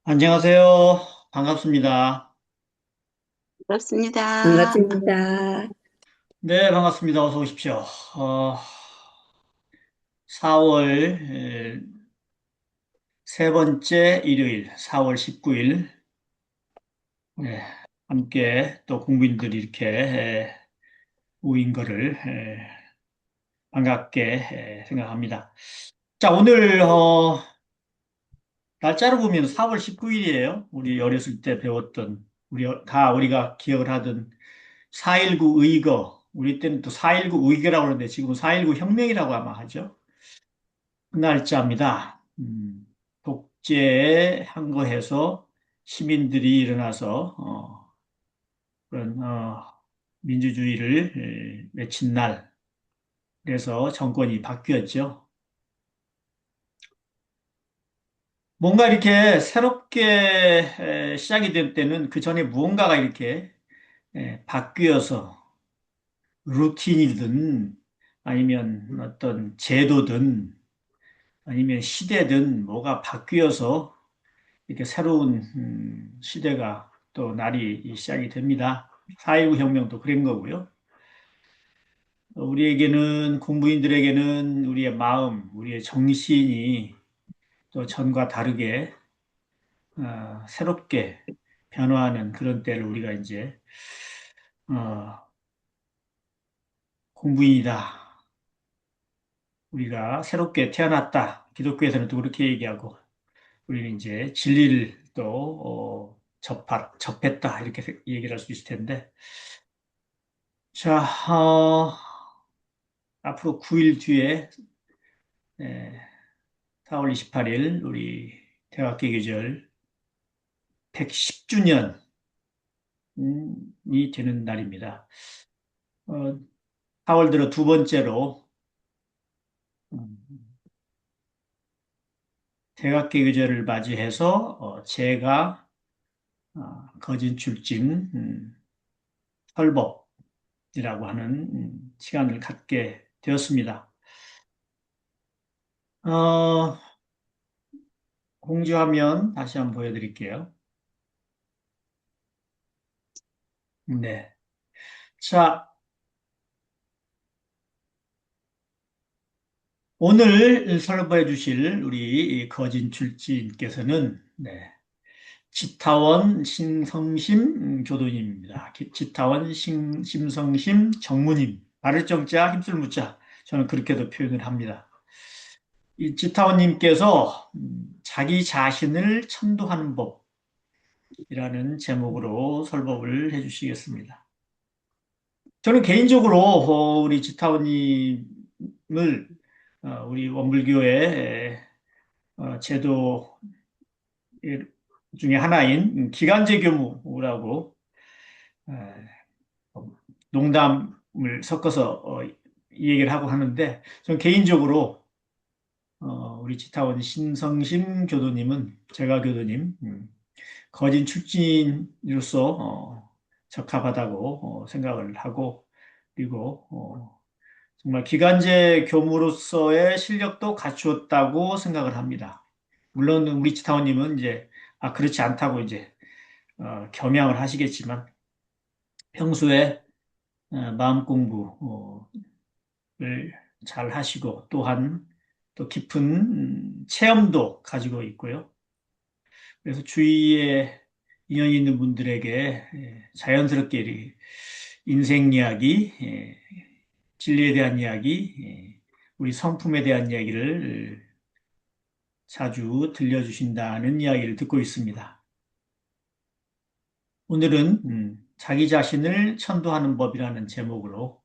안녕하세요. 반갑습니다. 그렇습니다. 반갑습니다. 네, 반갑습니다. 어서 오십시오. 4월 세 번째 일요일, 4월 19일, 네, 함께 또 국민들이 이렇게 모인 거를 반갑게 생각합니다. 자, 오늘 날짜로 보면 4월 19일이에요. 우리 어렸을 때 배웠던 우리가 기억을 하던 4.19 의거, 우리 때는 또 4.19 의거라고 그러는데 지금은 4.19 혁명이라고 아마 하죠. 그 날짜입니다. 독재에 항거해서 시민들이 일어나서 그런 민주주의를 외친 날, 그래서 정권이 바뀌었죠. 뭔가 이렇게 새롭게 시작이 될 때는 그 전에 무언가가 이렇게 바뀌어서 루틴이든 아니면 어떤 제도든 아니면 시대든 뭐가 바뀌어서 이렇게 새로운 시대가 또 날이 시작이 됩니다. 4.19 혁명도 그런 거고요. 우리에게는 공부인들에게는 우리의 마음, 우리의 정신이 또 전과 다르게 새롭게 변화하는 그런 때를 우리가 이제 어, 공부인이다. 우리가 새롭게 태어났다. 기독교에서는 또 그렇게 얘기하고 우리는 이제 진리를 또 접했다 이렇게 얘기를 할 수 있을 텐데 자 앞으로 9일 뒤에 4월 28일 우리 대학개교절 110주년이 되는 날입니다. 4월 들어 두 번째로 음, 대학개교절을 맞이해서 제가 거진 출진 설법이라고 하는 시간을 갖게 되었습니다. 어, 공지화면 다시 한번 보여드릴게요. 네. 자, 오늘 설법해 주실 우리 거진 출지님께서는 지타원 신성심 교도님입니다. 지타원 심성심 정무님. 바를 정자 힘쓸 무자. 저는 그렇게도 표현을 합니다. 이 지타원님께서 자기 자신을 천도하는 법이라는 제목으로 설법을 해주시겠습니다. 저는 개인적으로 우리 지타원님을 우리 원불교의 제도 중에 하나인 기간제 교무라고 농담을 섞어서 이 얘기를 하고 하는데 저는 개인적으로 우리 지타원 신성심 교도님은 제가 교도님 거진 출신으로서 적합하다고 생각을 하고 그리고 정말 기간제 교무로서의 실력도 갖추었다고 생각을 합니다. 물론 우리 지타원님은 이제 그렇지 않다고 이제 겸양을 하시겠지만 평소에 마음 공부를 잘 하시고 또한 또 깊은 체험도 가지고 있고요. 그래서 주위에 인연이 있는 분들에게 자연스럽게 인생 이야기, 진리에 대한 이야기, 우리 성품에 대한 이야기를 자주 들려주신다는 이야기를 듣고 있습니다. 오늘은 자기 자신을 천도하는 법이라는 제목으로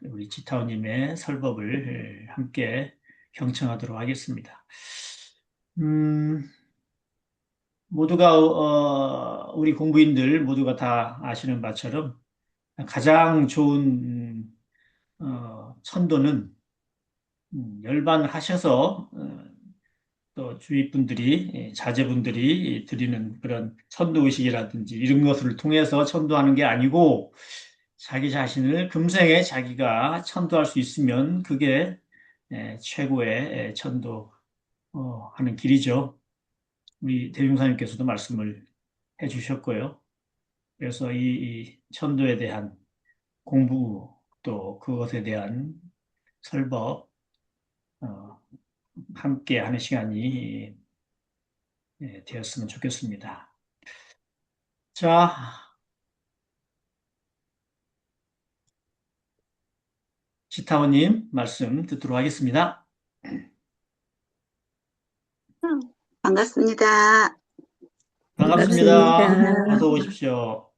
우리 지타오님의 설법을 함께 경청하도록 하겠습니다. 음, 모두가 우리 공부인들 모두가 다 아시는 바처럼 가장 좋은 천도는 열반을 하셔서 또 주위 분들이 자제분들이 드리는 그런 천도 의식이라든지 이런 것을 통해서 천도하는 게 아니고 자기 자신을 금생에 자기가 천도할 수 있으면 그게 최고의 천도 하는 길이죠. 우리 대중사님께서도 말씀을 해주셨고요. 그래서 이 천도에 대한 공부 또 그것에 대한 설법 함께 하는 시간이 되었으면 좋겠습니다. 자, 지타원님 말씀 듣도록 하겠습니다. 반갑습니다. 반갑습니다. 어서 오십시오.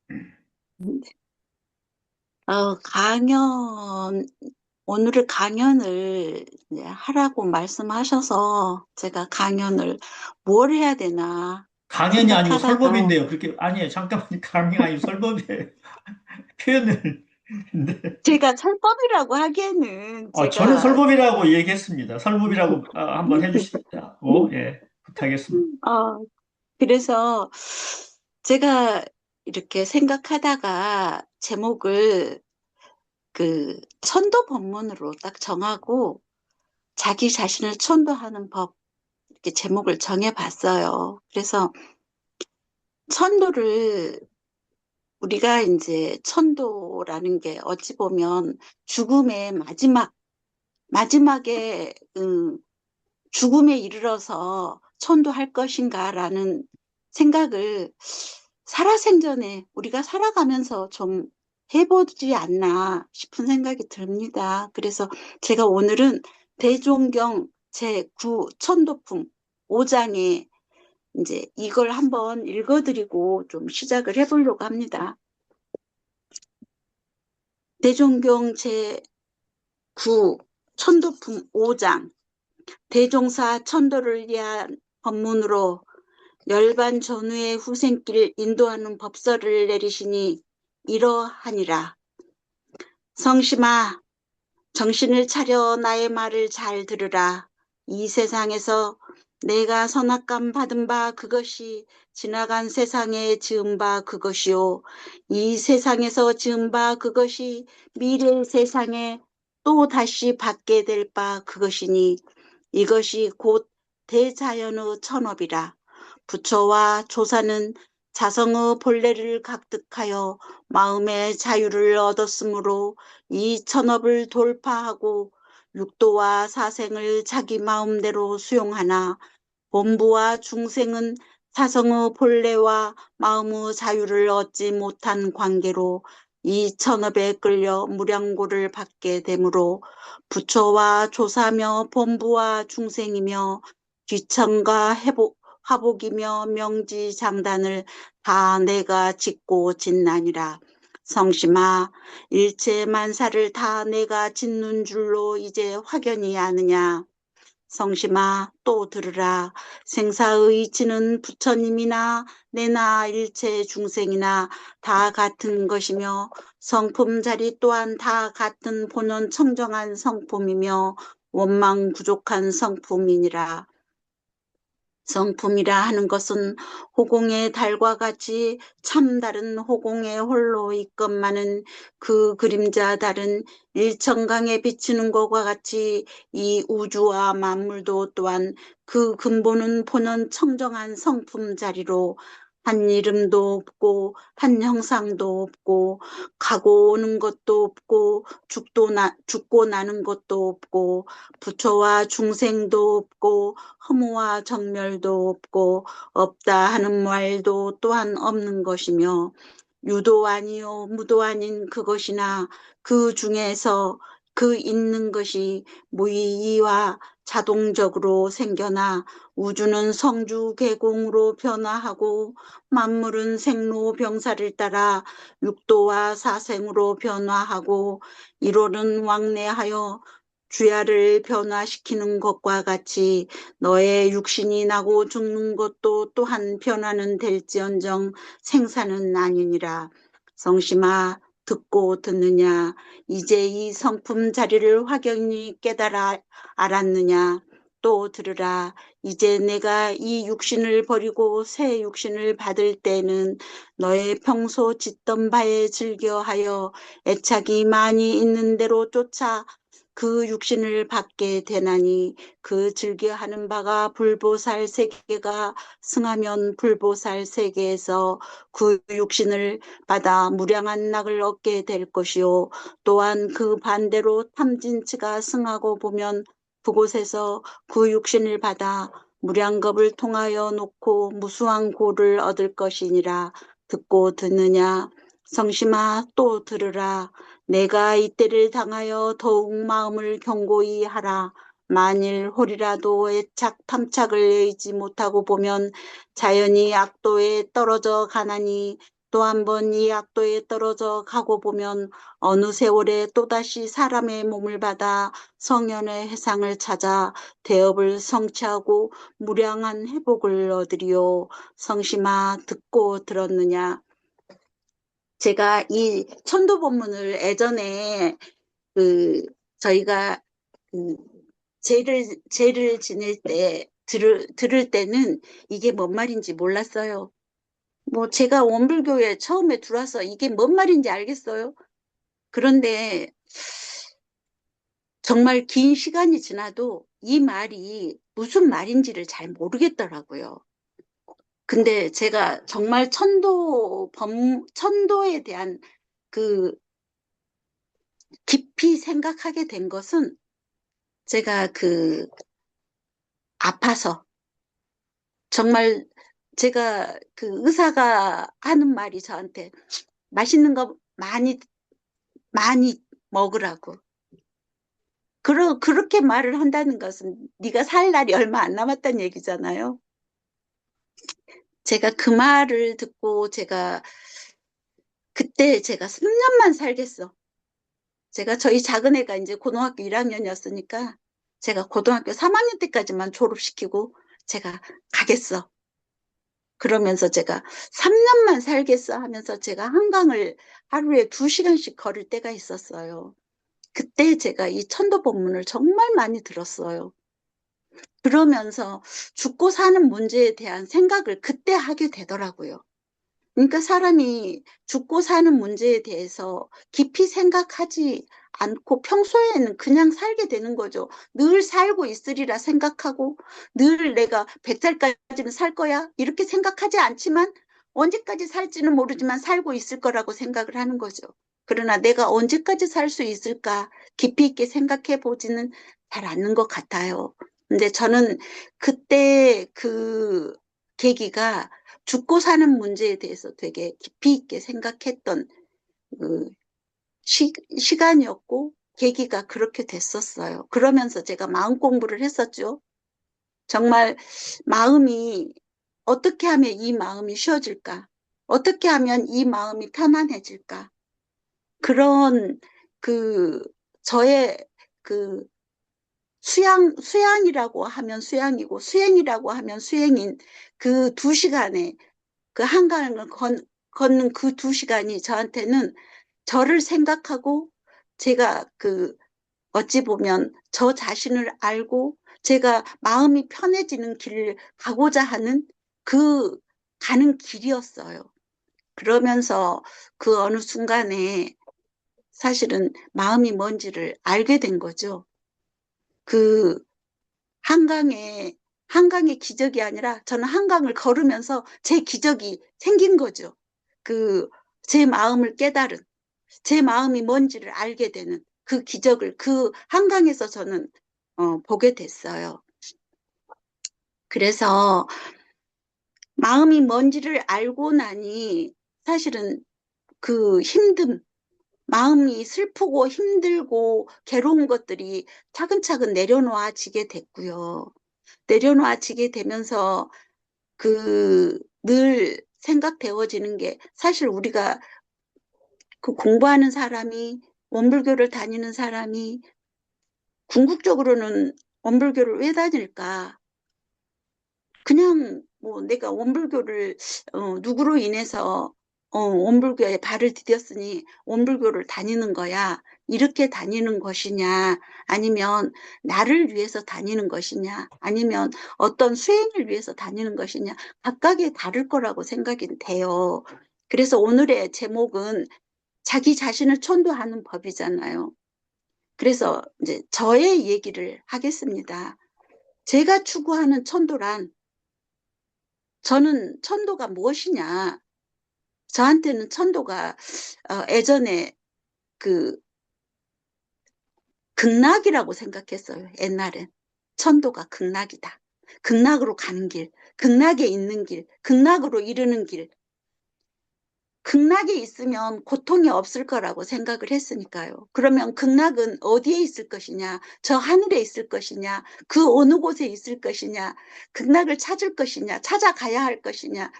오늘의 강연을 하라고 말씀하셔서 제가 강연을 뭘 해야 되나 강연이 아니고 생각하다가 설법인데요. 그렇게 아니에요. 잠깐만 강연이 아니고 설법이에요. 표현을. 네. 제가 설법이라고 하기에는 저는 제가 설법이라고 얘기했습니다. 설법이라고 한번 해주시다고 부탁했습니다. 그래서 제가 이렇게 생각하다가 제목을 그 천도 법문으로 딱 정하고 자기 자신을 천도하는 법 이렇게 제목을 정해봤어요. 그래서 천도를 우리가 이제 천도라는 게 어찌 보면 죽음의 마지막에 죽음에 이르러서 천도할 것인가라는 생각을 살아생전에 우리가 살아가면서 좀 해보지 않나 싶은 생각이 듭니다. 그래서 제가 오늘은 대종경 제9 천도품 5장에 이제 이걸 한번 읽어드리고 좀 시작을 해보려고 합니다. 대종경 제9 천도품 5장 대종사 천도를 위한 법문으로 열반 전후의 후생길 인도하는 법설을 내리시니 이러하니라. 성심아 정신을 차려 나의 말을 잘 들으라. 이 세상에서 내가 선악감 받은 바 그것이 지나간 세상에 지은 바 그것이요. 이 세상에서 지은 바 그것이 미래 세상에 또 다시 받게 될 바 그것이니 이것이 곧 대자연의 천업이라. 부처와 조사는 자성의 본래를 각득하여 마음의 자유를 얻었으므로 이 천업을 돌파하고 육도와 사생을 자기 마음대로 수용하나 본부와 중생은 사성의 본래와 마음의 자유를 얻지 못한 관계로 이 천업에 끌려 무량고를 받게 되므로 부처와 조사며 본부와 중생이며 귀천과 화복이며 명지장단을 다 내가 짓고 짓나니라. 성심아 일체 만사를 다 내가 짓는 줄로 이제 확연히 아느냐. 성심아 또 들으라. 생사의 이치는 부처님이나 내나 일체 중생이나 다 같은 것이며 성품 자리 또한 다 같은 본원 청정한 성품이며 원망 부족한 성품이니라. 성품이라 하는 것은 호공의 달과 같이 참다른 호공의 홀로 있건만은 그 그림자 다른 일천강에 비치는 것과 같이 이 우주와 만물도 또한 그 근본은 본원 청정한 성품 자리로 한 이름도 없고 한 형상도 없고 가고 오는 것도 없고 죽고 나는 것도 없고 부처와 중생도 없고 허무와 정멸도 없고 없다 하는 말도 또한 없는 것이며 유도 아니요 무도 아닌 그것이나 그 중에서 그 있는 것이 무의이와 자동적으로 생겨나 우주는 성주 계공으로 변화하고 만물은 생로병사를 따라 육도와 사생으로 변화하고 이로는 왕래하여 주야를 변화시키는 것과 같이 너의 육신이 나고 죽는 것도 또한 변화는 될지언정 생사는 아니니라. 성심아 듣고 듣느냐 이제 이 성품 자리를 확연히 깨달아 알았느냐 또 들으라 이제 내가 이 육신을 버리고 새 육신을 받을 때는 너의 평소 짓던 바에 즐겨하여 애착이 많이 있는 대로 쫓아 그 육신을 받게 되나니 그 즐겨하는 바가 불보살 세계가 승하면 불보살 세계에서 그 육신을 받아 무량한 낙을 얻게 될 것이요. 또한 그 반대로 탐진치가 승하고 보면 그곳에서 그 육신을 받아 무량겁을 통하여 놓고 무수한 고를 얻을 것이니라. 듣고 듣느냐? 성심아 또 들으라. 내가 이때를 당하여 더욱 마음을 견고히 하라. 만일 홀이라도 애착 탐착을 내지 못하고 보면 자연히 악도에 떨어져 가나니 또 한 번 이 악도에 떨어져 가고 보면 어느 세월에 또다시 사람의 몸을 받아 성현의 해상을 찾아 대업을 성취하고 무량한 회복을 얻으리요. 성심아 듣고 들었느냐? 제가 이 천도 본문을 예전에 그 저희가 그 죄를 지낼 때 들을 때는 이게 뭔 말인지 몰랐어요. 뭐 제가 원불교에 처음에 들어와서 이게 뭔 말인지 알겠어요. 그런데 정말 긴 시간이 지나도 이 말이 무슨 말인지를 잘 모르겠더라고요. 근데 제가 정말 천도에 대한 그 깊이 생각하게 된 것은 제가 아파서 정말 제가 의사가 하는 말이 저한테 맛있는 거 많이 먹으라고. 그렇게 말을 한다는 것은 네가 살 날이 얼마 안 남았다는 얘기잖아요. 제가 그 말을 듣고 그때 제가 3년만 살겠어. 제가 저희 작은 애가 이제 고등학교 1학년이었으니까 제가 고등학교 3학년 때까지만 졸업시키고 제가 가겠어. 그러면서 제가 3년만 살겠어 하면서 제가 한강을 하루에 2시간씩 걸을 때가 있었어요. 그때 제가 이 천도 법문을 정말 많이 들었어요. 그러면서 죽고 사는 문제에 대한 생각을 그때 하게 되더라고요. 그러니까 사람이 죽고 사는 문제에 대해서 깊이 생각하지 않고 평소에는 그냥 살게 되는 거죠. 늘 살고 있으리라 생각하고 늘 내가 100살까지는 살 거야 이렇게 생각하지 않지만 언제까지 살지는 모르지만 살고 있을 거라고 생각을 하는 거죠. 그러나 내가 언제까지 살 수 있을까 깊이 있게 생각해 보지는 잘 않는 것 같아요. 근데 저는 그때 계기가 죽고 사는 문제에 대해서 되게 깊이 있게 생각했던 그 시간이었고 계기가 그렇게 됐었어요. 그러면서 제가 마음 공부를 했었죠. 정말 마음이 어떻게 하면 이 마음이 쉬워질까? 어떻게 하면 이 마음이 편안해질까? 그런 저의 그 수양이라고 하면 수양이고 수행이라고 하면 수행인 그 2시간에 한강을 걷는 그 2시간이 저한테는 저를 생각하고 제가 어찌 보면 저 자신을 알고 제가 마음이 편해지는 길을 가고자 하는 그 가는 길이었어요. 그러면서 그 어느 순간에 사실은 마음이 뭔지를 알게 된 거죠. 그 한강의 기적이 아니라 저는 한강을 걸으면서 제 기적이 생긴 거죠. 그, 제 마음을 깨달은, 제 마음이 뭔지를 알게 되는 그 기적을 한강에서 저는 보게 됐어요. 그래서 마음이 뭔지를 알고 나니 사실은 마음이 슬프고 힘들고 괴로운 것들이 차근차근 내려놓아지게 됐고요. 내려놓아지게 되면서 늘 생각되어지는 게 사실 우리가 공부하는 사람이 원불교를 다니는 사람이 궁극적으로는 원불교를 왜 다닐까? 그냥 뭐 내가 원불교를 누구로 인해서 원불교에 발을 디뎠으니 원불교를 다니는 거야. 이렇게 다니는 것이냐, 아니면 나를 위해서 다니는 것이냐, 아니면 어떤 수행을 위해서 다니는 것이냐, 각각의 다를 거라고 생각이 돼요. 그래서 오늘의 제목은 자기 자신을 천도하는 법이잖아요. 그래서 이제 저의 얘기를 하겠습니다. 제가 추구하는 천도란, 저는 천도가 무엇이냐? 저한테는 천도가 예전에 그 극락이라고 생각했어요. 옛날엔 천도가 극락이다. 극락으로 가는 길, 극락에 있는 길, 극락으로 이르는 길. 극락에 있으면 고통이 없을 거라고 생각을 했으니까요. 그러면 극락은 어디에 있을 것이냐? 저 하늘에 있을 것이냐? 그 어느 곳에 있을 것이냐? 극락을 찾을 것이냐? 찾아가야 할 것이냐?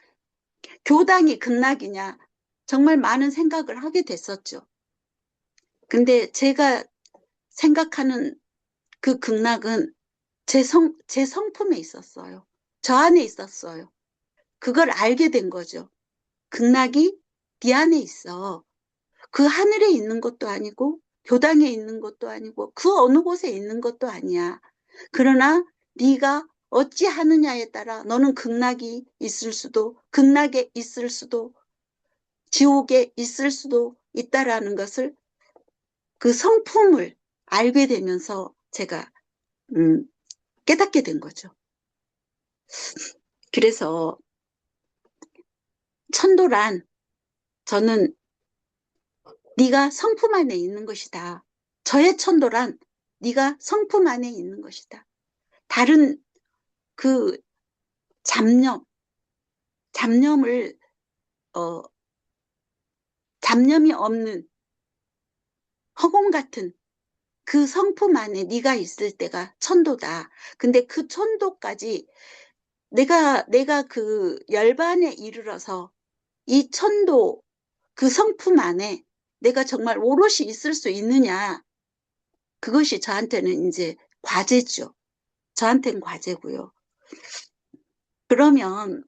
교당이 극락이냐? 정말 많은 생각을 하게 됐었죠. 근데 제가 생각하는 그 극락은 제 성품에 있었어요. 저 안에 있었어요. 그걸 알게 된 거죠. 극락이 네 안에 있어. 그 하늘에 있는 것도 아니고 교당에 있는 것도 아니고 그 어느 곳에 있는 것도 아니야. 그러나 네가 어찌 하느냐에 따라 너는 극락이 있을 수도 극락에 있을 수도 지옥에 있을 수도 있다라는 것을 그 성품을 알게 되면서 제가 음, 깨닫게 된 거죠. 그래서 천도란 저는 네가 성품 안에 있는 것이다. 저의 천도란 네가 성품 안에 있는 것이다. 다른 그 잡념, 잡념을 어, 잡념이 없는 허공 같은 그 성품 안에 네가 있을 때가 천도다. 근데 그 천도까지 내가 그 열반에 이르러서 이 천도 그 성품 안에 내가 정말 오롯이 있을 수 있느냐. 그것이 저한테는 이제 과제죠. 저한테는 과제고요. 그러면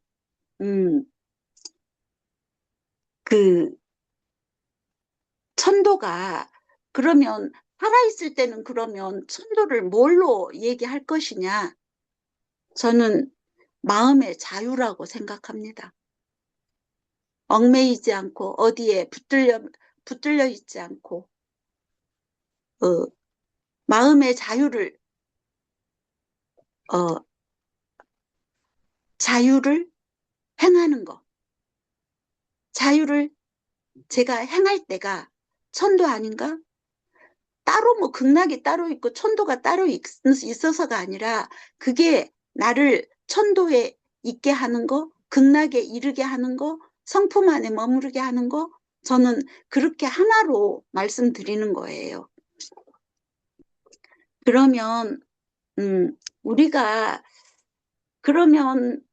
음, 그 천도가 그러면 살아있을 때는 그러면 천도를 뭘로 얘기할 것이냐? 저는 마음의 자유라고 생각합니다. 얽매이지 않고 어디에 붙들려 있지 않고 어, 마음의 어, 자유를 행하는 것. 자유를 제가 행할 때가 천도 아닌가? 따로 뭐 극락이 따로 있고 천도가 따로 있어서가 아니라 그게 나를 천도에 있게 하는 거, 극락에 이르게 하는 거, 성품 안에 머무르게 하는 거, 저는 그렇게 하나로 말씀드리는 거예요. 그러면 우리가 그러면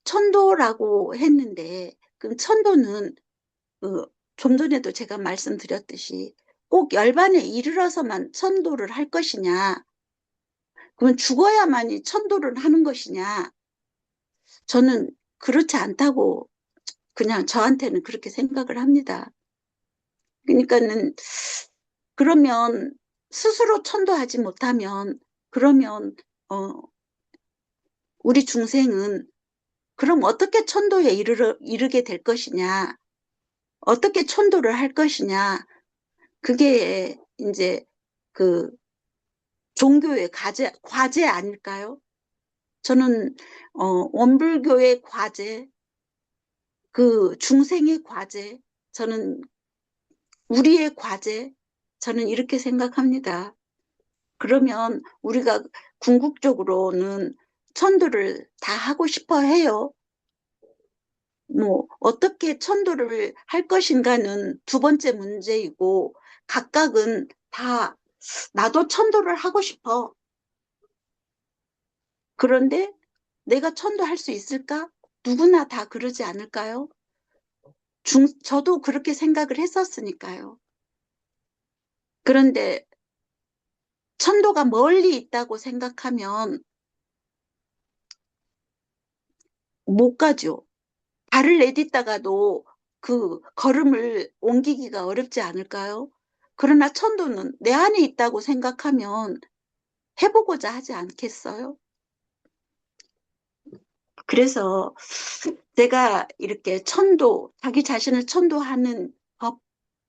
천도라고 했는데 그럼 천도는 좀 전에도 제가 말씀드렸듯이 꼭 열반에 이르러서만 천도를 할 것이냐? 그러면 죽어야만이 천도를 하는 것이냐? 저는 그렇지 않다고 그냥 저한테는 그렇게 생각을 합니다. 그러니까는 그러면 스스로 천도하지 못하면 그러면 우리 중생은 그럼 어떻게 천도에 이르게 될 것이냐? 어떻게 천도를 할 것이냐? 그게 이제 그 종교의 과제 아닐까요? 저는 원불교의 과제, 그 중생의 과제, 저는 우리의 과제, 저는 이렇게 생각합니다. 그러면 우리가 궁극적으로는 천도를 다 하고 싶어 해요. 뭐 어떻게 천도를 할 것인가는 두 번째 문제이고 각각은 다 나도 천도를 하고 싶어. 그런데 내가 천도할 수 있을까? 누구나 다 그러지 않을까요? 저도 그렇게 생각을 했었으니까요. 그런데 천도가 멀리 있다고 생각하면 못 가죠. 발을 내딛다가도 그 걸음을 옮기기가 어렵지 않을까요? 그러나 천도는 내 안에 있다고 생각하면 해보고자 하지 않겠어요? 그래서 제가 이렇게 자기 자신을 천도하는 법,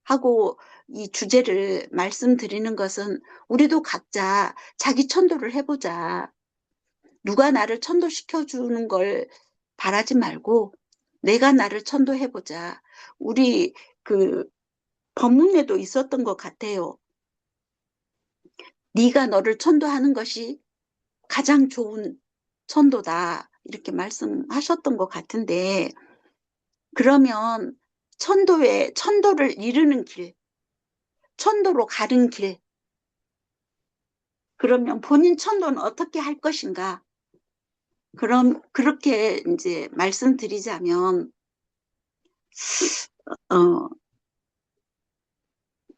하고 이 주제를 말씀드리는 것은 우리도 각자 자기 천도를 해보자. 누가 나를 천도시켜 주는 걸 바라지 말고 내가 나를 천도해보자. 우리 그 법문에도 있었던 것 같아요. 네가 너를 천도하는 것이 가장 좋은 천도다. 이렇게 말씀하셨던 것 같은데 그러면 천도를 이루는 길, 천도로 가는 길, 그러면 본인 천도는 어떻게 할 것인가? 그럼 그렇게 이제 말씀드리자면 어,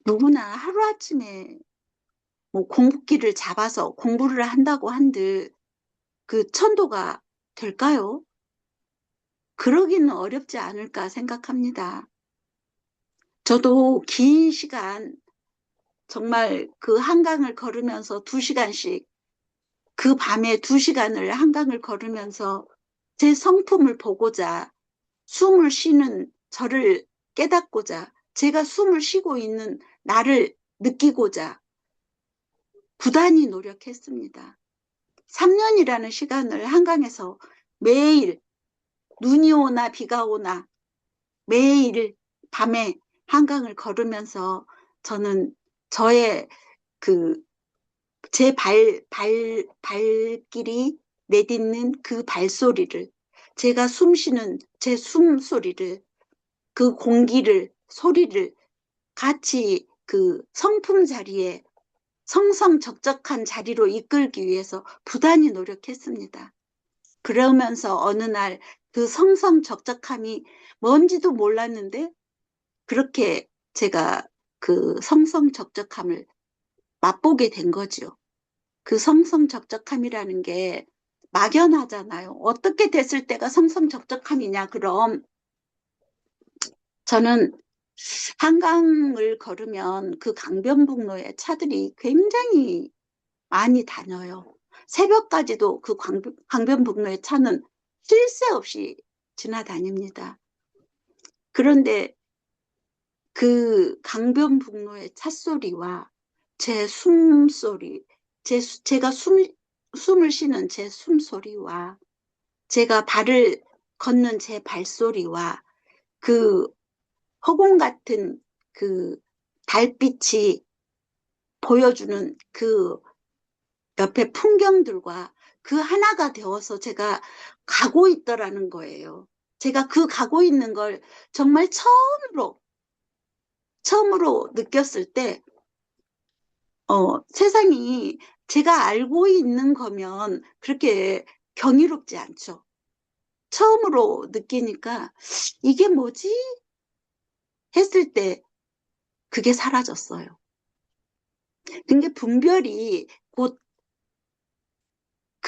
누구나 하루아침에 뭐 공부기를 잡아서 공부를 한다고 한들 그 천도가 될까요? 그러기는 어렵지 않을까 생각합니다. 저도 긴 시간 정말 그 한강을 걸으면서 2시간씩 그 밤에 2시간을 한강을 걸으면서 제 성품을 보고자 숨을 쉬는 저를 깨닫고자 제가 숨을 쉬고 있는 나를 느끼고자 부단히 노력했습니다. 3년이라는 시간을 한강에서 매일 눈이 오나 비가 오나 매일 밤에 한강을 걸으면서 저는 저의 그 제 발길이 내딛는 그 발소리를, 제가 숨 쉬는 제 숨소리를, 그 공기를, 소리를 같이 그 성품 자리에 성성적적한 자리로 이끌기 위해서 부단히 노력했습니다. 그러면서 어느 날 그 성성적적함이 뭔지도 몰랐는데 그렇게 제가 그 성성적적함을 맛보게 된 거죠. 그 성성적적함이라는 게 막연하잖아요. 어떻게 됐을 때가 성성적적함이냐, 그럼 저는 한강을 걸으면 그 강변북로에 차들이 굉장히 많이 다녀요. 새벽까지도 그 강변북로의 차는 쉴 새 없이 지나다닙니다. 그런데 그 강변북로의 찻소리와 제 숨소리, 제가 숨을 쉬는 제 숨소리와 제가 발을 걷는 제 발소리와 그 허공 같은 그 달빛이 보여주는 그 옆에 풍경들과 그 하나가 되어서 제가 가고 있더라는 거예요. 제가 그 가고 있는 걸 정말 처음으로 느꼈을 때, 세상이 제가 알고 있는 거면 그렇게 경이롭지 않죠. 처음으로 느끼니까 이게 뭐지? 했을 때 그게 사라졌어요. 근데 분별이 곧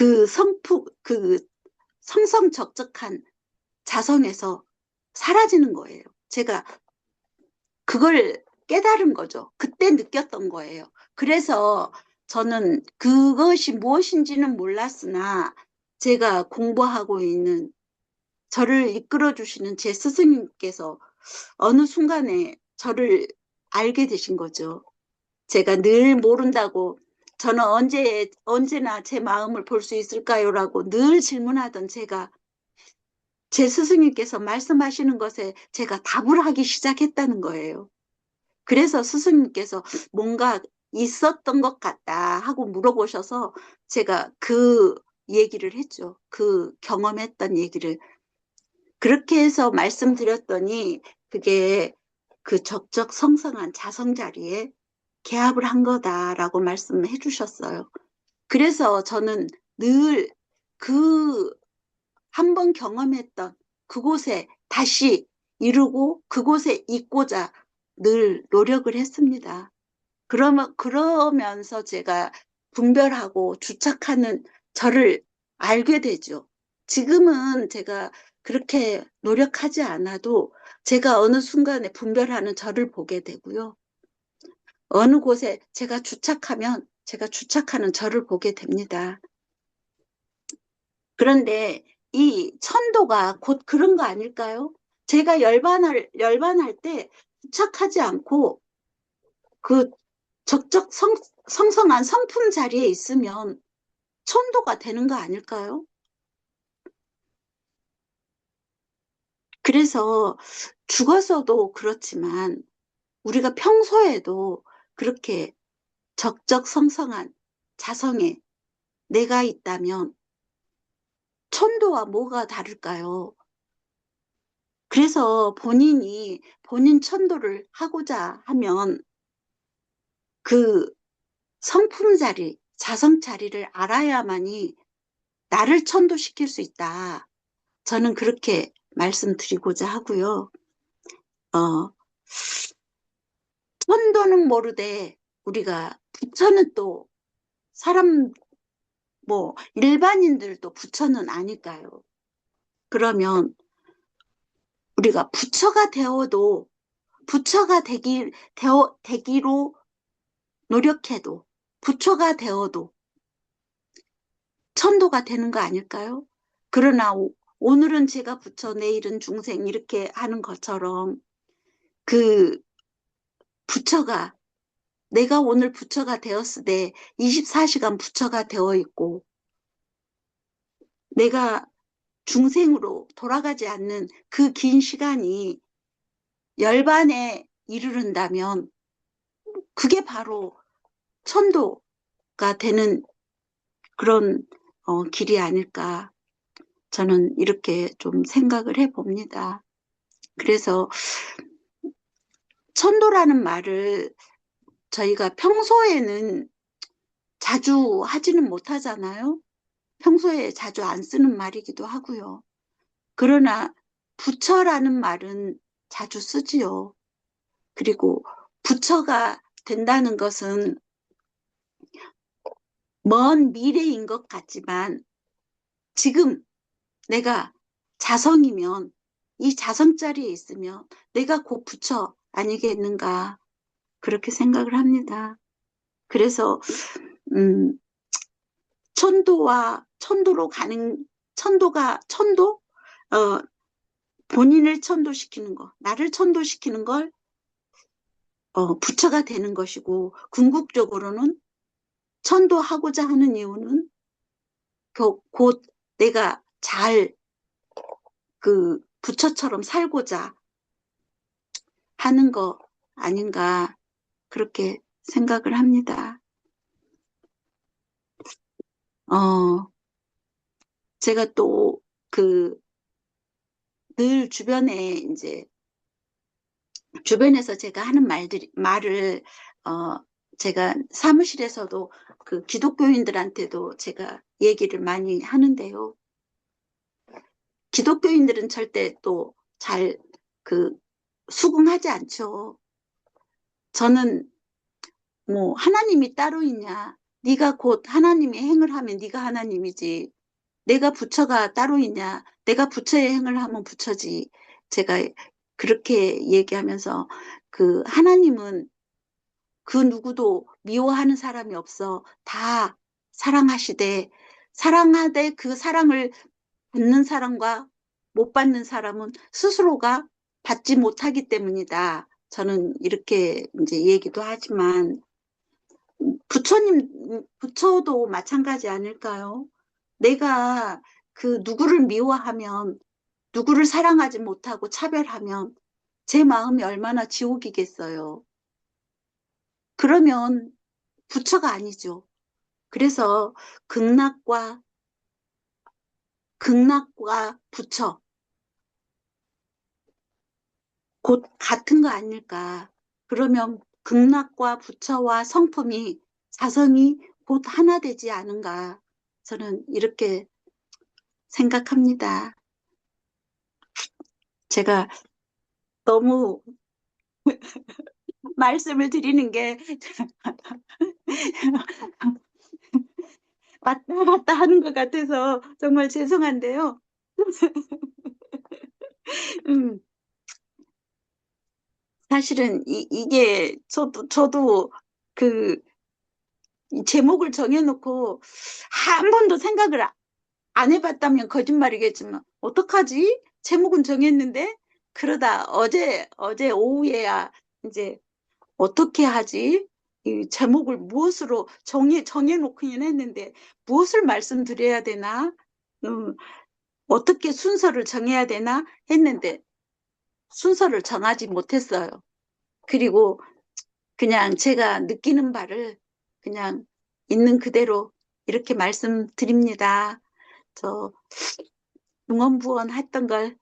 그 성성적적한 자성에서 사라지는 거예요. 제가 그걸 깨달은 거죠. 그때 느꼈던 거예요. 그래서 저는 그것이 무엇인지는 몰랐으나 제가 공부하고 있는 저를 이끌어 주시는 제 스승님께서 어느 순간에 저를 알게 되신 거죠. 제가 늘 모른다고 저는 언제나 제 마음을 볼 수 있을까요?라고 늘 질문하던 제가 제 스승님께서 말씀하시는 것에 제가 답을 하기 시작했다는 거예요. 그래서 스승님께서 뭔가 있었던 것 같다 하고 물어보셔서 제가 그 얘기를 했죠. 그 경험했던 얘기를. 그렇게 해서 말씀드렸더니 그게 그 적적성성한 자성 자리에 개합을 한 거다라고 말씀해 주셨어요. 그래서 저는 늘 그 한 번 경험했던 그곳에 다시 이루고 그곳에 있고자 늘 노력을 했습니다. 그러면서 제가 분별하고 주착하는 저를 알게 되죠. 지금은 제가 그렇게 노력하지 않아도 제가 어느 순간에 분별하는 저를 보게 되고요. 어느 곳에 제가 주착하면 제가 주착하는 저를 보게 됩니다. 그런데 이 천도가 곧 그런 거 아닐까요? 제가 열반할 때 부착하지 않고 그 적적 성성한 성품 자리에 있으면 천도가 되는 거 아닐까요? 그래서 죽어서도 그렇지만 우리가 평소에도 그렇게 적적성성한 자성에 내가 있다면 천도와 뭐가 다를까요? 그래서 본인이 본인 천도를 하고자 하면 그 성품 자리, 자성 자리를 알아야만이 나를 천도시킬 수 있다. 저는 그렇게 말씀드리고자 하고요. 어, 천도는 모르되 우리가 부처는 또 사람 뭐 일반인들도 부처는 아닐까요? 그러면 우리가 부처가 되어도 부처가 되기로 노력해도 부처가 되어도 천도가 되는 거 아닐까요? 그러나 오늘은 제가 부처, 내일은 중생 이렇게 하는 것처럼 그 부처가 내가 오늘 부처가 되었을 때 24시간 부처가 되어 있고 내가 중생으로 돌아가지 않는 그 긴 시간이 열반에 이르른다면 그게 바로 천도가 되는 그런 길이 아닐까 저는 이렇게 좀 생각을 해봅니다. 그래서 천도라는 말을 저희가 평소에는 자주 하지는 못하잖아요. 평소에 자주 안 쓰는 말이기도 하고요. 그러나 부처라는 말은 자주 쓰지요. 그리고 부처가 된다는 것은 먼 미래인 것 같지만 지금 내가 자성이면 이 자성 자리에 있으면 내가 곧 부처 아니겠는가 그렇게 생각을 합니다. 그래서 음, 천도로 가는 천도 본인을 천도시키는 거 나를 천도시키는 걸 부처가 되는 것이고 궁극적으로는 천도하고자 하는 이유는 곧 내가 잘 그 부처처럼 살고자 하는 거 아닌가 그렇게 생각을 합니다. 제가 또 늘 주변에 이제 주변에서 제가 하는 말을 제가 사무실에서도 그 기독교인들한테도 제가 얘기를 많이 하는데요. 기독교인들은 절대 또 잘 수긍하지 않죠. 저는 뭐 하나님이 따로 있냐? 네가 곧 하나님의 행을 하면 네가 하나님이지. 내가 부처가 따로 있냐? 내가 부처의 행을 하면 부처지. 제가 그렇게 얘기하면서 하나님은 그 누구도 미워하는 사람이 없어. 다 사랑하시되 사랑하되 그 사랑을 받는 사람과 못 받는 사람은 스스로가 받지 못하기 때문이다. 저는 이렇게 이제 얘기도 하지만 부처도 마찬가지 아닐까요? 내가 누구를 미워하면 누구를 사랑하지 못하고 차별하면 제 마음이 얼마나 지옥이겠어요. 그러면 부처가 아니죠. 그래서 극락과 부처 곧 같은 거 아닐까. 그러면 극락과 부처와 성품이 자성이 곧 하나 되지 않은가. 저는 이렇게 생각합니다. 제가 너무 말씀을 드리는 게 왔다 갔다 하는 것 같아서 정말 죄송한데요. 음, 사실은 이게 저도 그 이 제목을 정해놓고 한 번도 생각을 안 해봤다면 거짓말이겠지만 어떡하지? 제목은 정했는데 그러다 어제 오후에야 이제 어떻게 하지? 이 제목을 무엇으로 정해놓기는 했는데 무엇을 말씀드려야 되나? 음, 어떻게 순서를 정해야 되나 했는데 순서를 정하지 못했어요. 그리고 그냥 제가 느끼는 바를 그냥 있는 그대로 이렇게 말씀드립니다. 저 응원부원 했던 걸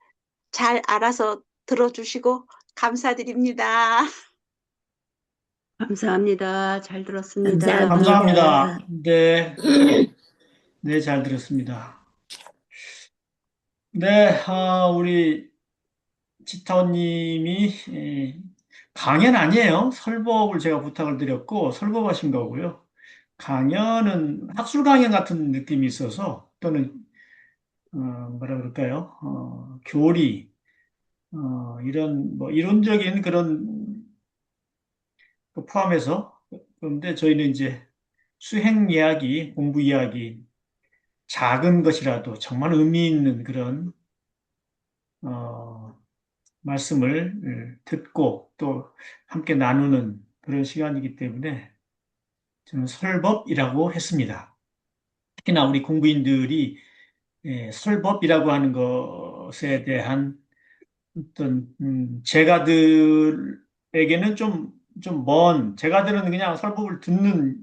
잘 알아서 들어주시고 감사드립니다. 감사합니다. 잘 들었습니다. 감사합니다. 감사합니다. 네, 네, 잘 들었습니다. 네, 우리 지타원님이 강연 아니에요. 설법을 제가 부탁을 드렸고 설법하신 거고요. 강연은 학술 강연 같은 느낌이 있어서 또는 뭐라 그럴까요? 교리 이런 뭐 이론적인 그런 거 포함해서 그런데 저희는 이제 수행 이야기, 공부 이야기, 작은 것이라도 정말 의미 있는 그런 어, 말씀을 듣고 또 함께 나누는 그런 시간이기 때문에 저는 설법이라고 했습니다. 특히나 우리 공부인들이 설법이라고 하는 것에 대한 어떤 제가들에게는 좀 제가들은 그냥 설법을 듣는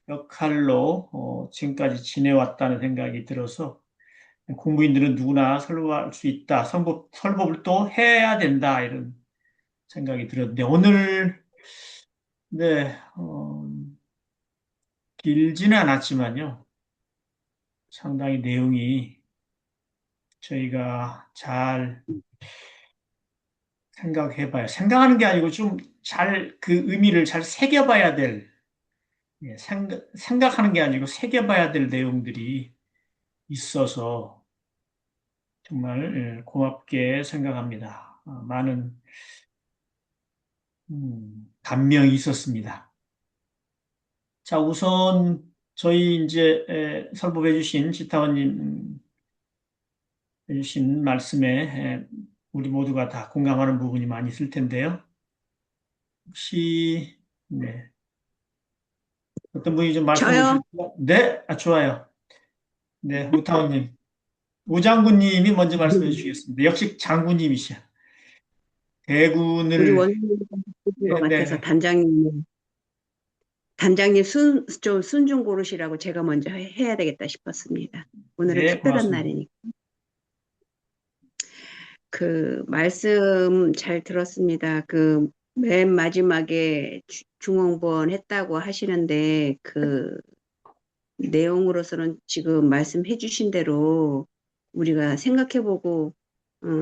역할로 지금까지 지내왔다는 생각이 들어서 공부인들은 누구나 설법할 수 있다. 설법을 또 해야 된다. 이런 생각이 들었는데 오늘 네 길지는 않았지만요. 상당히 내용이 저희가 잘 생각해봐야 생각하는 게 아니고 좀 잘 그 의미를 잘 새겨봐야 될 생각하는 게 아니고 새겨봐야 될 내용들이 있어서 정말 고맙게 생각합니다. 많은 감명이 있었습니다. 자, 우선 저희 이제 설법해 주신 지타원님 해주신 말씀에 우리 모두가 다 공감하는 부분이 많이 있을 텐데요. 혹시 네, 어떤 분이 좀 말씀해 저요? 주실까요? 네, 좋아요. 네, 우타원님, 우장군님이 먼저 말씀해 주시겠습니다. 역시 장군님이시야. 우리 대군을 원장님 것 네, 같아서 네, 단장님 좀 순 좀 고르시라고 제가 먼저 해야 되겠다 싶었습니다. 오늘은 네, 특별한 고맙습니다. 날이니까. 그 말씀 잘 들었습니다. 그 맨 마지막에 중언부언 했다고 하시는데 그 내용으로서는 지금 말씀해 주신 대로 우리가 생각해보고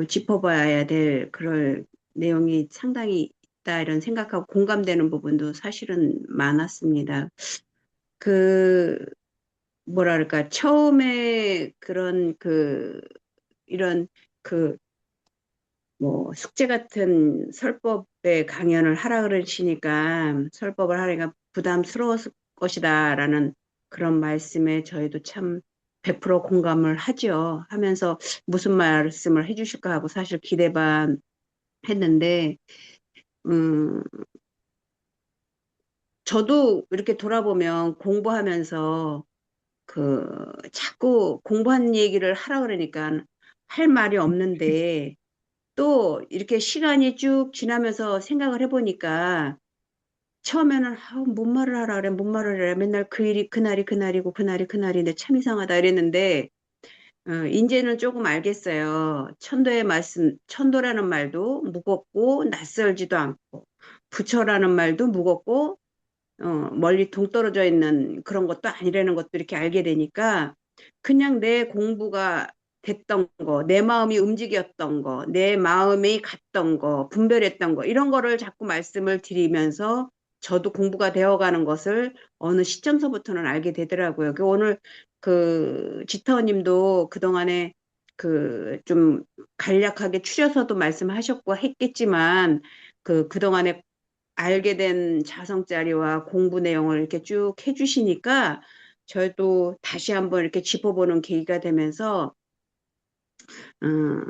짚어봐야 될 그럴 내용이 상당히 있다 이런 생각하고 공감되는 부분도 사실은 많았습니다. 그 뭐랄까 처음에 그런 이런 그 뭐 숙제 같은 설법의 강연을 하라 그러시니까 설법을 하니까 부담스러웠을 것이다라는 그런 말씀에 저희도 참 100% 공감을 하죠. 하면서 무슨 말씀을 해주실까 하고 사실 기대 반 했는데 음, 저도 이렇게 돌아보면 공부하면서 자꾸 공부한 얘기를 하라 그러니까 할 말이 없는데 또 이렇게 시간이 쭉 지나면서 생각을 해보니까 처음에는 뭔 말을 하라 그래 뭔 말을 해라 맨날 그 일이 그날이 그날이고 그날이 그날인데 참 이상하다 이랬는데 이제는 조금 알겠어요. 천도라는 말도 무겁고 낯설지도 않고 부처라는 말도 무겁고 멀리 동떨어져 있는 그런 것도 아니라는 것도 이렇게 알게 되니까 그냥 내 공부가 됐던 거, 내 마음이 움직였던 거, 내 마음이 갔던 거, 분별했던 거, 이런 거를 자꾸 말씀을 드리면서 저도 공부가 되어가는 것을 어느 시점서부터는 알게 되더라고요. 오늘 지타원님도 그동안에 좀 간략하게 추려서도 말씀하셨고 했겠지만 그동안에 알게 된 자성짜리와 공부 내용을 이렇게 쭉 해주시니까 저도 다시 한번 이렇게 짚어보는 계기가 되면서 음,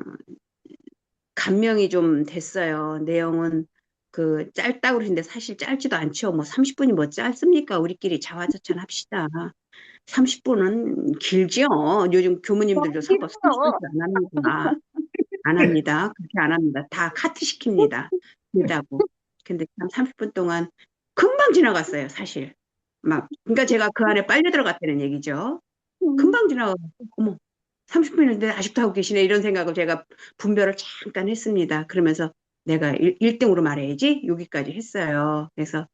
감명이 좀 됐어요. 내용은 그 짧다고 그러는데 사실 짧지도 않죠. 뭐 30분이 뭐 짧습니까? 우리끼리 자화자찬 합시다. 30분은 길죠. 요즘 교무님들도 사고 30분씩 안 합니다. 안 합니다. 그렇게 안 합니다. 다 카트 시킵니다. 길다고. 근데 참 30분 동안 금방 지나갔어요, 사실. 막, 그러니까 제가 그 안에 빨려 들어갔다는 얘기죠. 금방 지나가고, 어머, 30분인데 아직도 하고 계시네. 이런 생각을 제가 분별을 잠깐 했습니다. 그러면서 내가 1등으로 말해야지. 여기까지 했어요. 그래서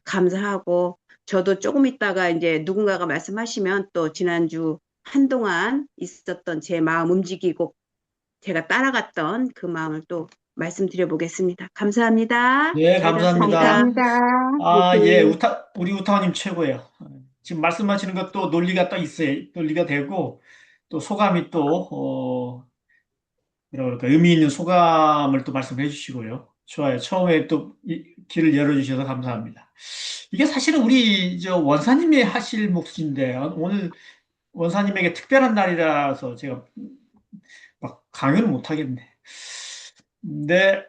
감사하고, 저도 조금 있다가 이제 누군가가 말씀하시면 또 지난주 한동안 있었던 제 마음 움직이고 제가 따라갔던 그 마음을 또 말씀드려 보겠습니다. 감사합니다. 네, 잘 들었습니다. 감사합니다. 감사합니다. 아, 예, 네. 우리 우타원님 최고예요. 지금 말씀하시는 것도 논리가 또 있어요. 논리가 되고, 또 소감이 또, 뭐라 그럴까, 의미 있는 소감을 또 말씀해 주시고요. 좋아요. 처음에 또 길을 열어주셔서 감사합니다. 이게 사실은 우리 저 원사님이 하실 몫인데, 오늘 원사님에게 특별한 날이라서 제가 막 강요는 못 하겠네. 네,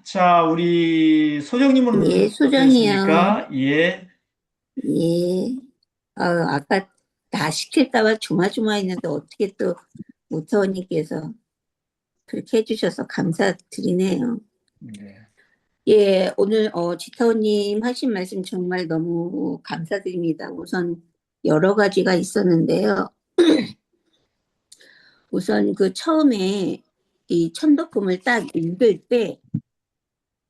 자, 우리 예, 소정님은 소정이요. 어떠셨습니까? 예. 예. 아까 다 시킬까 봐 조마조마했는데 어떻게 또 우타원님께서 그렇게 해주셔서 감사드리네요. 네. 예, 오늘 지타원님 하신 말씀 정말 너무 감사드립니다. 우선 여러 가지가 있었는데요. 우선 그 처음에 이 천도품을 딱 읽을 때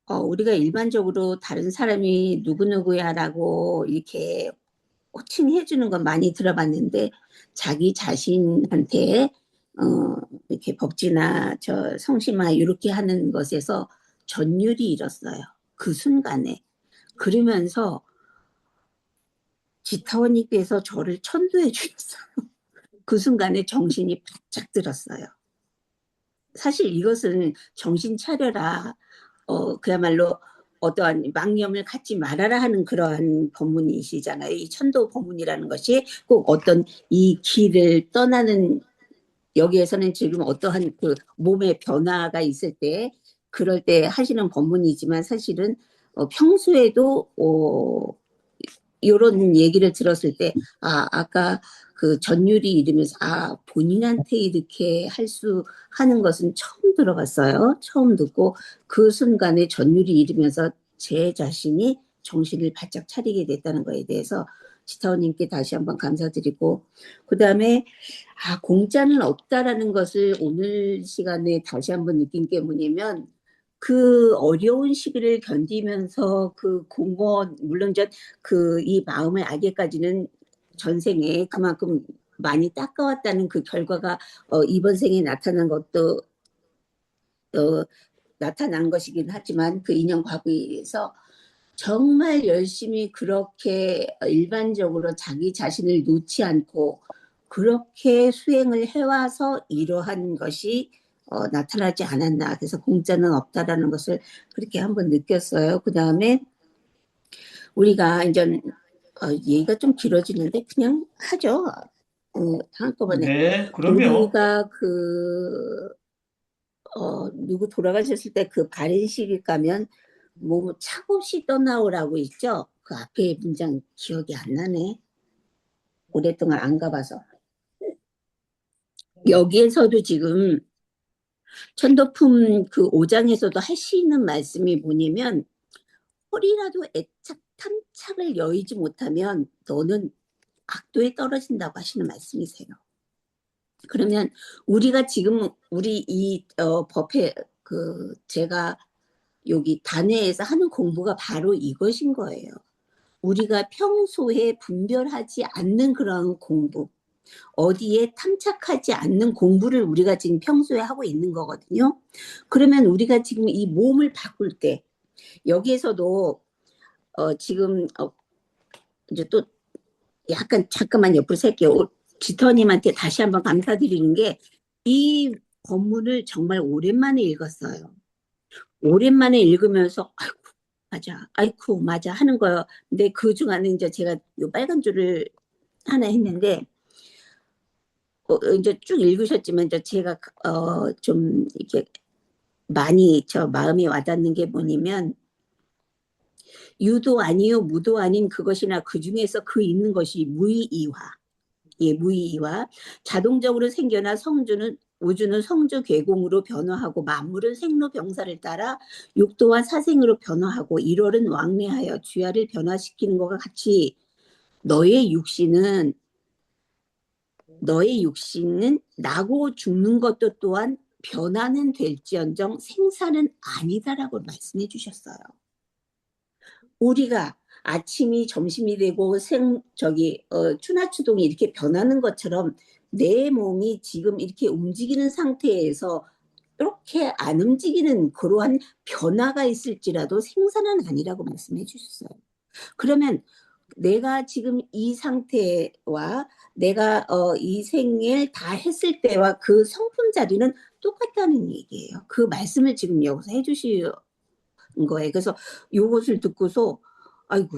우리가 일반적으로 다른 사람이 누구누구야라고 이렇게 호칭해 주는 건 많이 들어봤는데 자기 자신한테 이렇게 법지나 저 성심아 이렇게 하는 것에서 전율이 일었어요. 그 순간에. 그러면서 지타원님께서 저를 천도해 주셨어요. 그 순간에 정신이 바짝 들었어요. 사실 이것은 정신 차려라. 그야말로 어떠한 망념을 갖지 말아라 하는 그러한 법문이시잖아요. 이 천도 법문이라는 것이 꼭 어떤 이 길을 떠나는 여기에서는 지금 어떠한 그 몸의 변화가 있을 때 그럴 때 하시는 법문이지만 사실은 평소에도 이런 얘기를 들었을 때 아까 그 전율이 이러면서 본인한테 이렇게 할 수 하는 것은 처음 들어봤어요. 처음 듣고 그 순간에 전율이 이르면서 제 자신이 정신을 바짝 차리게 됐다는 거에 대해서 지타원님께 다시 한번 감사드리고 그다음에 공짜는 없다라는 것을 오늘 시간에 다시 한번 느낀 게 뭐냐면 그 어려운 시기를 견디면서 그 공무원 물론 이 마음을 알기까지는 전생에 그만큼 많이 닦아왔다는 그 결과가 이번 생에 나타난 것도 나타난 것이긴 하지만 그 인연 과거에서 정말 열심히 그렇게 일반적으로 자기 자신을 놓지 않고 그렇게 수행을 해와서 이러한 것이 나타나지 않았나. 그래서 공짜는 없다라는 것을 그렇게 한번 느꼈어요. 그 다음에 우리가 이제 얘기가 좀 길어지는데 그냥 하죠. 한꺼번에. 네, 그럼요. 우리가 누구 돌아가셨을 때 그 발인식이 가면 뭐 차없이 떠나오라고 있죠. 그 앞에 문장 기억이 안 나네. 오랫동안 안 가봐서. 여기에서도 지금 천도품 그 5장에서도 하시는 말씀이 뭐냐면 홀이라도 애착 탐착을 여의지 못하면 너는 악도에 떨어진다고 하시는 말씀이세요. 그러면 우리가 지금 우리 이 법회 제가 여기 단회에서 하는 공부가 바로 이것인 거예요. 우리가 평소에 분별하지 않는 그런 공부, 어디에 탐착하지 않는 공부를 우리가 지금 평소에 하고 있는 거거든요. 그러면 우리가 지금 이 몸을 바꿀 때 여기에서도 지금 이제 또 약간 잠깐만 옆으로 살게요. 지터님한테 다시 한번 감사드리는 게 이 법문을 정말 오랜만에 읽었어요. 오랜만에 읽으면서 아이쿠 맞아 하는 거예요. 근데 그중 안에 이제 제가 요 빨간 줄을 하나 했는데 이제 쭉 읽으셨지만 이제 제가 좀 이렇게 많이 저 마음이 와닿는 게 뭐냐면 유도 아니요 무도 아닌 그것이나 그 중에서 그 있는 것이 무의이화. 예, 무의이화. 자동적으로 생겨나 성주는 우주는 성주 괴공으로 변화하고 만물은 생로병사를 따라 육도와 사생으로 변화하고 일월은 왕래하여 주야를 변화시키는 것과 같이 너의 육신은 너의 육신은 나고 죽는 것도 또한 변화는 될지언정 생사는 아니다라고 말씀해 주셨어요. 우리가 아침이 점심이 되고 추나추동이 이렇게 변하는 것처럼 내 몸이 지금 이렇게 움직이는 상태에서 이렇게 안 움직이는 그러한 변화가 있을지라도 생사는 아니라고 말씀해 주셨어요. 그러면 내가 지금 이 상태와 내가 이 생을 다 했을 때와 그 성품 자리는 똑같다는 얘기예요. 그 말씀을 지금 여기서 해주신 거예요. 그래서 이것을 듣고서 아이고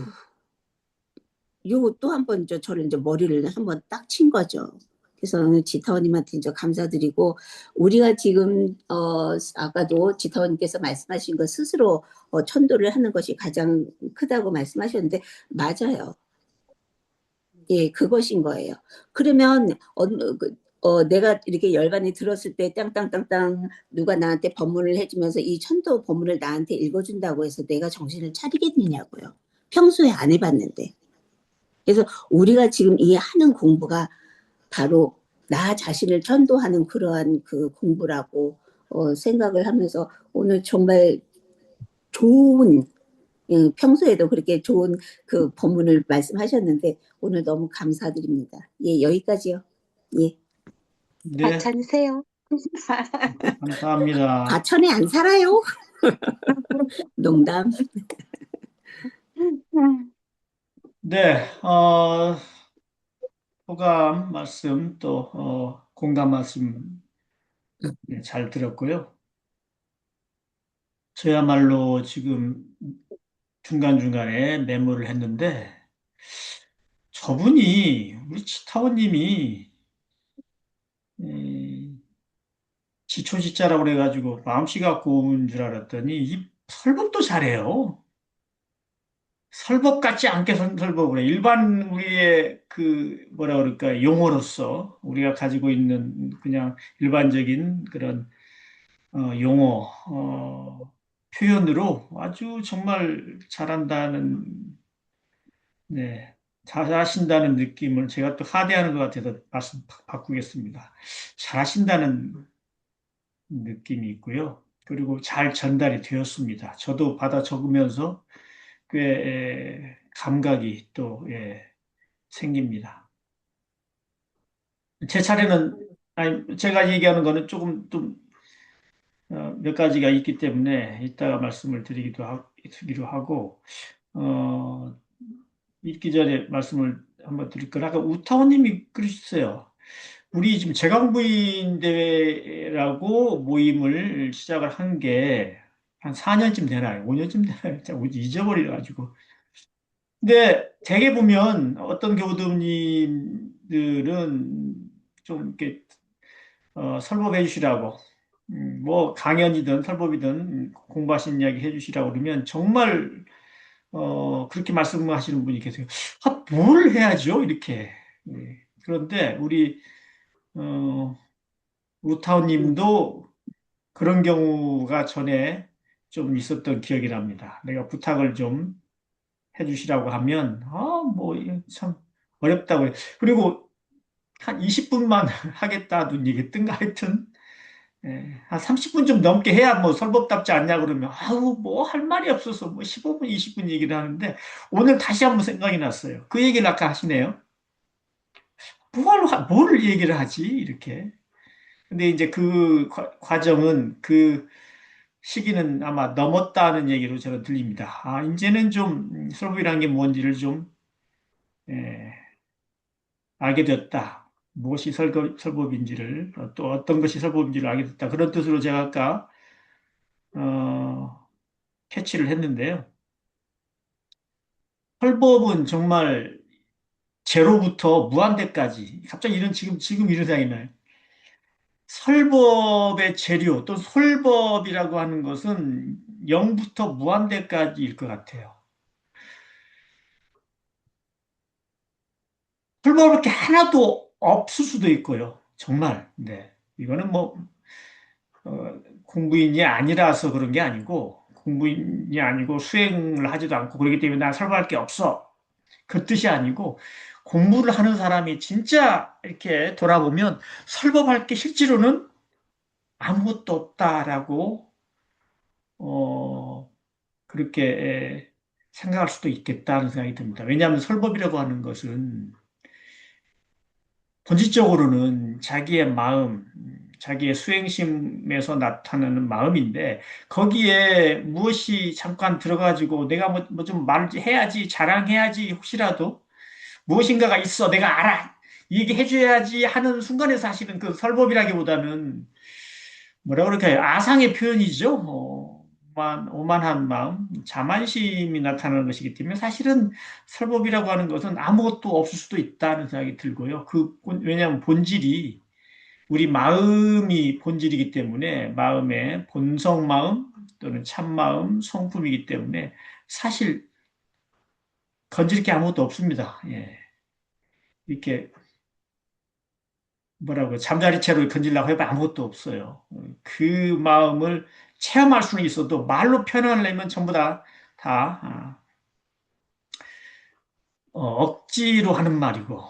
요거 또 한 번 저를 이제 머리를 한번 딱 친 거죠. 그래서 지타원님한테 이제 감사드리고 우리가 지금 아까도 지타원님께서 말씀하신 거 스스로 천도를 하는 것이 가장 크다고 말씀하셨는데 맞아요. 예, 그것인 거예요. 그러면 내가 이렇게 열반이 들었을 때 땅땅땅땅 누가 나한테 법문을 해주면서 이 천도 법문을 나한테 읽어준다고 해서 내가 정신을 차리겠느냐고요. 평소에 안 해봤는데. 그래서 우리가 지금 이 하는 공부가 바로 나 자신을 천도하는 그러한 그 공부라고 생각을 하면서 오늘 정말 좋은 평소에도 그렇게 좋은 그 법문을 말씀하셨는데 오늘 너무 감사드립니다. 예, 여기까지요. 예. 네, 과찬이세요. 감사합니다. 과천에 안 살아요. 농담. 네, 소감 말씀 또 공감 말씀 네, 잘 들었고요. 저야말로 지금 중간중간에 메모를 했는데 저분이 우리 치타원님이 지초지자라고 그래가지고 마음씨가 고운 줄 알았더니 이 설법도 잘해요. 설법 같지 않게 설법을 해. 일반 우리의 그 뭐라 그럴까 용어로서 우리가 가지고 있는 그냥 일반적인 그런 용어 표현으로 아주 정말 잘한다는 네 잘하신다는 느낌을 제가 또 하대하는 것 같아서 말씀 바꾸겠습니다. 잘하신다는 느낌이 있고요. 그리고 잘 전달이 되었습니다. 저도 받아 적으면서 꽤 감각이 또 생깁니다. 제 차례는 아니 제가 얘기하는 거는 조금 좀 몇 가지가 있기 때문에 이따가 말씀을 드리기로 하고 어, 읽기 전에 말씀을 한번 드릴 거라 아까 우타원님이 그러셨어요. 우리 지금 제강부인 대회라고 모임을 시작을 한 게 한 4년쯤 되나요? 5년쯤 되나요? 제가 잊어버려가지고. 근데 대개 보면 어떤 교우님들은 좀 이렇게 설법해 주시라고 뭐 강연이든 설법이든 공부하신 이야기 해 주시라고 그러면 정말 그렇게 말씀하시는 분이 계세요. 아, 뭘 해야죠? 이렇게. 그런데 우리 우타운 님도 그런 경우가 전에 좀 있었던 기억이 납니다. 내가 부탁을 좀 해주시라고 하면, 뭐, 이게 참 어렵다고. 그리고 한 20분만 하겠다든 얘기했던가 하여튼, 한 30분 좀 넘게 해야 뭐 설법답지 않냐 그러면, 아우, 뭐 할 말이 없어서 뭐 15분, 20분 얘기를 하는데, 오늘 다시 한번 생각이 났어요. 그 얘기를 아까 하시네요. 뭘 얘기를 하지? 이렇게. 근데 이제 그 과정은 그 시기는 아마 넘었다는 얘기로 저는 들립니다. 아, 이제는 좀 설법이라는 게 뭔지를 좀 예, 알게 되었다. 무엇이 설법인지를 또 어떤 것이 설법인지를 알게 됐다. 그런 뜻으로 제가 아까 캐치를 했는데요. 설법은 정말 제로부터 무한대까지 갑자기 지금 이런 생각이 나요. 설법의 재료 또 설법이라고 하는 것은 0부터 무한대까지일 것 같아요. 설법을 게 하나도 없을 수도 있고요. 정말. 네. 이거는 뭐 공부인이 아니라서 그런 게 아니고 공부인이 아니고 수행을 하지도 않고 그러기 때문에 난 설법할 게 없어. 그 뜻이 아니고 공부를 하는 사람이 진짜 이렇게 돌아보면 설법할 게 실제로는 아무것도 없다라고 어, 그렇게 생각할 수도 있겠다는 생각이 듭니다. 왜냐하면 설법이라고 하는 것은 본질적으로는 자기의 마음, 자기의 수행심에서 나타나는 마음인데 거기에 무엇이 잠깐 들어가지고 내가 뭐 좀 말을 해야지, 자랑해야지 혹시라도 무엇인가가 있어, 내가 알아, 얘기해줘야지 하는 순간에 사실은 그 설법이라기보다는 뭐라 그럴까요? 아상의 표현이죠. 오만한 마음, 자만심이 나타나는 것이기 때문에 사실은 설법이라고 하는 것은 아무것도 없을 수도 있다는 생각이 들고요. 왜냐하면 본질이 우리 마음이 본질이기 때문에 마음의 본성 마음 또는 참마음, 성품이기 때문에 사실 건질 게 아무것도 없습니다. 예. 이렇게 뭐라고 잠자리 채로 건지려고 해도 아무것도 없어요. 그 마음을 체험할 수는 있어도 말로 표현하려면 전부 다 억지로 하는 말이고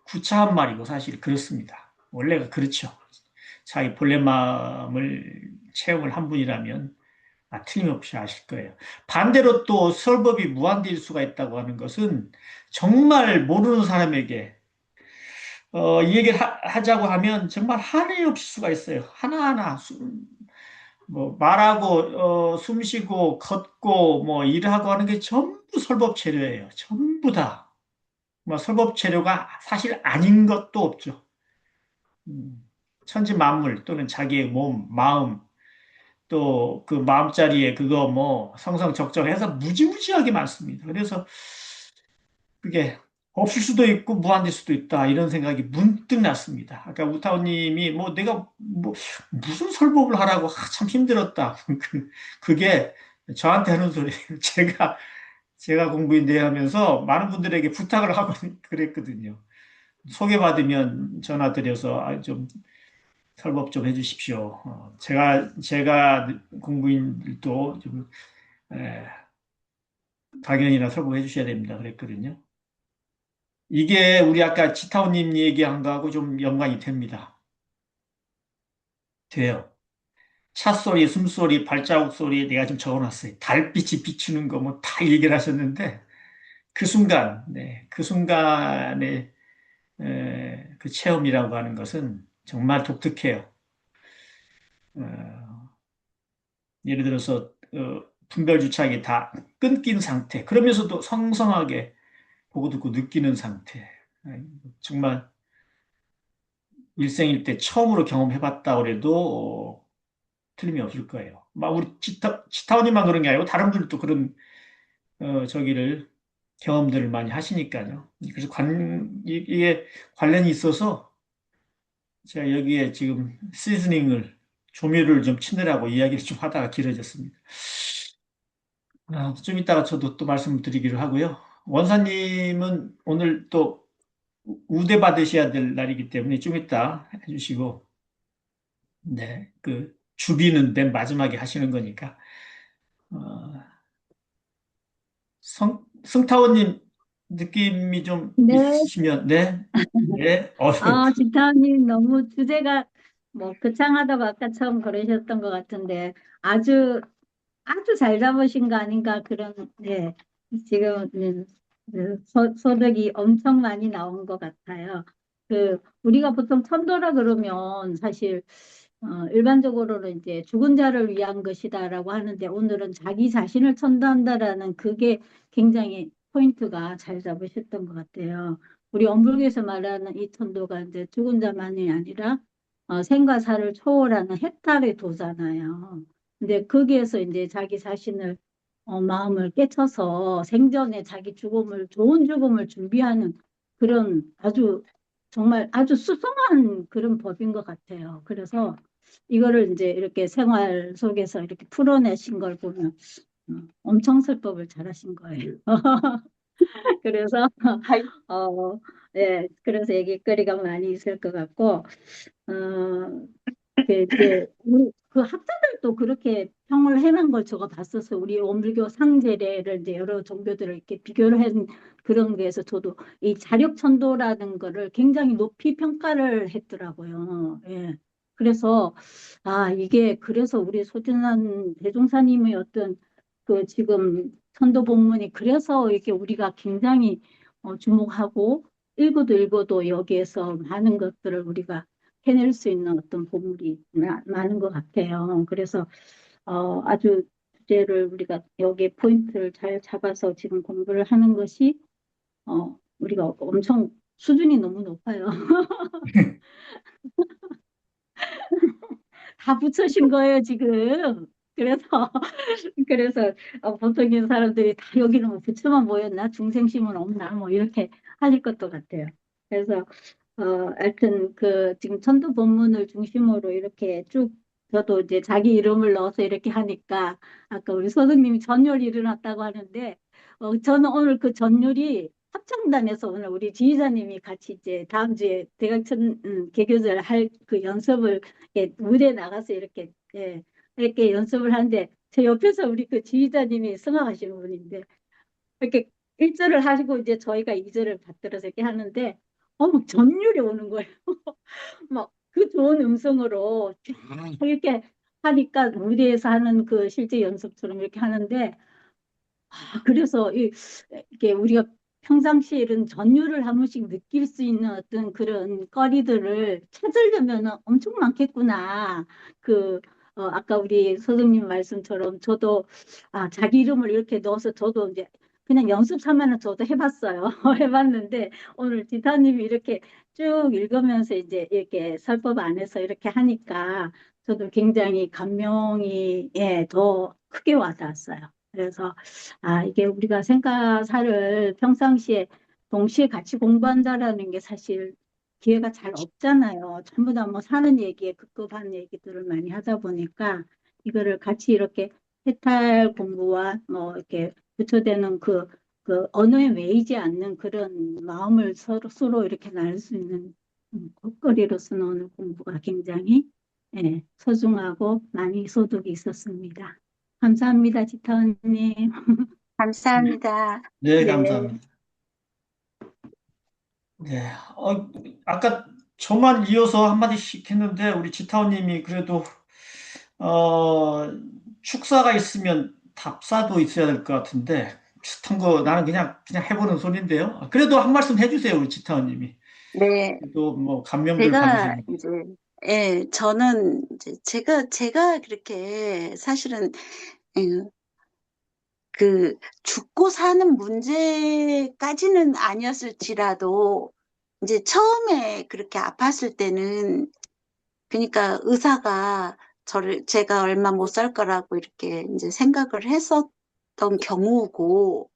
구차한 말이고 사실 그렇습니다. 원래가 그렇죠. 자기 본래 마음을 체험을 한 분이라면 틀림없이 아실 거예요. 반대로 또 설법이 무한대일 수가 있다고 하는 것은 정말 모르는 사람에게 이 얘기를 하자고 하면 정말 한이 없을 수가 있어요. 하나하나 뭐 말하고 숨쉬고 걷고 뭐 일하고 하는 게 전부 설법 재료예요. 전부 다. 뭐 설법 재료가 사실 아닌 것도 없죠. 음, 천지 만물 또는 자기의 몸, 마음 또 그 마음자리에 그거 뭐 성성적정해서 무지무지하게 많습니다. 그래서 그게 없을 수도 있고 무한될 수도 있다 이런 생각이 문득 났습니다. 아까 우타오님이 뭐 내가 뭐 무슨 설법을 하라고 참 힘들었다. 그게 저한테 하는 소리예요. 제가 공부인대 하면서 많은 분들에게 부탁을 하고 그랬거든요. 소개받으면 전화 드려서 좀 설법 좀 해주십시오. 제가 공부인들도 좀 에, 강연이나 설법해 주셔야 됩니다. 그랬거든요. 이게 우리 아까 지타오님 얘기한 거하고 좀 연관이 됩니다. 돼요. 차 소리, 숨소리, 발자국 소리 내가 좀 적어놨어요. 달빛이 비추는 거 뭐 다 얘기를 하셨는데 그 순간, 네, 그 순간의 그 체험이라고 하는 것은 정말 독특해요. 어, 예를 들어서 분별주착이 다 끊긴 상태, 그러면서도 성성하게 보고 듣고 느끼는 상태. 정말 일생일 때 처음으로 경험해봤다 그래도 틀림이 없을 거예요. 막 우리 지타원님만 그런 게 아니고 다른 분들도 그런 저기를 경험들을 많이 하시니까요. 그래서 이게 관련이 있어서 제가 여기에 지금 조미료를 좀 치느라고 이야기를 좀 하다가 길어졌습니다. 좀 이따가 저도 또 말씀드리기로 하고요. 원사님은 오늘 또 우대 받으셔야 될 날이기 때문에 좀 이따 해주시고, 네, 그 주비는 맨 마지막에 하시는 거니까. 어, 승타원님 느낌이 좀 네, 있으시면, 네, 네, 지타님 너무 주제가 뭐 거창하다고 아까처럼 그러셨던 것 같은데 아주 아주 잘 잡으신 거 아닌가 그런 네 지금 소득이 엄청 많이 나온 것 같아요. 그 우리가 보통 천도라 그러면 사실 일반적으로는 이제 죽은 자를 위한 것이다라고 하는데 오늘은 자기 자신을 천도한다라는 그게 굉장히 포인트가 잘 잡으셨던 것 같아요. 우리 원불교에서 말하는 이 천도가 이제 죽은 자만이 아니라 생과 사를 초월하는 해탈의 도잖아요. 근데 거기에서 이제 자기 자신을 마음을 깨쳐서 생전에 자기 죽음을 좋은 죽음을 준비하는 그런 아주 정말 아주 수성한 그런 법인 것 같아요. 그래서 이거를 이제 이렇게 생활 속에서 이렇게 풀어내신 걸 보면 엄청 설법을 잘하신 거예요. 그래서 아이, 어, 예, 그래서 얘기거리가 많이 있을 것 같고, 이제 그 학자들도 그렇게 평을 해놓은 걸 제가 봤었어요. 우리 원불교 상제례를 이제 여러 종교들을 이렇게 비교를 한 그런 거에서 저도 이 자력천도라는 거를 굉장히 높이 평가를 했더라고요. 예. 그래서 이게 그래서 우리 소진한 대종사님의 어떤 그 지금 천도 본문이 그래서 이렇게 우리가 굉장히 주목하고 읽어도 여기에서 많은 것들을 우리가 해낼 수 있는 어떤 보물이 많은 것 같아요. 그래서 아주 주제를 우리가 여기에 포인트를 잘 잡아서 지금 공부를 하는 것이 우리가 엄청 수준이 너무 높아요. 다 붙여신 거예요, 지금. 그래서 그래서 보통의 사람들이 다 여기는 뭐 부처만 모였나 중생심은 없나 뭐 이렇게 하실 것도 같아요. 그래서 하여튼 그 지금 천도 본문을 중심으로 이렇게 쭉 저도 이제 자기 이름을 넣어서 이렇게 하니까 아까 우리 소장님이 전율이 일어났다고 하는데 저는 오늘 그 전율이 합창단에서 오늘 우리 지휘자님이 같이 이제 다음 주에 대각천 개교절 할 그 연습을 무대에 나가서 이렇게 이렇게 연습을 하는데 제 옆에서 우리 그 지휘자님이 승악하시는 분인데 이렇게 1절을 하시고 이제 저희가 2절을 받들어서 이렇게 하는데 막 전율이 오는 거예요. 막 그 좋은 음성으로 쫙 이렇게 하니까 무대에서 하는 그 실제 연습처럼 이렇게 하는데 그래서 이게 우리가 평상시에 이런 전율을 한 번씩 느낄 수 있는 어떤 그런 거리들을 찾으려면 엄청 많겠구나. 아까 우리 선생님 말씀처럼 저도, 자기 이름을 이렇게 넣어서 저도 이제 그냥 연습 삼아는 저도 해봤어요. 해봤는데 오늘 지타님이 이렇게 쭉 읽으면서 이제 이렇게 설법 안에서 이렇게 하니까 저도 굉장히 감명이, 더 크게 와닿았어요. 그래서 이게 우리가 생가사를 평상시에 동시에 같이 공부한다라는 게 사실 기회가 잘 없잖아요. 전부 다 뭐 사는 얘기에 급급한 얘기들을 많이 하다 보니까 이거를 같이 이렇게 해탈 공부와 뭐 이렇게 부처되는 그 언어에 매이지 않는 그런 마음을 서로 이렇게 나눌 수 있는 것거리로서는 오늘 공부가 굉장히 소중하고 많이 소득이 있었습니다. 감사합니다, 지타 언니. 감사합니다. 네, 네. 감사합니다. 네, 아까 저만 이어서 한마디씩 했는데 우리 지타오님이 그래도 어, 축사가 있으면 답사도 있어야 될 것 같은데 비슷한 거 나는 그냥 해보는 소리인데요. 그래도 한 말씀 해주세요, 우리 지타오님이. 네, 또 뭐 감명들 제가 받으시는. 이제, 저는 이제 제가 그렇게 사실은, 예, 죽고 사는 문제까지는 아니었을지라도, 이제 처음에 그렇게 아팠을 때는, 그러니까 의사가 제가 얼마 못 살 거라고 이렇게 이제 생각을 했었던 경우고,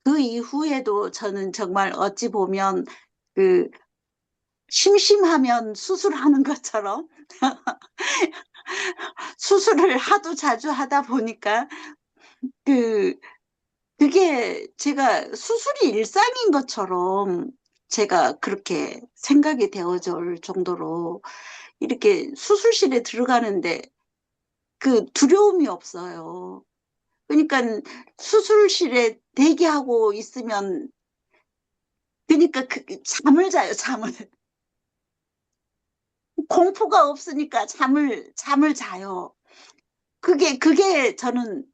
그 이후에도 저는 정말 어찌 보면 그 심심하면 수술하는 것처럼 수술을 하도 자주 하다 보니까 그 그게 제가 수술이 일상인 것처럼 제가 그렇게 생각이 되어질 정도로 이렇게 수술실에 들어가는데 그 두려움이 없어요. 그러니까 수술실에 대기하고 있으면 그러니까 잠을 자요, 잠을. 공포가 없으니까 잠을 자요. 그게 저는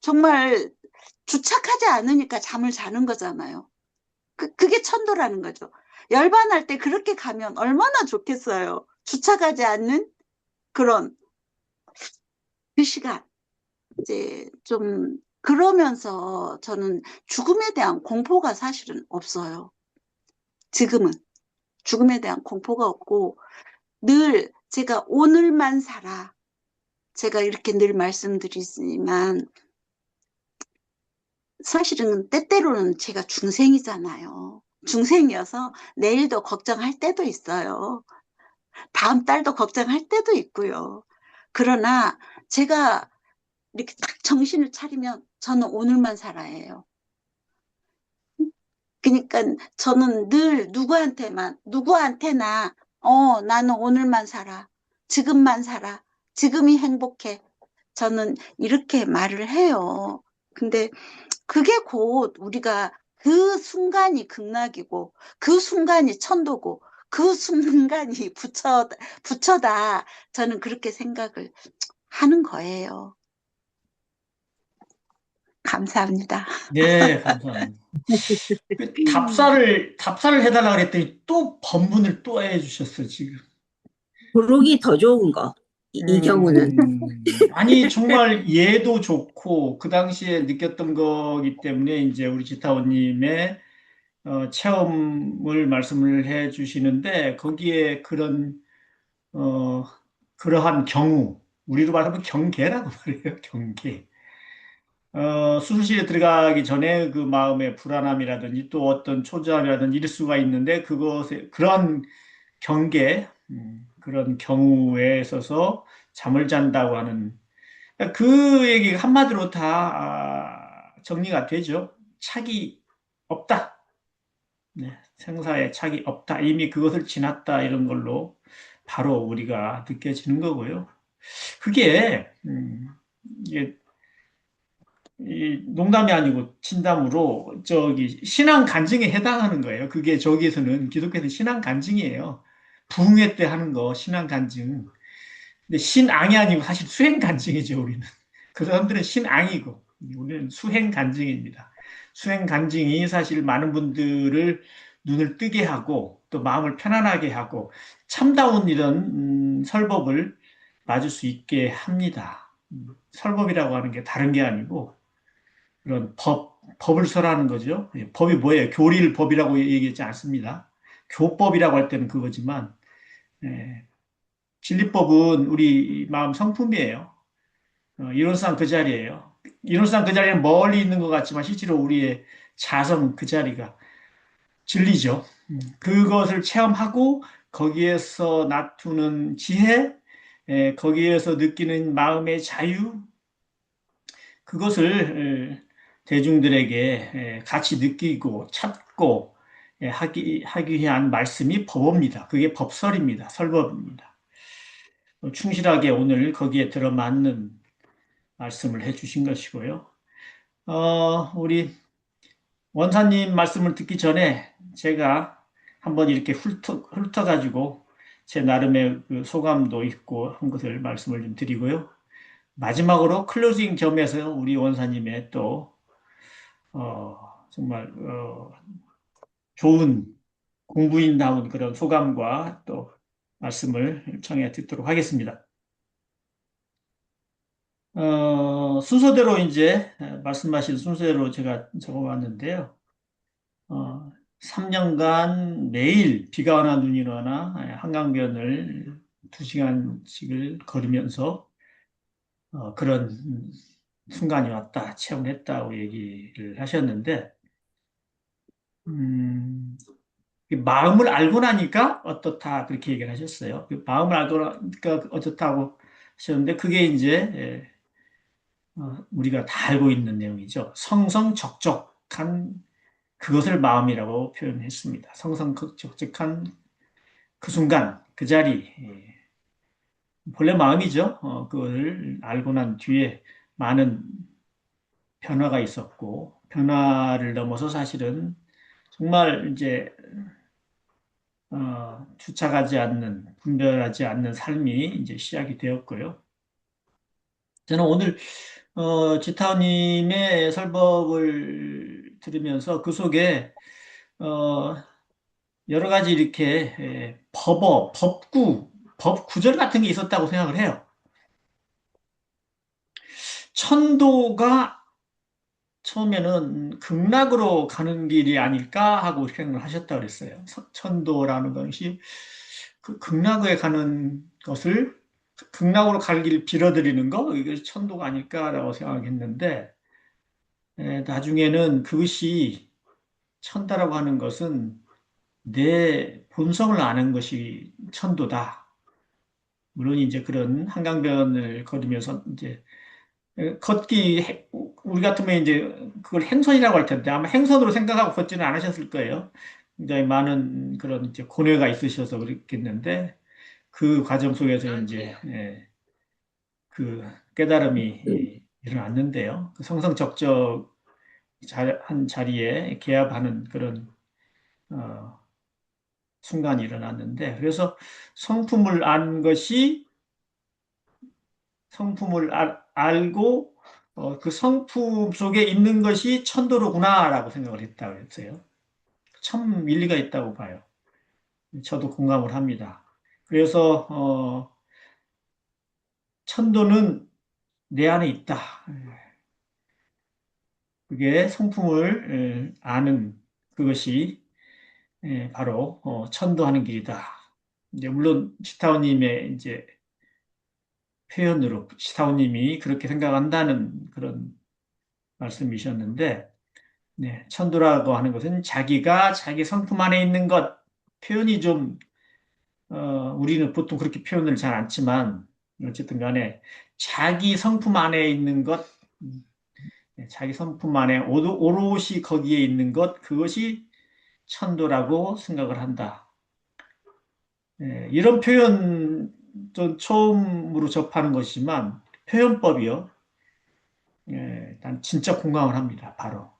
정말 주착하지 않으니까 잠을 자는 거잖아요. 그게 천도라는 거죠. 열반할 때 그렇게 가면 얼마나 좋겠어요. 주착하지 않는 그런 그 시간. 이제 좀 그러면서 저는 죽음에 대한 공포가 사실은 없어요. 지금은 죽음에 대한 공포가 없고 늘 제가 오늘만 살아. 제가 이렇게 늘 말씀드리지만 사실은 때때로는 제가 중생이잖아요. 중생이어서 내일도 걱정할 때도 있어요. 다음 달도 걱정할 때도 있고요. 그러나 제가 이렇게 딱 정신을 차리면 저는 오늘만 살아요. 그러니까 저는 늘 누구한테나 나는 오늘만 살아. 지금만 살아. 지금이 행복해. 저는 이렇게 말을 해요. 근데 그게 곧 우리가 그 순간이 극락이고 그 순간이 천도고 그 순간이 부처다. 저는 그렇게 생각을 하는 거예요. 감사합니다. 네, 감사합니다. 그 답사를 해달라 그랬더니 또 법문을 또 해주셨어요, 지금. 부록이 더 좋은 거. 이 경우는. 아니, 정말 예도 좋고, 그 당시에 느꼈던 거기 때문에 이제 우리 지타오님의 체험을 말씀을 해 주시는데, 거기에 어, 그러한 경우, 우리로 말하면 경계라고 말해요, 경계. 수술실에 들어가기 전에 그 마음의 불안함이라든지 또 어떤 초조함이라든지 이럴 수가 있는데, 그런 경계, 그런 경우에 있어서 잠을 잔다고 하는 그 얘기가 한마디로 다 정리가 되죠. 착이 없다. 네, 생사에 착이 없다. 이미 그것을 지났다. 이런 걸로 바로 우리가 느껴지는 거고요. 그게 이게 이 농담이 아니고 진담으로 저기 신앙 간증에 해당하는 거예요. 그게 저기에서는 기독교에서 신앙 간증이에요. 부흥회 때 하는 거 신앙 간증. 근데 신앙이 아니고 사실 수행 간증이죠, 우리는. 그 사람들은 신앙이고 우리는 수행 간증입니다. 수행 간증이 사실 많은 분들을 눈을 뜨게 하고 또 마음을 편안하게 하고 참다운 이런 설법을 맞을 수 있게 합니다. 설법이라고 하는 게 다른 게 아니고 그런 법을 설하는 거죠. 예, 법이 뭐예요? 교리를 법이라고 얘기하지 않습니다. 교법이라고 할 때는 그거지만 예, 진리법은 우리 마음 성품이에요. 이론상 그 자리예요. 이론상 그 자리는 멀리 있는 것 같지만 실제로 우리의 자성 그 자리가 진리죠. 그것을 체험하고 거기에서 나투는 지혜, 거기에서 느끼는 마음의 자유, 그것을 대중들에게 같이 느끼고 찾고 하기 위한 말씀이 법입니다. 그게 법설입니다. 설법입니다. 충실하게 오늘 거기에 들어맞는 말씀을 해주신 것이고요. 우리 원사님 말씀을 듣기 전에 제가 한번 이렇게 훑어가지고 제 나름의 그 소감도 있고 한 것을 말씀을 좀 드리고요. 마지막으로 클로징 점에서 우리 원사님의 또 정말 좋은 공부인다운 그런 소감과 또 말씀을 청해 듣도록 하겠습니다. 순서대로 이제 말씀하신 순서대로 제가 적어왔는데요. 3년간 매일 비가 오나 눈이 오나 한강변을 2시간씩을 걸으면서 그런 순간이 왔다, 체험했다고 얘기를 하셨는데, 그 마음을 알고 나니까 어떻다, 그렇게 얘기를 하셨어요. 그 마음을 알고 나니까 어떻다고 하셨는데, 그게 이제, 우리가 다 알고 있는 내용이죠. 성성적적한 그것을 마음이라고 표현했습니다. 성성적적한 그 순간, 그 자리, 본래 마음이죠. 그걸 알고 난 뒤에 많은 변화가 있었고, 변화를 넘어서 사실은 정말 이제 주착하지 않는, 분별하지 않는 삶이 이제 시작이 되었고요. 저는 오늘 지타오님의 설법을 들으면서 그 속에 여러 가지 이렇게 법 구절 같은 게 있었다고 생각을 해요. 천도가 처음에는 극락으로 가는 길이 아닐까 하고 생각을 하셨다고 그랬어요. 천도라는 것이 그 극락에 가는 것을 극락으로 갈 길 빌어드리는 거, 이게 천도가 아닐까라고 생각했는데 나중에는 그것이 천다라고 하는 것은 내 본성을 아는 것이 천도다. 물론 이제 그런 한강변을 걸으면서 이제 걷기 우리 같으면 이제 그걸 행선이라고 할 텐데 아마 행선으로 생각하고 걷지는 않으셨을 거예요. 굉장히 많은 그런 이제 고뇌가 있으셔서 그렇겠는데 그 과정 속에서 이제 그 깨달음이 일어났는데요. 그 성성적적한 자리에 개합하는 그런 어, 순간이 일어났는데 그래서 성품을 안 것이 성품을 알고 그 성품 속에 있는 것이 천도로구나라고 생각을 했다고 했어요. 참 일리가 있다고 봐요. 저도 공감을 합니다. 그래서 천도는 내 안에 있다. 그게 성품을 아는 그것이 바로 천도하는 길이다. 이제 물론 시타오님의 이제 표현으로 시타오님이 그렇게 생각한다는 그런 말씀이셨는데 네, 천도라고 하는 것은 자기가 자기 성품 안에 있는 것 표현이 좀 우리는 보통 그렇게 표현을 잘 않지만 어쨌든 간에 자기 성품 안에 있는 것 자기 성품 안에 오롯이 거기에 있는 것 그것이 천도라고 생각을 한다. 이런 표현 좀 처음으로 접하는 것이지만 표현법이요. 난 진짜 공감을 합니다. 바로.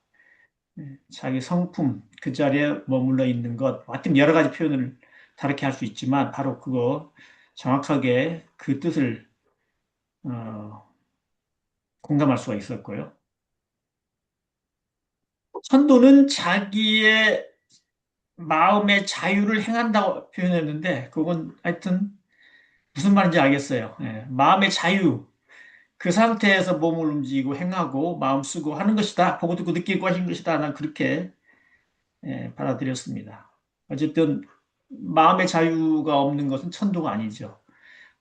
자기 성품, 그 자리에 머물러 있는 것, 하여튼 여러 가지 표현을 다르게 할 수 있지만, 바로 그거 정확하게 그 뜻을 공감할 수가 있었고요. 천도는 자기의 마음의 자유를 행한다고 표현했는데, 그건 하여튼 무슨 말인지 알겠어요. 마음의 자유, 그 상태에서 몸을 움직이고 행하고 마음 쓰고 하는 것이다. 보고 듣고 느끼고 하는 것이다. 난 그렇게 받아들였습니다. 어쨌든 마음의 자유가 없는 것은 천도가 아니죠.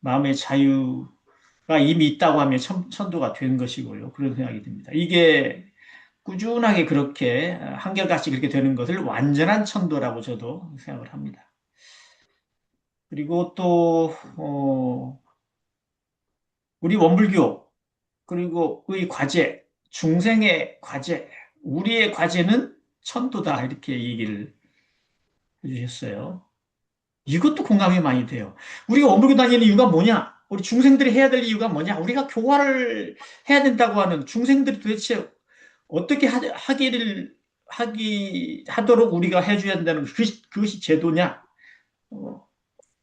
마음의 자유가 이미 있다고 하면 천도가 된 것이고요. 그런 생각이 듭니다. 이게 꾸준하게 그렇게 한결같이 그렇게 되는 것을 완전한 천도라고 저도 생각을 합니다. 그리고 또 우리 원불교 그리고 의 과제, 중생의 과제, 우리의 과제는 천도다 이렇게 얘기를 해주셨어요. 이것도 공감이 많이 돼요. 우리가 원불교 다니는 이유가 뭐냐? 우리 중생들이 해야 될 이유가 뭐냐? 우리가 교화를 해야 된다고 하는 중생들이 도대체 어떻게 하도록 우리가 해줘야 된다는 그것이 제도냐?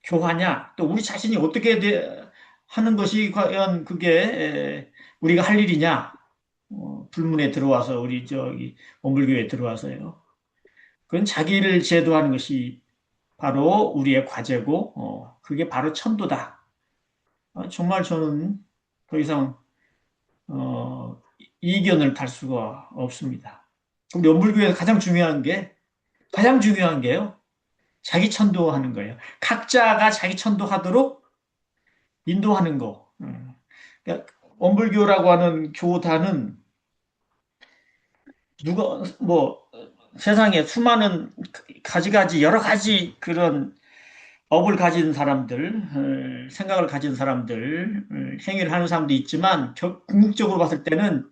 교화냐? 또 우리 자신이 어떻게 하는 것이 과연 그게 우리가 할 일이냐? 불문에 들어와서 우리 저기 원불교에 들어와서요. 그건 자기를 제도하는 것이 바로 우리의 과제고, 그게 바로 천도다. 정말 저는 더 이상, 이견을 달 수가 없습니다. 우리 연불교에서 가장 중요한 게요. 자기 천도하는 거예요. 각자가 자기 천도하도록 인도하는 거. 그러니까 원불교라고 하는 교단은 세상에 수많은 가지가지 여러 가지 그런 업을 가진 사람들, 생각을 가진 사람들, 행위를 하는 사람도 있지만 궁극적으로 봤을 때는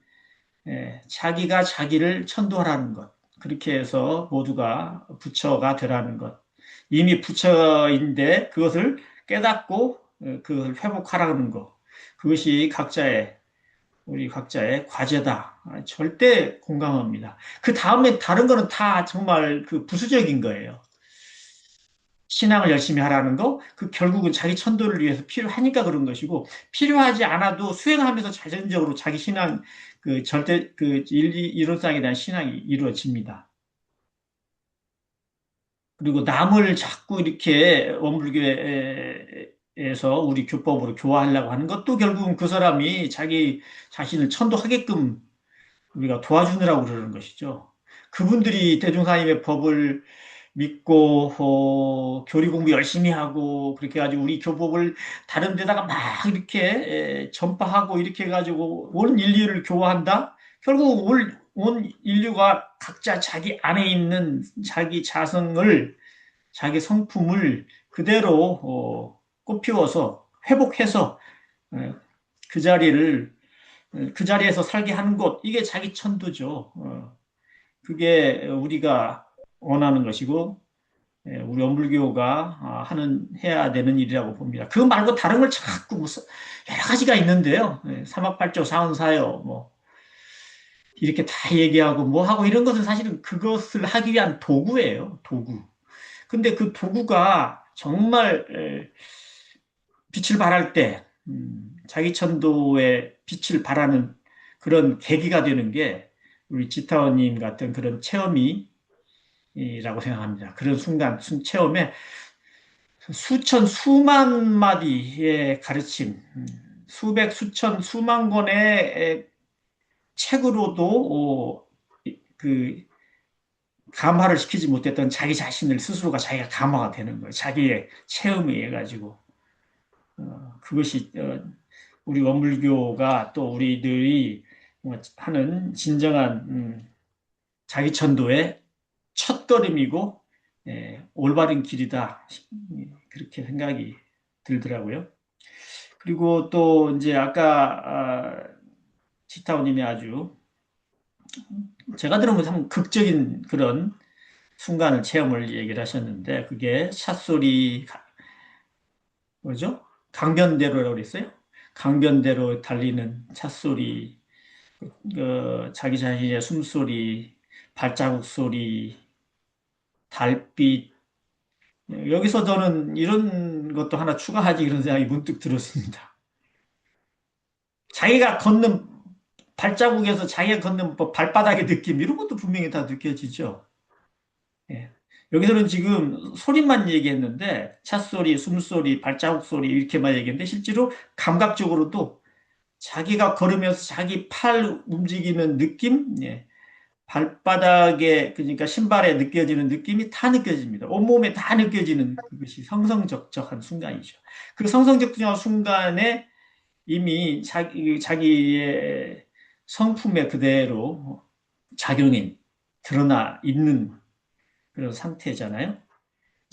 자기가 자기를 천도하라는 것. 그렇게 해서 모두가 부처가 되라는 것. 이미 부처인데 그것을 깨닫고 그걸 회복하라는 것. 그것이 우리 각자의 과제다. 절대 공감합니다. 그 다음에 다른 거는 다 정말 그 부수적인 거예요. 신앙을 열심히 하라는 거, 그 결국은 자기 천도를 위해서 필요하니까 그런 것이고, 필요하지 않아도 수행하면서 자연적으로 자기 신앙, 이론상에 대한 신앙이 이루어집니다. 그리고 남을 자꾸 이렇게 원불교에서 우리 교법으로 교화하려고 하는 것도 결국은 그 사람이 자기 자신을 천도하게끔 우리가 도와주느라고 그러는 것이죠. 그분들이 대종사님의 법을 믿고 교리 공부 열심히 하고 그렇게 해가지고 우리 교법을 다른 데다가 막 이렇게 전파하고 이렇게 해가지고 온 인류를 교화한다. 결국 온 인류가 각자 자기 안에 있는 자기 자성을, 자기 성품을 그대로 꽃피워서 회복해서 어, 그 자리를 그 자리에서 살게 하는 것, 이게 자기 천도죠. 그게 우리가 원하는 것이고 우리 원불교가 해야 되는 일이라고 봅니다. 그거 말고 다른 걸 자꾸 여러 가지가 있는데요. 삼학팔조 사은사요, 뭐 이렇게 다 얘기하고 뭐 하고 이런 것은 사실은 그것을 하기 위한 도구예요. 도구. 근데 그 도구가 정말 빛을 발할 때 자기 천도의 빛을 발하는 그런 계기가 되는 게 우리 지타원님 같은 그런 체험이라고 생각합니다. 그런 순간, 체험에 수천, 수만 마디의 가르침, 수백, 수천, 수만 권의 책으로도 그 감화를 시키지 못했던 자기 자신을 스스로가 자기가 감화가 되는 거예요. 자기의 체험에 의해 가지고 그것이 우리 원불교가 또 우리들이 하는 진정한 자기 천도의 첫걸음이고 올바른 길이다, 그렇게 생각이 들더라고요. 그리고 또 이제 아까 치타오님이 아주 제가 들으면 참 극적인 그런 순간을 체험을 얘기를 하셨는데 그게 찻소리 뭐죠? 강변대로라고 그랬어요? 강변대로 달리는 찻소리, 자기 자신의 숨소리, 발자국 소리, 달빛. 여기서 저는 이런 것도 하나 추가하지 그런 생각이 문득 들었습니다. 자기가 걷는 발자국에서 자기가 걷는 발바닥의 느낌 이런 것도 분명히 다 느껴지죠. 예. 여기서는 지금 소리만 얘기했는데 찻소리, 숨소리, 발자국 소리 이렇게만 얘기했는데 실제로 감각적으로도 자기가 걸으면서 자기 팔 움직이는 느낌, 예. 발바닥에 그러니까 신발에 느껴지는 느낌이 다 느껴집니다. 온몸에 다 느껴지는 그것이 성성적적한 순간이죠. 그 성성적적한 순간에 이미 자기의 성품에 그대로 작용이 드러나 있는 그런 상태잖아요.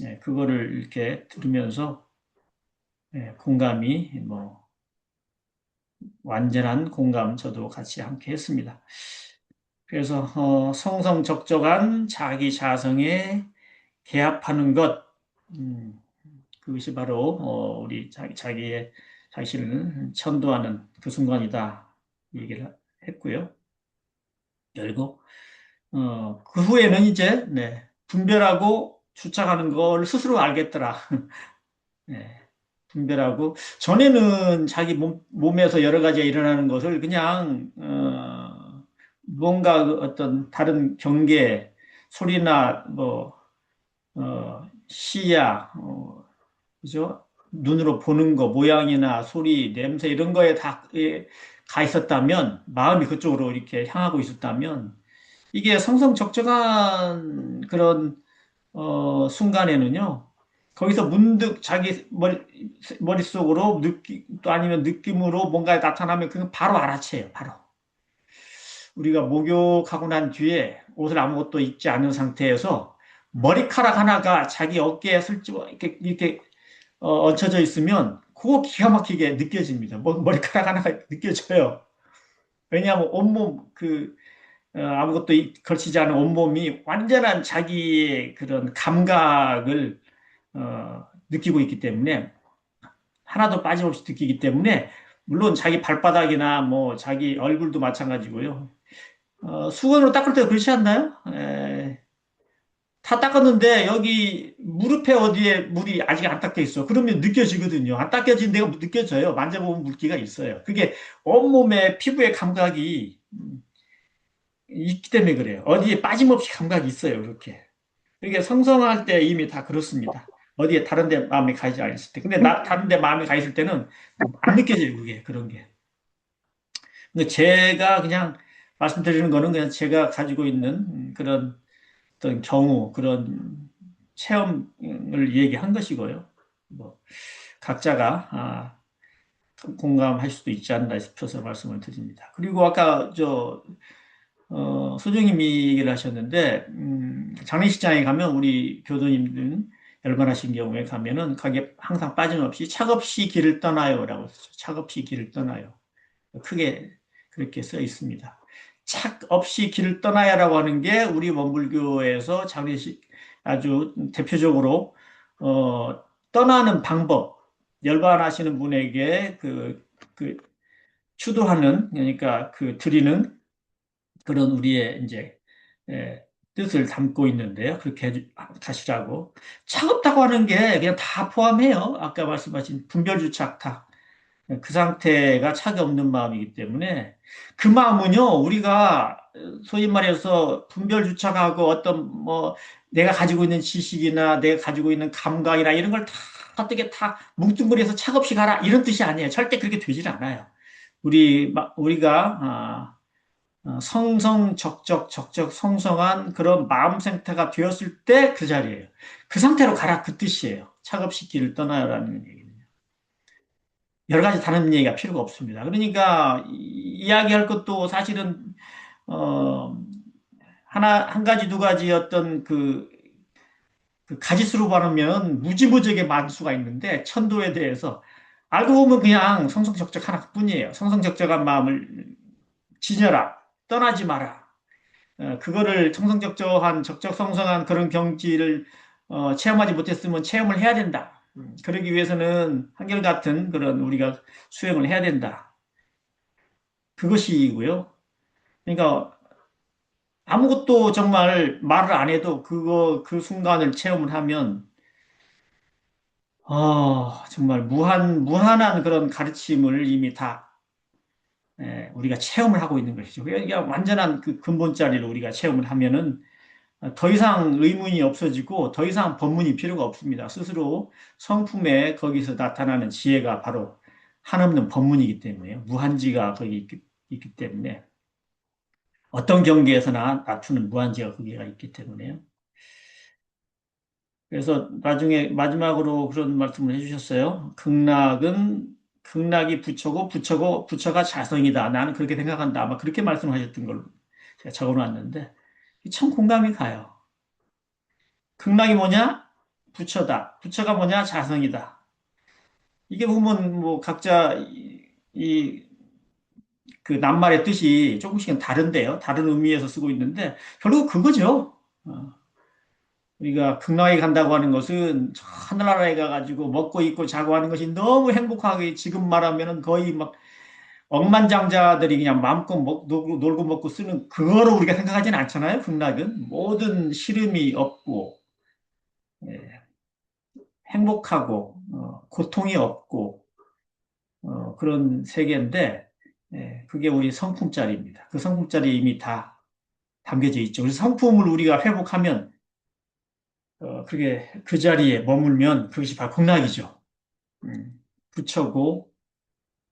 네, 그거를 이렇게 들으면서 공감이 뭐 완전한 공감 저도 같이 함께 했습니다. 그래서 성성적적한 자기 자성에 개합하는 것, 그것이 바로 우리 자기의 자신을 천도하는 그 순간이다 얘기를 했고요. 그리고 그 후에는 이제 분별하고 주착하는 걸 스스로 알겠더라. 네, 분별하고 전에는 자기 몸에서 여러 가지가 일어나는 것을 그냥 뭔가 그 어떤 다른 경계 소리나 뭐 시야 그죠? 눈으로 보는 거 모양이나 소리 냄새 이런 거에 다 가 있었다면 마음이 그쪽으로 이렇게 향하고 있었다면 이게 성성적적한 그런 순간에는요. 거기서 문득 자기 머릿속으로 또 아니면 느낌으로 뭔가 나타나면 그건 바로 알아채요. 바로. 우리가 목욕하고 난 뒤에 옷을 아무것도 입지 않은 상태에서 머리카락 하나가 자기 어깨에 이렇게 얹혀져 있으면 그거 기가 막히게 느껴집니다. 머리카락 하나가 느껴져요. 왜냐하면 온몸 아무것도 걸치지 않은 온몸이 완전한 자기의 그런 감각을 느끼고 있기 때문에 하나도 빠짐없이 느끼기 때문에 물론 자기 발바닥이나 뭐 자기 얼굴도 마찬가지고요. 수건으로 닦을 때 그렇지 않나요? 다 닦았는데 여기 무릎에 어디에 물이 아직 안 닦여 있어. 그러면 느껴지거든요. 안 닦여진 데가 느껴져요. 만져보면 물기가 있어요. 그게 온몸의 피부의 감각이 있기 때문에 그래요. 어디에 빠짐없이 감각이 있어요. 그렇게. 이게 성성할 때 이미 다 그렇습니다. 어디에 다른 데 마음이 가지 않았을 때. 근데 다른 데 마음이 가 있을 때는 안 느껴져요. 그게 그런 게. 근데 제가 그냥 말씀드리는 거는 그냥 제가 가지고 있는 그런 어떤 경우, 그런 체험을 얘기한 것이고요. 뭐 각자가 공감할 수도 있지 않나 싶어서 말씀을 드립니다. 그리고 아까 소정님이 얘기를 하셨는데, 장례식장에 가면 우리 교도님들 열반하신 경우에 가면은 가게 항상 빠짐없이 차없이 길을 떠나요라고 쓰죠. 차없이 길을 떠나요. 크게 그렇게 써 있습니다. 착 없이 길을 떠나야라고 하는 게 우리 원불교에서 장례식 아주 대표적으로 떠나는 방법, 열반하시는 분에게 그 추도하는, 그러니까 그 드리는 그런 우리의 이제 뜻을 담고 있는데요. 그렇게 가시라고. 차갑다고 하는 게 그냥 다 포함해요. 아까 말씀하신 분별주착 다. 그 상태가 차가 없는 마음이기 때문에 그 마음은요, 우리가 소위 말해서 분별주착하고 어떤 뭐 내가 가지고 있는 지식이나 내가 가지고 있는 감각이나 이런 걸 다 어떻게 다 뭉뚱그려서 차갑이 가라 이런 뜻이 아니에요. 절대 그렇게 되질 않아요. 우리가 성성적적 성성한 그런 마음 상태가 되었을 때 그 자리예요. 그 상태로 가라 그 뜻이에요. 차갑이 길을 떠나요라는 얘기는. 여러 가지 다른 얘기가 필요가 없습니다. 그러니까 이야기할 것도 사실은 어, 한 가지 두 가지 어떤 그 가지수로 바르면 무지무지하게 많을 수가 있는데 천도에 대해서 알고 보면 그냥 성성적적 하나뿐이에요. 성성적적한 마음을 지녀라, 떠나지 마라. 그거를 성성적적한 적적성성한 그런 경지를 체험하지 못했으면 체험을 해야 된다. 그러기 위해서는 한결같은 그런 우리가 수행을 해야 된다. 그것이고요. 그러니까 아무것도 정말 말을 안 해도 그 순간을 체험을 하면 정말 무한한 그런 가르침을 이미 다 우리가 체험을 하고 있는 것이죠. 그러니까 완전한 그 근본자리를 우리가 체험을 하면은 더 이상 의문이 없어지고 더 이상 법문이 필요가 없습니다. 스스로 성품에 거기서 나타나는 지혜가 바로 한없는 법문이기 때문에요. 무한지가 거기 있기 때문에 어떤 경계에서나 나타나는 무한지가 거기가 있기 때문에요. 그래서 나중에 마지막으로 그런 말씀을 해주셨어요. 극락이 부처고 부처가 자성이다. 나는 그렇게 생각한다. 아마 그렇게 말씀하셨던 걸로 제가 적어놨는데 참 공감이 가요. 극락이 뭐냐? 부처다. 부처가 뭐냐? 자성이다. 이게 보면 뭐 각자 그 낱말의 뜻이 조금씩은 다른데요. 다른 의미에서 쓰고 있는데 결국 그거죠. 우리가 극락에 간다고 하는 것은 하늘나라에 가가지고 먹고 입고 자고 하는 것이 너무 행복하게 지금 말하면은 거의 막 억만장자들이 그냥 마음껏 놀고 먹고 쓰는 그거로 우리가 생각하지는 않잖아요. 극락은 모든 시름이 없고 예, 행복하고 고통이 없고 그런 세계인데 그게 우리 성품짜리입니다. 그 성품짜리 이미 다 담겨져 있죠. 그래서 성품을 우리가 회복하면 그게 그 자리에 머물면 그것이 바로 극락이죠. 부처고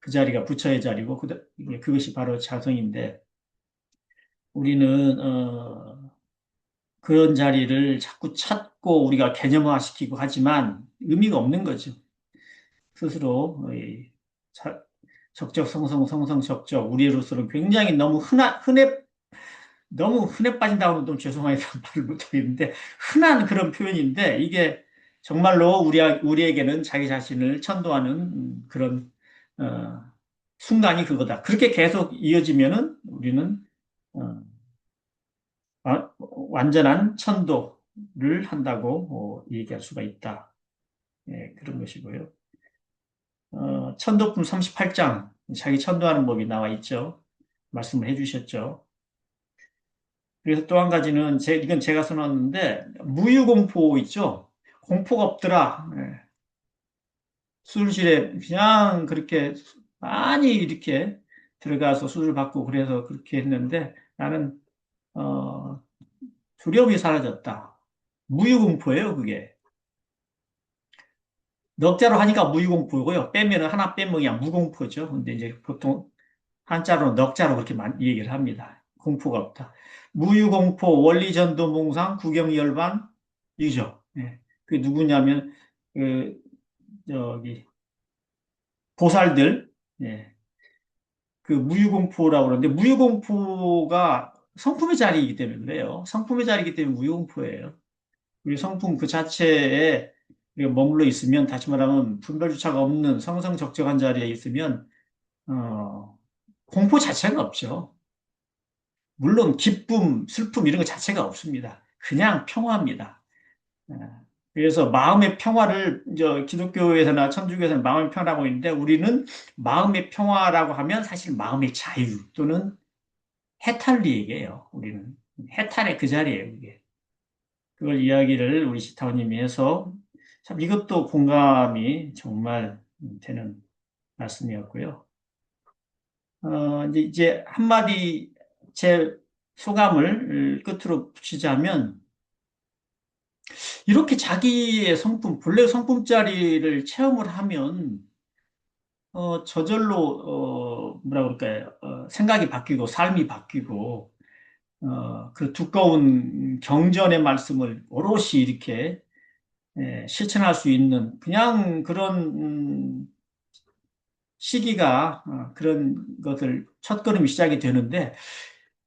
그 자리가 부처의 자리고 그것이 바로 자성인데 우리는 그런 자리를 자꾸 찾고 우리가 개념화시키고 하지만 의미가 없는 거죠. 스스로 적적성성성성적적 우리로서는 굉장히 너무 흔해 빠진다고 하면 좀 죄송해서 말을 못하겠는데 흔한 그런 표현인데 이게 정말로 우리에게는 자기 자신을 천도하는 그런 순간이 그거다. 그렇게 계속 이어지면은 우리는 어, 완전한 천도를 한다고 얘기할 수가 있다. 예, 그런 것이고요. 천도품 38장 자기 천도하는 법이 나와 있죠. 말씀을 해주셨죠. 그래서 또 한 가지는 이건 제가 써놨는데 무유공포 있죠. 공포가 없더라. 예. 수술실에 그냥 그렇게 많이 이렇게 들어가서 수술 받고 그래서 그렇게 했는데 나는 어, 두려움이 사라졌다. 무유공포예요, 그게. 넉자로 하니까 무유공포고요. 빼면은 하나 빼면 그냥 무공포죠. 근데 이제 보통 한자로 넉자로 그렇게 얘기를 합니다. 공포가 없다. 무유공포, 원리전도몽상, 구경열반, 이죠. 예. 그게 누구냐면, 저기, 보살들, 예. 그 무유공포라고 그러는데, 무유공포가 성품의 자리이기 때문에 그래요. 성품의 자리이기 때문에 무용포예요. 우리 성품 그 자체에 우리가 머물러 있으면, 다시 말하면 분별주차가 없는 성성적정한 자리에 있으면 공포 자체가 없죠. 물론 기쁨, 슬픔 이런 것 자체가 없습니다. 그냥 평화입니다. 예. 그래서 마음의 평화를 기독교에서나 천주교에서는 마음의 평화라고 있는데, 우리는 마음의 평화라고 하면 사실 마음의 자유 또는 해탈리 얘기예요. 우리는 해탈의 그 자리예요. 이게. 그걸 이야기를 우리 시타오님이 해서 참 이것도 공감이 정말 되는 말씀이었고요. 이제 한마디 제 소감을 끝으로 붙이자면, 이렇게 자기의 성품, 본래 성품짜리를 체험을 하면, 저절로, 뭐라 그럴까요? 생각이 바뀌고, 삶이 바뀌고, 그 두꺼운 경전의 말씀을 오롯이 이렇게 실천할 수 있는, 그냥 그런, 시기가, 그런 것을 첫걸음이 시작이 되는데,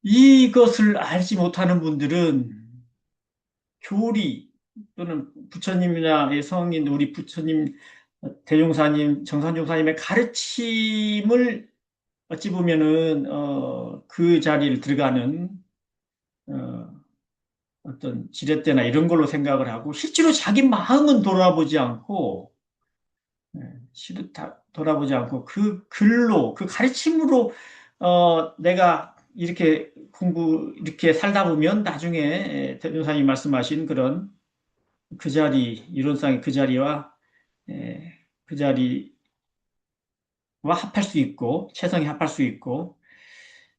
이것을 알지 못하는 분들은 교리 또는 부처님이나 성인, 우리 부처님, 대종사님, 정산종사님의 가르침을 어찌 보면은 그 자리를 들어가는 어떤 지렛대나 이런 걸로 생각을 하고, 실제로 자기 마음은 돌아보지 않고, 돌아보지 않고 그 글로, 그 가르침으로 내가 이렇게 살다 보면 나중에 대종사님 말씀하신 그런 그 자리, 이론상의 그 자리와 그 자리와 합할 수 있고, 체성이 합할 수 있고,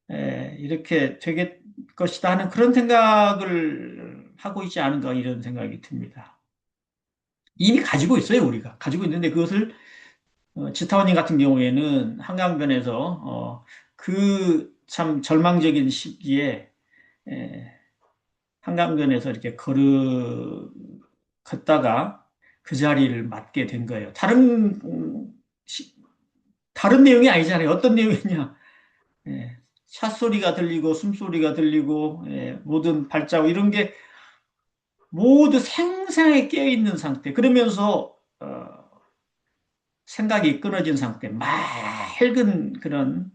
이렇게 되게 것이다 하는 그런 생각을 하고 있지 않은가, 이런 생각이 듭니다. 이미 가지고 있어요. 우리가 가지고 있는데, 그것을 지타원님 같은 경우에는 한강변에서 그 참 절망적인 시기에 한강변에서 이렇게 걷다가 그 자리를 맡게 된 거예요. 다른 내용이 아니잖아요. 어떤 내용이냐? 샷소리가 들리고 숨소리가 들리고 모든 발자국 이런 게 모두 생생하게 깨어있는 상태. 그러면서 생각이 끊어진 상태. 맑은 그런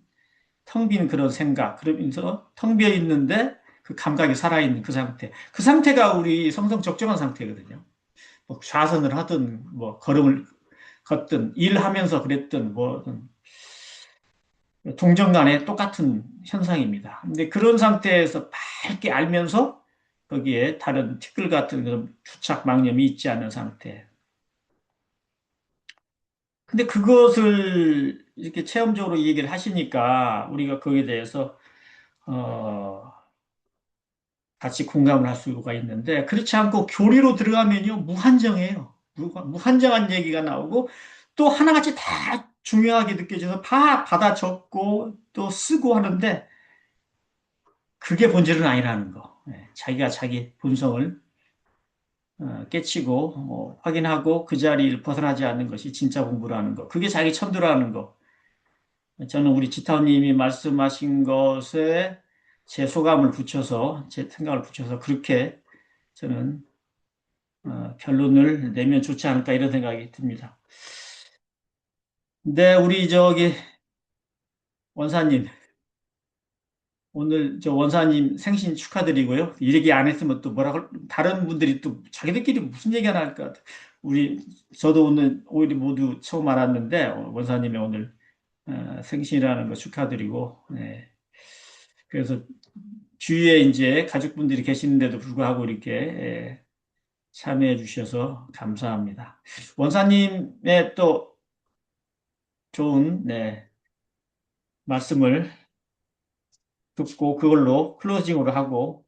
텅 빈 그런 생각. 그러면서 텅 비어 있는데 그 감각이 살아있는 그 상태. 그 상태가 우리 성성 적정한 상태거든요. 뭐 좌선을 하든 뭐 걸음을 걷든 일하면서 그랬든 뭐든 동정 간에 똑같은 현상입니다. 근데 그런 상태에서 밝게 알면서 거기에 다른 티끌 같은 그런 주착 망념이 있지 않은 상태. 근데 그것을 이렇게 체험적으로 얘기를 하시니까 우리가 거기에 대해서 어, 같이 공감을 할 수가 있는데, 그렇지 않고 교리로 들어가면요 무한정해요. 무한정한 얘기가 나오고 또 하나같이 다 중요하게 느껴져서 다 받아 적고 또 쓰고 하는데, 그게 본질은 아니라는 거. 자기가 자기 본성을 깨치고 확인하고 그 자리를 벗어나지 않는 것이 진짜 공부라는 거. 그게 자기 천도라는 거. 저는 우리 지타님이 말씀하신 것에 제 소감을 붙여서, 제 생각을 붙여서 그렇게 저는 결론을 내면 좋지 않을까, 이런 생각이 듭니다. 근데 우리 원사님, 오늘 원사님 생신 축하드리고요. 이 얘기 안 했으면 또 다른 분들이 또 자기들끼리 무슨 얘기 하나 할까. 저도 오늘 오일이 모두 처음 알았는데, 원사님의 오늘 생신이라는 거 축하드리고, 네. 그래서 주위에 이제 가족분들이 계시는데도 불구하고 이렇게 참여해 주셔서 감사합니다. 원사님의 또 좋은 말씀을 듣고 그걸로 클로징으로 하고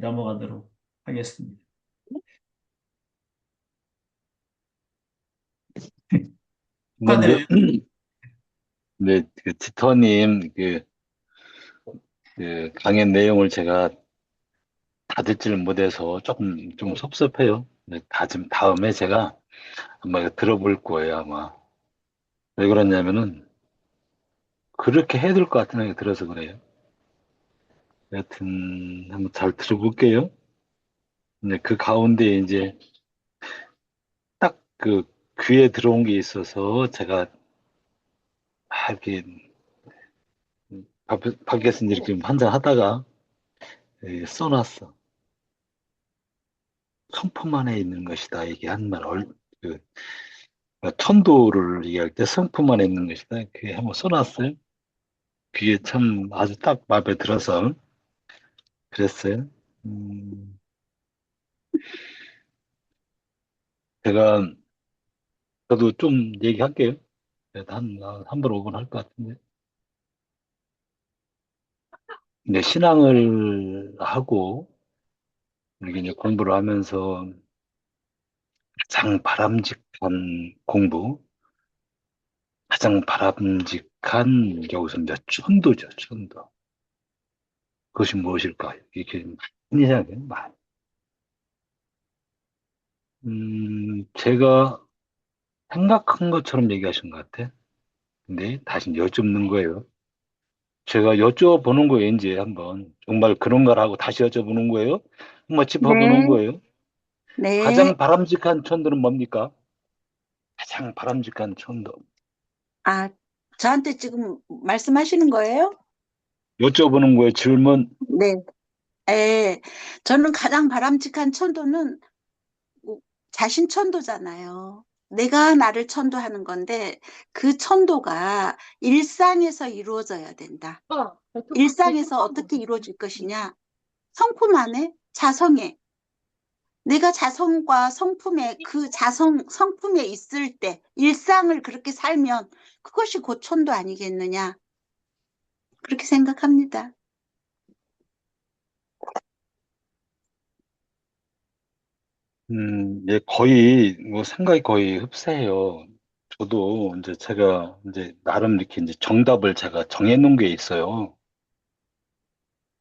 넘어가도록 하겠습니다. 먼저, 축하드려요. 네, 그 지터님, 그 강의 내용을 제가 다 듣지를 못해서 조금 좀 섭섭해요. 네, 다음에 제가 아마 이거 들어볼 거예요, 아마. 왜 그러냐면은, 그렇게 해야 될 것 같은 생각이 들어서 그래요. 여튼 한번 잘 들어볼게요. 근데 그 가운데 이제 딱 그 귀에 들어온 게 있어서 제가 이렇게 밖에서 이렇게 한잔 하다가 써놨어. 성품 안에 있는 것이다. 이게 한말 그 천도를 얘기할 때 성품 안에 있는 것이다. 그게 한번 써놨어요. 그게 참 아주 딱 마음에 들어서 그랬어요. 음, 제가 저도 좀 얘기할게요. 그래도 한 번, 5분 할 것 같은데. 근데 신앙을 하고 이렇게 이제 공부를 하면서 가장 바람직한 공부, 가장 바람직한 게 여기서 이제 천도죠, 천도. 그것이 무엇일까? 이렇게 많이 생각해요, 많이. 제가 생각한 것처럼 얘기하신 것 같아. 근데 다시 여쭙는 거예요. 제가 여쭤보는 거예요, 이제 한번. 정말 그런가라고 다시 여쭤보는 거예요. 한번 짚어보는 네, 거예요. 네. 가장 바람직한 천도는 뭡니까? 가장 바람직한 천도. 아, 저한테 지금 말씀하시는 거예요? 여쭤보는 거예요, 질문. 네. 예, 저는 가장 바람직한 천도는 자신 천도잖아요. 내가 나를 천도하는 건데 그 천도가 일상에서 이루어져야 된다. 일상에서 어떻게 이루어질 것이냐? 성품 안에 자성에 내가 자성과 성품에 그 성품에 있을 때 일상을 그렇게 살면 그것이 곧 천도 아니겠느냐? 그렇게 생각합니다. 예, 거의, 뭐, 생각이 거의 흡사해요. 저도 이제 제가 이제 나름 이렇게 이제 정답을 제가 정해놓은 게 있어요.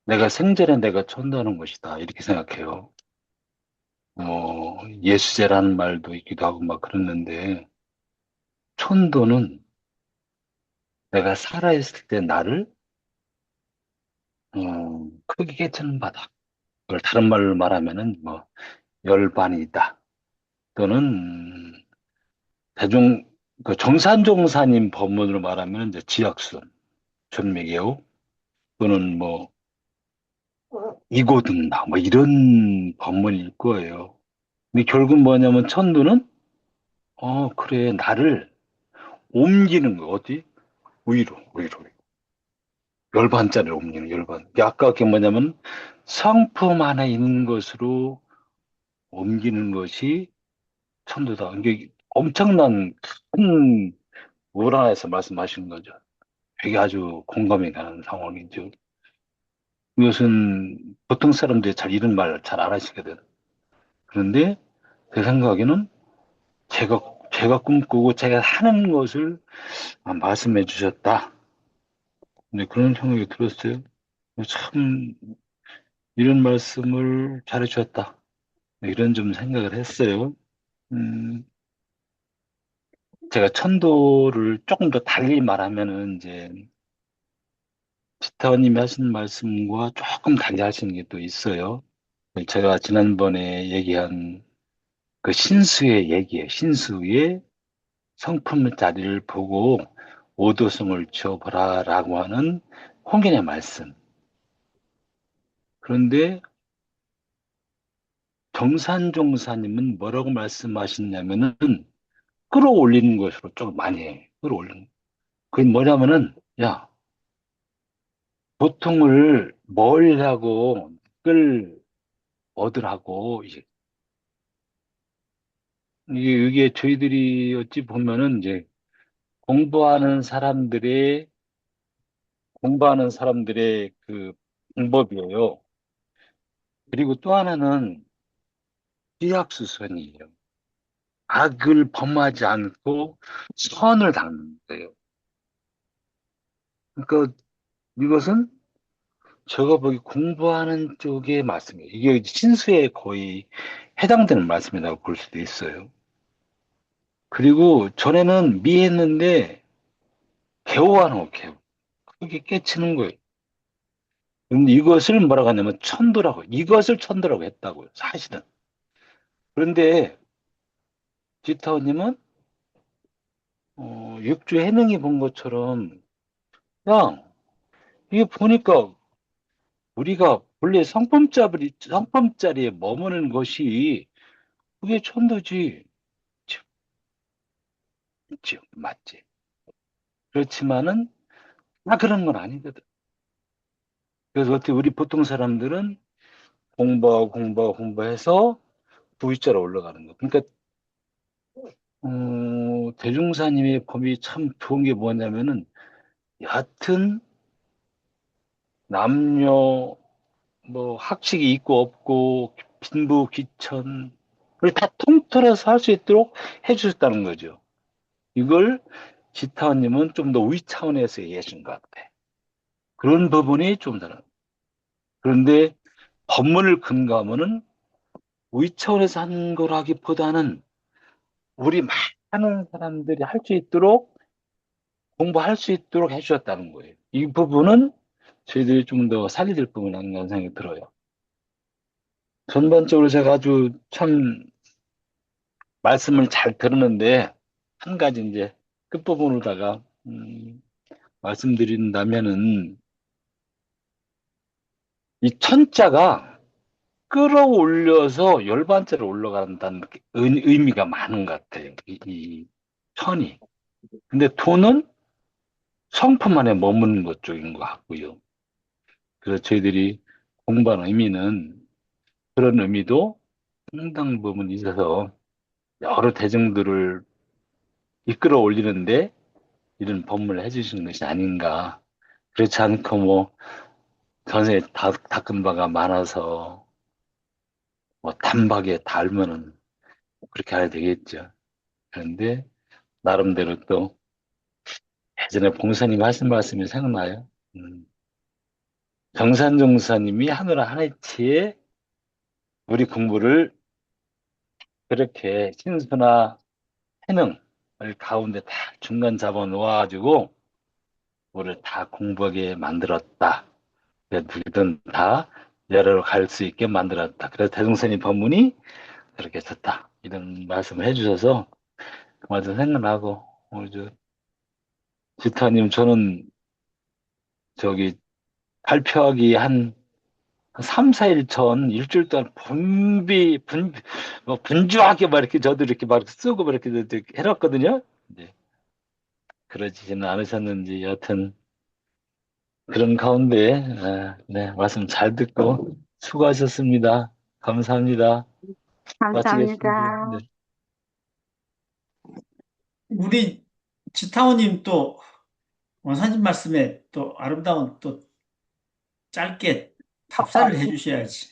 내가 생전에 내가 천도하는 것이다. 이렇게 생각해요. 예수제라는 말도 있기도 하고 막 그랬는데, 천도는 내가 살아있을 때 나를, 크게 깨트는 바다. 그걸 다른 말로 말하면은 뭐, 열반이다. 또는, 대중, 그 정산종사님 법문으로 말하면 이제 지약순, 전매개요. 또는 뭐, 이고등나, 뭐 이런 법문일 거예요. 근데 결국 뭐냐면 천도는, 그래, 나를 옮기는 거, 어디? 위로. 열반자를 옮기는 열반. 아까 그게 뭐냐면 성품 안에 있는 것으로 옮기는 것이 천도다. 이게 엄청난 큰 우라에서 말씀하시는 거죠. 되게 아주 공감이 가는 상황이죠. 이것은 보통 사람들이 잘 이런 말 잘 안 하시거든. 그런데 제 생각에는 제가 꿈꾸고 제가 하는 것을 말씀해 주셨다. 네, 그런 생각이 들었어요. 참, 이런 말씀을 잘해 주셨다. 네, 이런 좀 생각을 했어요. 음, 제가 천도를 조금 더 달리 말하면은 이제 지타원님이 하신 말씀과 조금 달리 하시는 게 또 있어요. 제가 지난번에 얘기한 그 신수의 얘기예요. 신수의 성품 자리를 보고 오도성을 지어보라라고 하는 홍길의 말씀. 그런데 정산종사님은 뭐라고 말씀하셨냐면은 끌어올리는 것으로 좀 많이 해. 끌어올리는. 그게 뭐냐면은 야, 보통을 뭘 하고 끌 얻으라고 이게 저희들이 어찌 보면은 이제 공부하는 사람들의 공부하는 사람들의 그 방법이에요. 그리고 또 하나는 지약수선이에요. 악을 범하지 않고 선을 닦는 거예요. 그러니까 이것은 제가 보기 공부하는 쪽의 말씀이에요. 이게 신수에 거의 해당되는 말씀이라고 볼 수도 있어요. 그리고 전에는 미했는데 개호하는 거, 개호. 그게 깨치는 거예요. 근데 이것을 뭐라고 하냐면 천도라고, 이것을 천도라고 했다고요, 사실은. 그런데 지타원님은 육주 해능이 본 것처럼, 야, 이게 보니까 우리가 본래 성품자리에 머무는 것이 그게 천도지. 참, 맞지. 그렇지만은 다 그런 건 아니거든. 그래서 어떻게 우리 보통 사람들은 공부해서 부위자로 올라가는 거. 그러니까 대중사님의 법이 참 좋은 게 뭐냐면은 여하튼 남녀 뭐 학식이 있고 없고 빈부 귀천 그걸 다 통틀어서 할 수 있도록 해주셨다는 거죠. 이걸 지타원님은 좀 더 위 차원에서 얘기하신 것 같아. 그런 부분이 좀 다른. 그런데 법문을 근거하면은 위 차원에서 한 거라기보다는 우리 많은 사람들이 할 수 있도록 공부할 수 있도록 해주셨다는 거예요. 이 부분은 저희들이 좀 더 살려야 될 부분 아닌가 생각이 들어요. 전반적으로 제가 아주 참 말씀을 잘 들었는데 한 가지 이제 끝부분으로다가 말씀드린다면은 이 천자가 끌어올려서 열반자로 올라간다는 의미가 많은 것 같아요. 이 천이. 근데 도는 성품 안에 머무는 것 쪽인 것 같고요. 그래서 저희들이 공부한 의미는 그런 의미도 상당 부분 있어서 여러 대중들을 이끌어 올리는데 이런 법문을 해주시는 것이 아닌가. 그렇지 않고 뭐 전생에 닦은 바가 많아서 뭐 단박에 달면은 그렇게 해야 되겠죠. 그런데 나름대로 또 예전에 봉사님 하신 말씀이 생각나요. 정산종사님이 하늘 하나치에 우리 공부를 그렇게 신수나 해능을 가운데 다 중간 잡아 놓아가지고 우리를 다 공부하게 만들었다. 누구든 다 열애로 갈 수 있게 만들었다. 그래서 대종선이 법문이 그렇게 썼다. 이런 말씀을 해주셔서 그 말씀 생각나고 우리 저 지타님 저는 저기 발표하기 한 3, 4일 전 일주일 동안 분주하게 막 이렇게 저도 이렇게 막 쓰고 막 이렇게 해놨거든요. 네. 그러지는 않으셨는지 여하튼 그런 가운데 네, 말씀 잘 듣고 수고하셨습니다. 감사합니다. 마치겠습니다. 감사합니다. 네. 우리 지타원님 또 원사님 말씀에 또 아름다운 또 짧게 답사를 해주셔야지.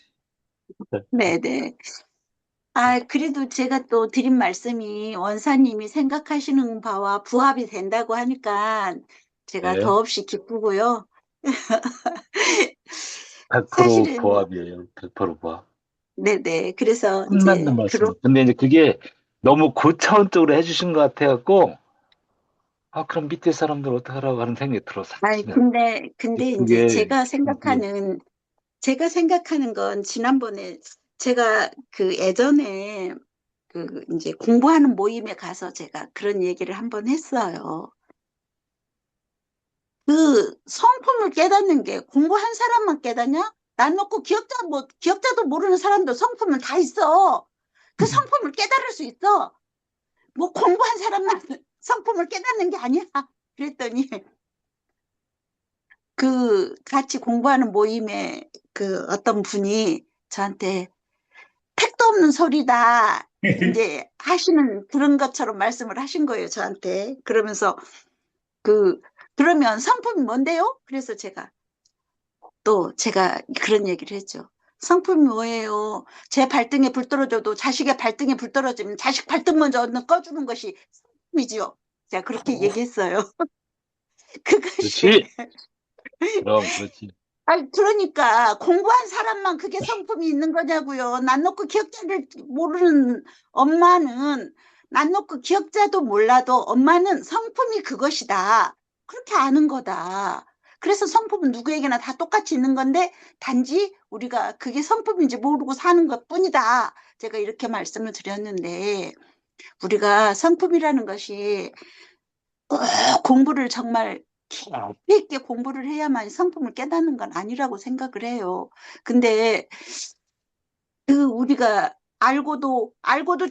네네. 아, 그래도 제가 또 드린 말씀이 원사님이 생각하시는 바와 부합이 된다고 하니까 제가 네. 더없이 기쁘고요. 100% 사실은, 보합이에요. 100% 보합. 네네. 그래서 끝난단 말씀. 근데 이제 그게 너무 고차원적으로 해주신 것 같아갖고, 그럼 밑에 사람들 어떡하라고 하는 생각이 들어, 아니, 사실은. 근데 이제 그게, 그게, 제가 생각하는 건 지난번에 제가 그 예전에 그 이제 공부하는 모임에 가서 제가 그런 얘기를 한번 했어요. 그 성품을 깨닫는 게 공부한 사람만 깨닫냐? 난 놓고 기억자도 모르는 사람도 성품은 다 있어. 그 성품을 깨달을 수 있어. 뭐 공부한 사람만 성품을 깨닫는 게 아니야. 그랬더니 그 같이 공부하는 모임에 그 어떤 분이 저한테 택도 없는 소리다. 이제 하시는 그런 것처럼 말씀을 하신 거예요, 저한테. 그러면서 그, 그러면 성품이 뭔데요? 그래서 제가 그런 얘기를 했죠. 성품이 뭐예요? 제 발등에 불 떨어져도 자식의 발등에 불 떨어지면 자식 발등 먼저 얼른 꺼주는 것이 성품이지요. 제가 그렇게 얘기했어요. 그것이 그렇지. 그럼, 그렇지. 아니, 그러니까 공부한 사람만 그게 성품이 있는 거냐고요. 난 놓고 기억자를 모르는 엄마는 난 놓고 기억자도 몰라도 엄마는 성품이 그것이다. 그렇게 아는 거다. 그래서 성품은 누구에게나 다 똑같이 있는 건데 단지 우리가 그게 성품인지 모르고 사는 것뿐이다. 제가 이렇게 말씀을 드렸는데 우리가 성품이라는 것이 꼭 공부를 정말 깊이 있게 공부를 해야만 성품을 깨닫는 건 아니라고 생각을 해요. 근데 우리가 알고도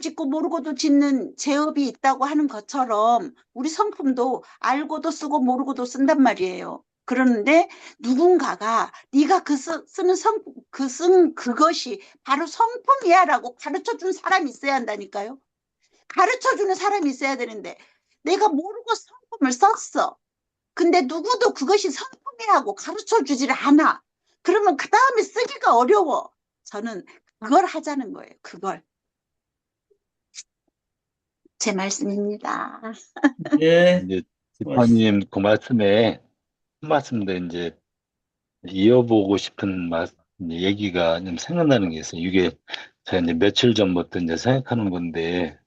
짓고 모르고도 짓는 제업이 있다고 하는 것처럼 우리 성품도 알고도 쓰고 모르고도 쓴단 말이에요. 그러는데 누군가가 네가 쓰는 쓴 그것이 바로 성품이야라고 가르쳐 준 사람이 있어야 한다니까요. 가르쳐 주는 사람이 있어야 되는데 내가 모르고 성품을 썼어. 근데 누구도 그것이 성품이라고 가르쳐 주질 않아. 그러면 그 다음에 쓰기가 어려워. 저는 그걸 하자는 거예요. 그걸. 제 말씀입니다. 네, 이제 고맙습니다. 지파님 그 말씀에 한 말씀 더 이제 이어보고 싶은 이제 얘기가 좀 생각나는 게 있어요. 이게 제가 이제 며칠 전부터 이제 생각하는 건데,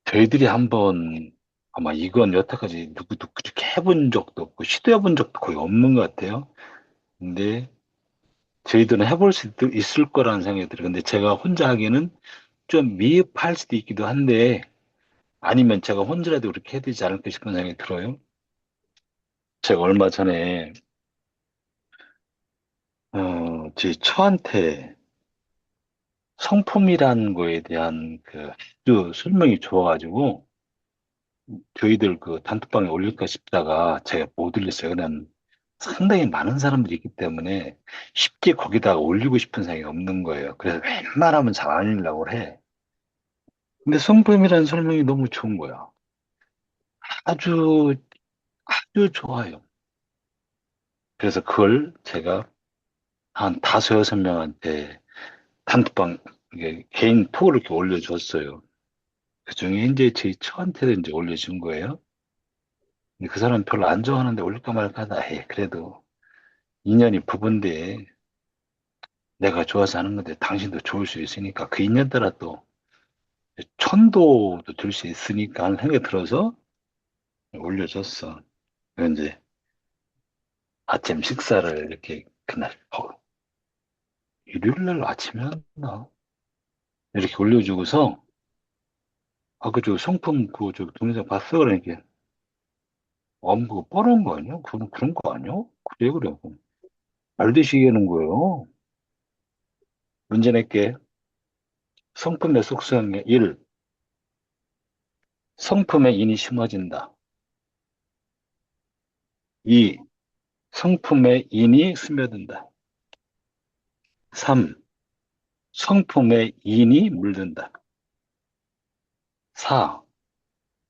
저희들이 한번 아마 이건 여태까지 누구도 그렇게 해본 적도 없고 시도해 본 적도 거의 없는 것 같아요. 근데 저희들은 해볼 수 있을 거라는 생각이 들어요. 근데 제가 혼자 하기에는 좀 미흡할 수도 있기도 한데, 아니면 제가 혼자라도 그렇게 해야 되지 않을까 싶은 생각이 들어요. 제가 얼마 전에 제 처한테 성품이라는 거에 대한 그 아주 설명이 좋아가지고 저희들 그 단톡방에 올릴까 싶다가 제가 못 올렸어요. 그냥 상당히 많은 사람들이 있기 때문에 쉽게 거기다가 올리고 싶은 생각이 없는 거예요. 그래서 웬만하면 잘 안 올리려고 해. 근데 성품이라는 설명이 너무 좋은 거야. 아주 아주 좋아요. 그래서 그걸 제가 한 다섯 여섯 명한테 단톡방 이게 개인 톡을 이렇게 올려줬어요. 그중에 이제 제 처한테도 이제 올려준 거예요. 근데 그 사람 별로 안 좋아하는데 올릴까 말까 하다, 그래도 인연이 부부인데 내가 좋아서 하는 건데 당신도 좋을 수 있으니까 그 인연 따라 또 천도도 될 수 있으니까 하는 생각이 들어서 올려줬어. 그래서 이제 아침 식사를 이렇게 그날, 일요일 날 아침이었나? 이렇게 올려주고서, 그저 성품 저 동영상 봤어? 그러니까, 그거 뻔한 거 아니야? 그런 거 아니야? 그래. 알듯이 얘기하는 거예요. 문제 낼게. 성품의 속성의 1. 성품의 인이 심어진다. 2. 성품의 인이 스며든다. 3. 성품의 인이 물든다. 4.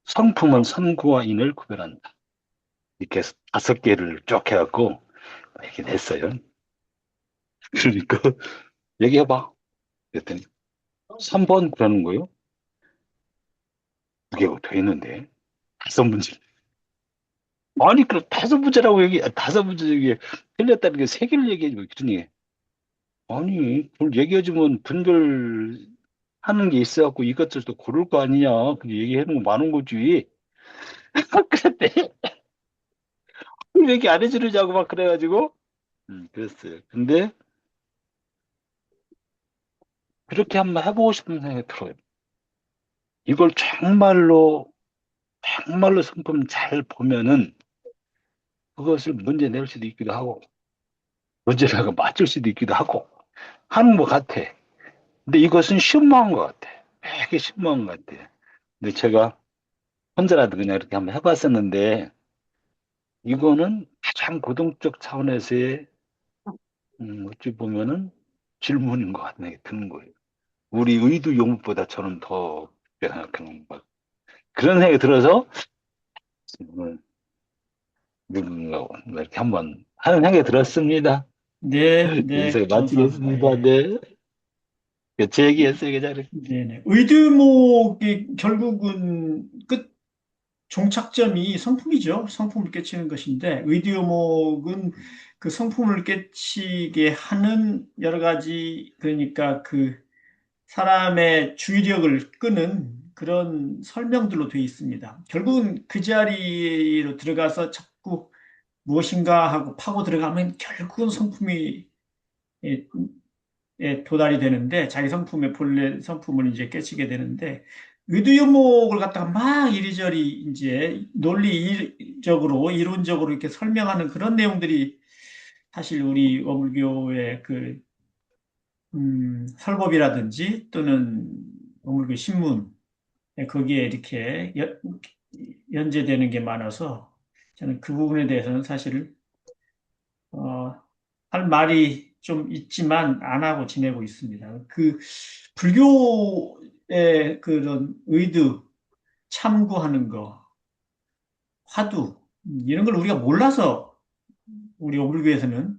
성품은 선구와 인을 구별한다. 이렇게 다섯 개를 쭉 해갖고 이렇게 냈어요. 그러니까 얘기해봐. 그랬더니 3번 그러는 거예요. 두 개가 더 있는데 다섯 문제. 아니 그럼 다섯 문제라고 다섯 문제 중에 틀렸다는 게 세 개를 얘기해 줘. 그러니 아니 그걸 얘기해주면 분별하는 게 있어갖고 이것저것 고를 거 아니냐. 근데 얘기하는 거 많은 거지. 그랬대. 얘기 안 해주느냐고 막 그래가지고 그랬어요. 근데 그렇게 한번 해보고 싶은 생각이 들어요. 이걸 정말로 성품 잘 보면은 그것을 문제 낼 수도 있기도 하고 문제라고 맞출 수도 있기도 하고 하는 것 같아. 근데 이것은 신무한 것 같아. 되게 신무한 것 같아. 근데 제가 혼자라도 그냥 이렇게 한번 해봤었는데 이거는 가장 고등적 차원에서의 어찌 보면은 질문인 것 같은 생각이 드는 거예요. 우리 의도 용법보다 저는 더 생각하는 것 그런 생각이 들어서 오늘 누군가 이렇게 한번 하는 생각이 들었습니다. 네, 인사 네, 감사합니다. 마치겠습니다. 예. 네. 제 얘기했어요, 그냥. 네네. 의두목이 결국은 끝 종착점이 성품이죠. 성품을 깨치는 것인데, 의두목은 그 성품을 깨치게 하는 여러 가지, 그러니까 그 사람의 주의력을 끄는 그런 설명들로 되어 있습니다. 결국은 그 자리로 들어가서 자꾸 무엇인가 하고 파고 들어가면 결국은 성품이 예, 도달이 되는데 자기 성품의 본래 성품을 이제 깨치게 되는데 의도요목을 갖다가 막 이리저리 이제 논리적으로 이론적으로 이렇게 설명하는 그런 내용들이 사실 우리 어불교의 그 설법이라든지 또는 어불교 신문 거기에 이렇게 연재되는 게 많아서 저는 그 부분에 대해서는 사실 어, 할 말이 좀 있지만 안 하고 지내고 있습니다. 그 불교의 그런 의도 참고하는 거, 화두 이런 걸 우리가 몰라서 우리 오불교에서는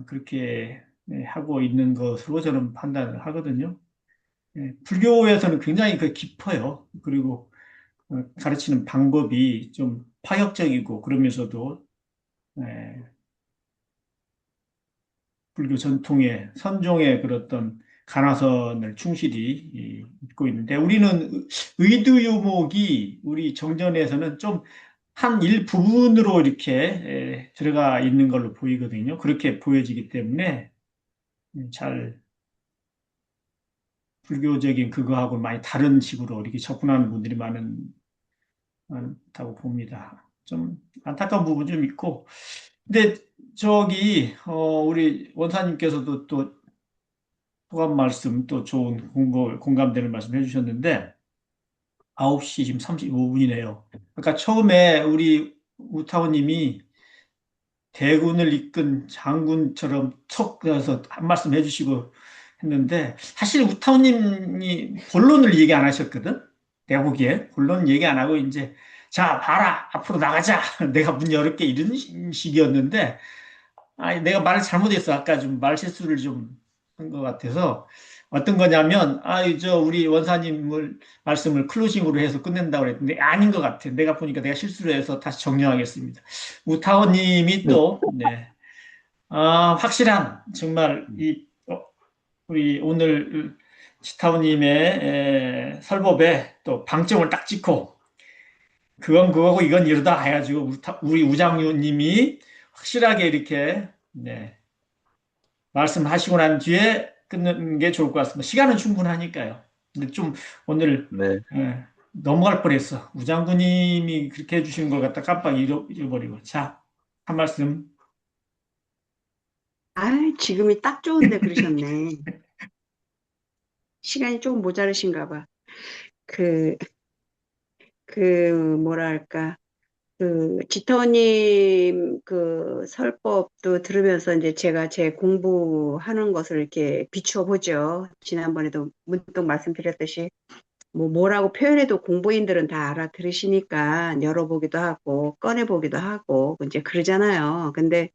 그렇게 하고 있는 것으로 저는 판단을 하거든요. 불교에서는 굉장히 그 깊어요. 그리고 가르치는 방법이 좀 파격적이고 그러면서도 예, 불교 전통의 선종의 그런 어떤 가나선을 충실히 입고 있는데 우리는 의두유목이 우리 정전에서는 좀 한 일부분으로 이렇게 들어가 있는 걸로 보이거든요. 그렇게 보여지기 때문에 잘 불교적인 그거하고 많이 다른 식으로 이렇게 접근하는 분들이 많다고 봅니다. 좀 안타까운 부분 좀 있고 근데 저기 우리 원사님께서도 또 소감 말씀 또 좋은 공감되는 말씀 해주셨는데 9시 지금 35분이네요. 그러니까 처음에 우리 우타오님이 대군을 이끈 장군처럼 척 그래서 한 말씀 해주시고 했는데 사실 우타오님이 본론을 얘기 안 하셨거든. 내가 보기에 본론 얘기 안 하고 이제 자 봐라 앞으로 나가자 내가 문 열을게 이런 식이었는데 아니, 내가 말을 잘못했어. 아까 좀 말 실수를 좀 한 것 같아서. 어떤 거냐면, 우리 원사님을, 말씀을 클로징으로 해서 끝낸다고 그랬는데, 아닌 것 같아. 내가 보니까 내가 실수를 해서 다시 정리하겠습니다. 우타원님이 또, 네. 확실한, 정말, 우리 오늘 치타오님의 설법에 또 방점을 딱 찍고, 그건 그거고 이건 이러다 해가지고, 우리 우장유님이 확실하게 이렇게, 네. 말씀하시고 난 뒤에 끊는 게 좋을 것 같습니다. 시간은 충분하니까요. 근데 좀 오늘 네. 넘어갈 뻔했어. 우장군님이 그렇게 해주신 걸 갖다 깜빡 잃어버리고. 자, 한 말씀. 아, 지금이 딱 좋은데 그러셨네. 시간이 조금 모자르신가 봐. 그, 뭐랄까. 지터님 그 설법도 들으면서 이제 제가 제 공부하는 것을 이렇게 비추어 보죠. 지난번에도 문득 말씀드렸듯이 뭐라고 표현해도 공부인들은 다 알아들으시니까 열어보기도 하고 꺼내보기도 하고 이제 그러잖아요. 근데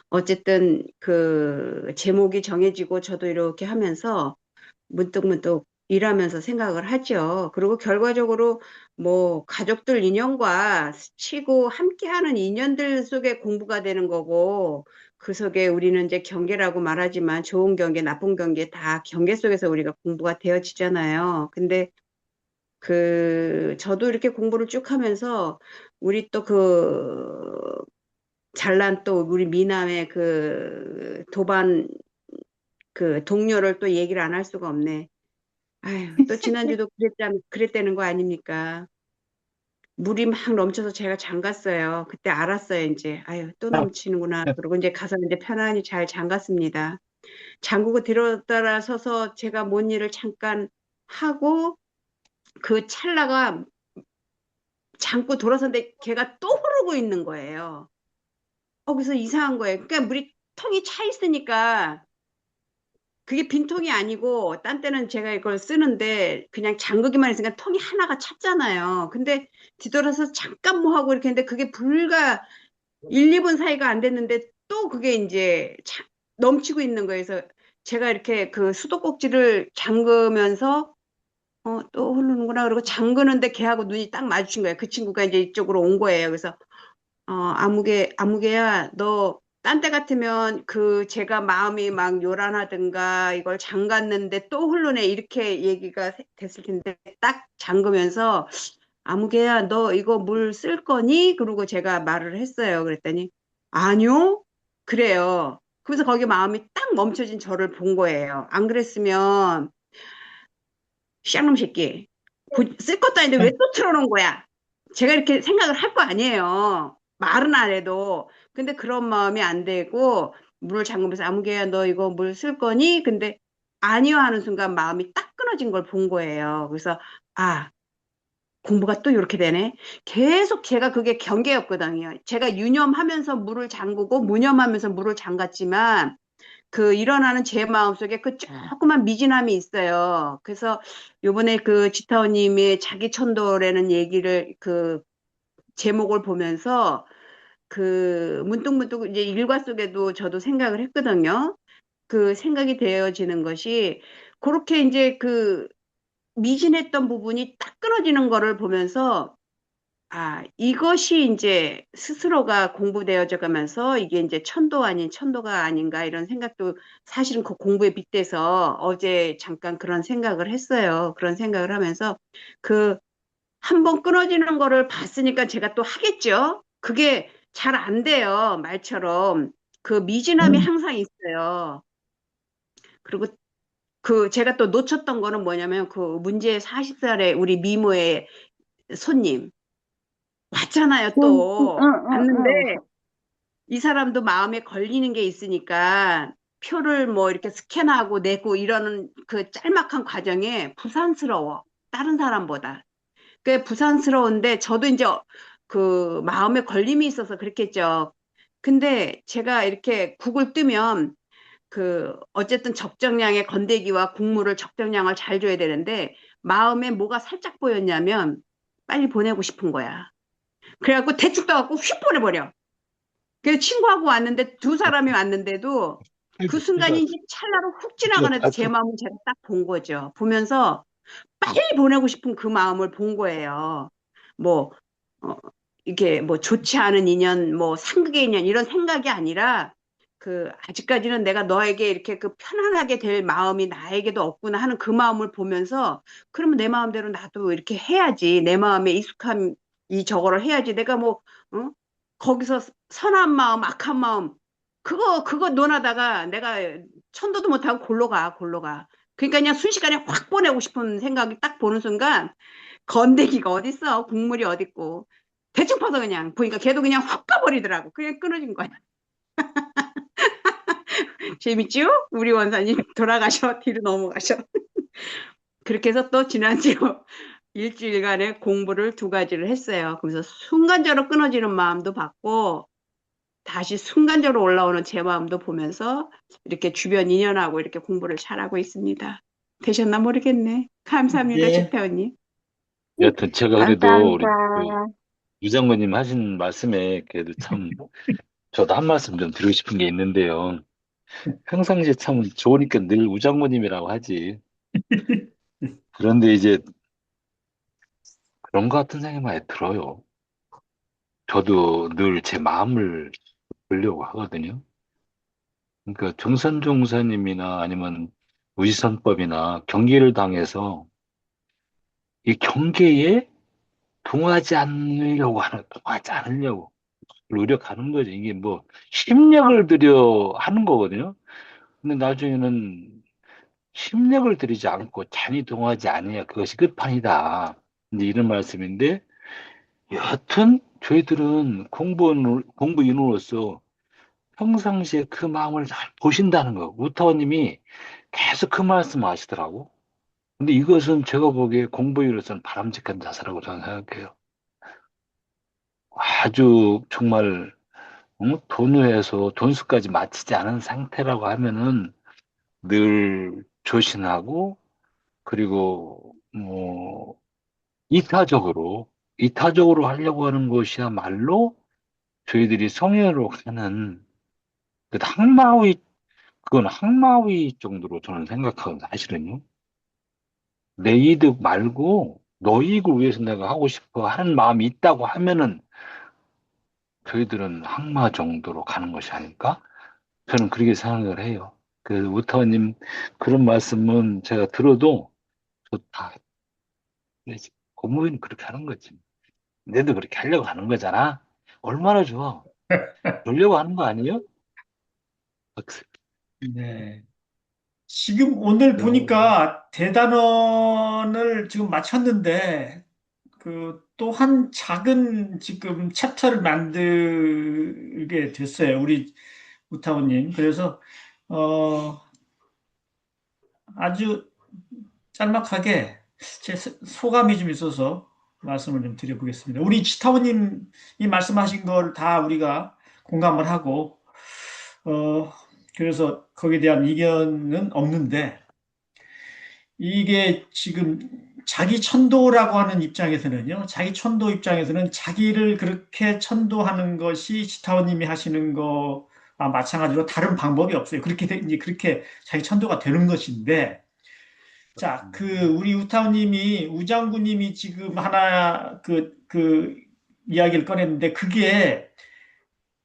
어쨌든 그 제목이 정해지고 저도 이렇게 하면서 문득문득 일하면서 생각을 하죠. 그리고 결과적으로 뭐 가족들 인연과 스치고 함께하는 인연들 속에 공부가 되는 거고 그 속에 우리는 이제 경계라고 말하지만 좋은 경계, 나쁜 경계 다 경계 속에서 우리가 공부가 되어지잖아요. 근데 저도 이렇게 공부를 쭉 하면서 우리 또 잘난 또 우리 미남의 도반 동료를 또 얘기를 안 할 수가 없네. 아유, 또 지난주도 그랬다는 거 아닙니까? 물이 막 넘쳐서 제가 잠갔어요. 그때 알았어요, 이제. 아유, 또 넘치는구나. 그러고 이제 가서 이제 편안히 잘 잠갔습니다. 잠그고 들어서서 제가 뭔 일을 잠깐 하고 그 찰나가 잠고 돌아섰는데 걔가 또 흐르고 있는 거예요. 그래서 이상한 거예요. 그러니까 물이 텅이 차 있으니까 그게 빈통이 아니고 딴 때는 제가 이걸 쓰는데 그냥 잠그기만 했으니까 통이 하나가 찼잖아요. 근데 뒤돌아서 잠깐 뭐 하고 이렇게 했는데 그게 불과 1, 2분 사이가 안 됐는데 또 그게 이제 넘치고 있는 거예요. 그래서 제가 이렇게 그 수도꼭지를 잠그면서 또 흐르는구나 그러고 잠그는데 걔하고 눈이 딱 마주친 거예요. 그 친구가 이제 이쪽으로 온 거예요. 그래서 아무개야, 너, 딴 때 같으면 제가 마음이 막 요란하든가 이걸 잠갔는데 또 흐르네. 이렇게 얘기가 됐을 텐데 딱 잠그면서 아무개야, 너 이거 물 쓸 거니? 그러고 제가 말을 했어요. 그랬더니, 아니요? 그래요. 그래서 거기 마음이 딱 멈춰진 저를 본 거예요. 안 그랬으면, 쌍놈 새끼, 쓸 것도 아닌데 왜 또 틀어놓은 거야? 제가 이렇게 생각을 할 거 아니에요. 말은 안 해도. 근데 그런 마음이 안 되고, 물을 잠그면서 아무개야, 너 이거 물 쓸 거니? 근데, 아니요 하는 순간 마음이 딱 끊어진 걸 본 거예요. 그래서, 아, 공부가 또 이렇게 되네. 계속 제가 그게 경계였거든요. 제가 유념하면서 물을 잠그고 무념하면서 물을 잠갔지만 그 일어나는 제 마음속에 그 조그만 미진함이 있어요. 그래서 요번에 그 지타오님의 자기 천도라는 얘기를 그 제목을 보면서 그 문득문득 이제 일과 속에도 저도 생각을 했거든요. 그 생각이 되어지는 것이 그렇게 이제 그 미진했던 부분이 딱 끊어지는 거를 보면서 아, 이것이 이제 스스로가 공부되어져 가면서 이게 이제 천도 아닌 천도가 아닌가 이런 생각도 사실은 그 공부에 빗대서 어제 잠깐 그런 생각을 했어요. 그런 생각을 하면서 그 한 번 끊어지는 거를 봤으니까 제가 또 하겠죠. 그게 잘 안 돼요. 말처럼. 그 미진함이 항상 있어요. 그리고 그 제가 또 놓쳤던 거는 뭐냐면 그 문제 40살의 우리 미모의 손님. 왔잖아요, 응, 응, 또. 응, 왔는데, 응. 이 사람도 마음에 걸리는 게 있으니까, 표를 뭐 이렇게 스캔하고 내고 이러는 그 짤막한 과정에 부산스러워. 다른 사람보다. 꽤 부산스러운데, 저도 이제 그 마음에 걸림이 있어서 그랬겠죠. 근데 제가 이렇게 국을 뜨면, 그, 어쨌든 적정량의 건더기와 국물을 적정량을 잘 줘야 되는데, 마음에 뭐가 살짝 보였냐면, 빨리 보내고 싶은 거야. 그래갖고 대충 떠갖고 휙 보내버려. 그래서 친구하고 왔는데 두 사람이 왔는데도 그 순간이 이제 찰나로 훅 지나가는데 제 마음을 제가 딱 본 거죠. 보면서 빨리 보내고 싶은 그 마음을 본 거예요. 뭐, 어, 이게 뭐 좋지 않은 인연, 뭐 상극의 인연 이런 생각이 아니라 그 아직까지는 내가 너에게 이렇게 그 편안하게 될 마음이 나에게도 없구나 하는 그 마음을 보면서 그러면 내 마음대로 나도 이렇게 해야지. 내 마음에 익숙함 이 저거를 해야지. 내가 뭐 어? 거기서 선한 마음, 악한 마음 그거 논하다가 내가 천도도 못하고 골로 가, 골로 가. 그러니까 그냥 순식간에 확 보내고 싶은 생각이 딱 보는 순간 건더기가 어딨어? 국물이 어딨고. 대충 퍼서 그냥 보니까 걔도 그냥 확 가버리더라고. 그냥 끊어진 거야. 재밌죠? 우리 원사님 돌아가셔. 뒤로 넘어가셔. 그렇게 해서 또 지난주 일주일간의 공부를 두 가지를 했어요. 그래서 순간적으로 끊어지는 마음도 봤고 다시 순간적으로 올라오는 제 마음도 보면서 이렇게 주변 인연하고 이렇게 공부를 잘하고 있습니다. 되셨나 모르겠네. 감사합니다, 네. 집사원님. 여튼 제가 그래도 감사합니다. 우리 그 유장모님 하신 말씀에 그래도 참 저도 한 말씀 좀 드리고 싶은 게 있는데요. 평상시에 참 좋으니까 늘 우장모님이라고 하지. 그런데 이제 그런 것 같은 생각이 많이 들어요. 저도 늘 제 마음을 보려고 하거든요. 그러니까 정선종사님이나 아니면 무지선법이나 경계를 당해서 이 경계에 동하지 않으려고 노력하는 거죠. 이게 뭐 심력을 들여 하는 거거든요. 근데 나중에는 심력을 들이지 않고 잔이 동하지 않으냐 그것이 끝판이다. 이제 이런 말씀인데 여하튼 저희들은 공부인으로서 평상시에 그 마음을 잘 보신다는 거. 우타원님이 계속 그 말씀 하시더라고. 근데 이것은 제가 보기에 공부인으로서는 바람직한 자세라고 저는 생각해요. 아주 정말 돈을 해서 돈수까지 마치지 않은 상태라고 하면은 늘 조신하고 그리고 뭐 이타적으로 하려고 하는 것이야말로 저희들이 성현으로 가는 그 그건 항마의 정도로 저는 생각하거든요. 사실은요. 내 이득 말고 너 이익을 위해서 내가 하고 싶어 하는 마음이 있다고 하면은 저희들은 항마 정도로 가는 것이 아닐까? 저는 그렇게 생각을 해요. 그 우타님 그런 말씀은 제가 들어도 좋다. 공무원이 그렇게 하는 거지. 내도 그렇게 하려고 하는 거잖아. 얼마나 좋아. 그러려고 하는 거 아니에요? 박스. 네. 지금 오늘 보니까 대단원을 지금 마쳤는데 그 또 한 작은 지금 챕터를 만들게 됐어요. 우리 우타우님. 그래서 어 아주 짤막하게 제 소감이 좀 있어서 말씀을 좀 드려보겠습니다. 우리 지타우님이 말씀하신 걸 다 우리가 공감을 하고 어 그래서 거기에 대한 이견은 없는데 이게 지금 자기 천도라고 하는 입장에서는요, 자기 천도 입장에서는 자기를 그렇게 천도하는 것이 지타오님이 하시는 거와 마찬가지로 다른 방법이 없어요. 이제 그렇게 자기 천도가 되는 것인데, 자, 우리 우타오님이, 우장구님이 지금 하나, 이야기를 꺼냈는데, 그게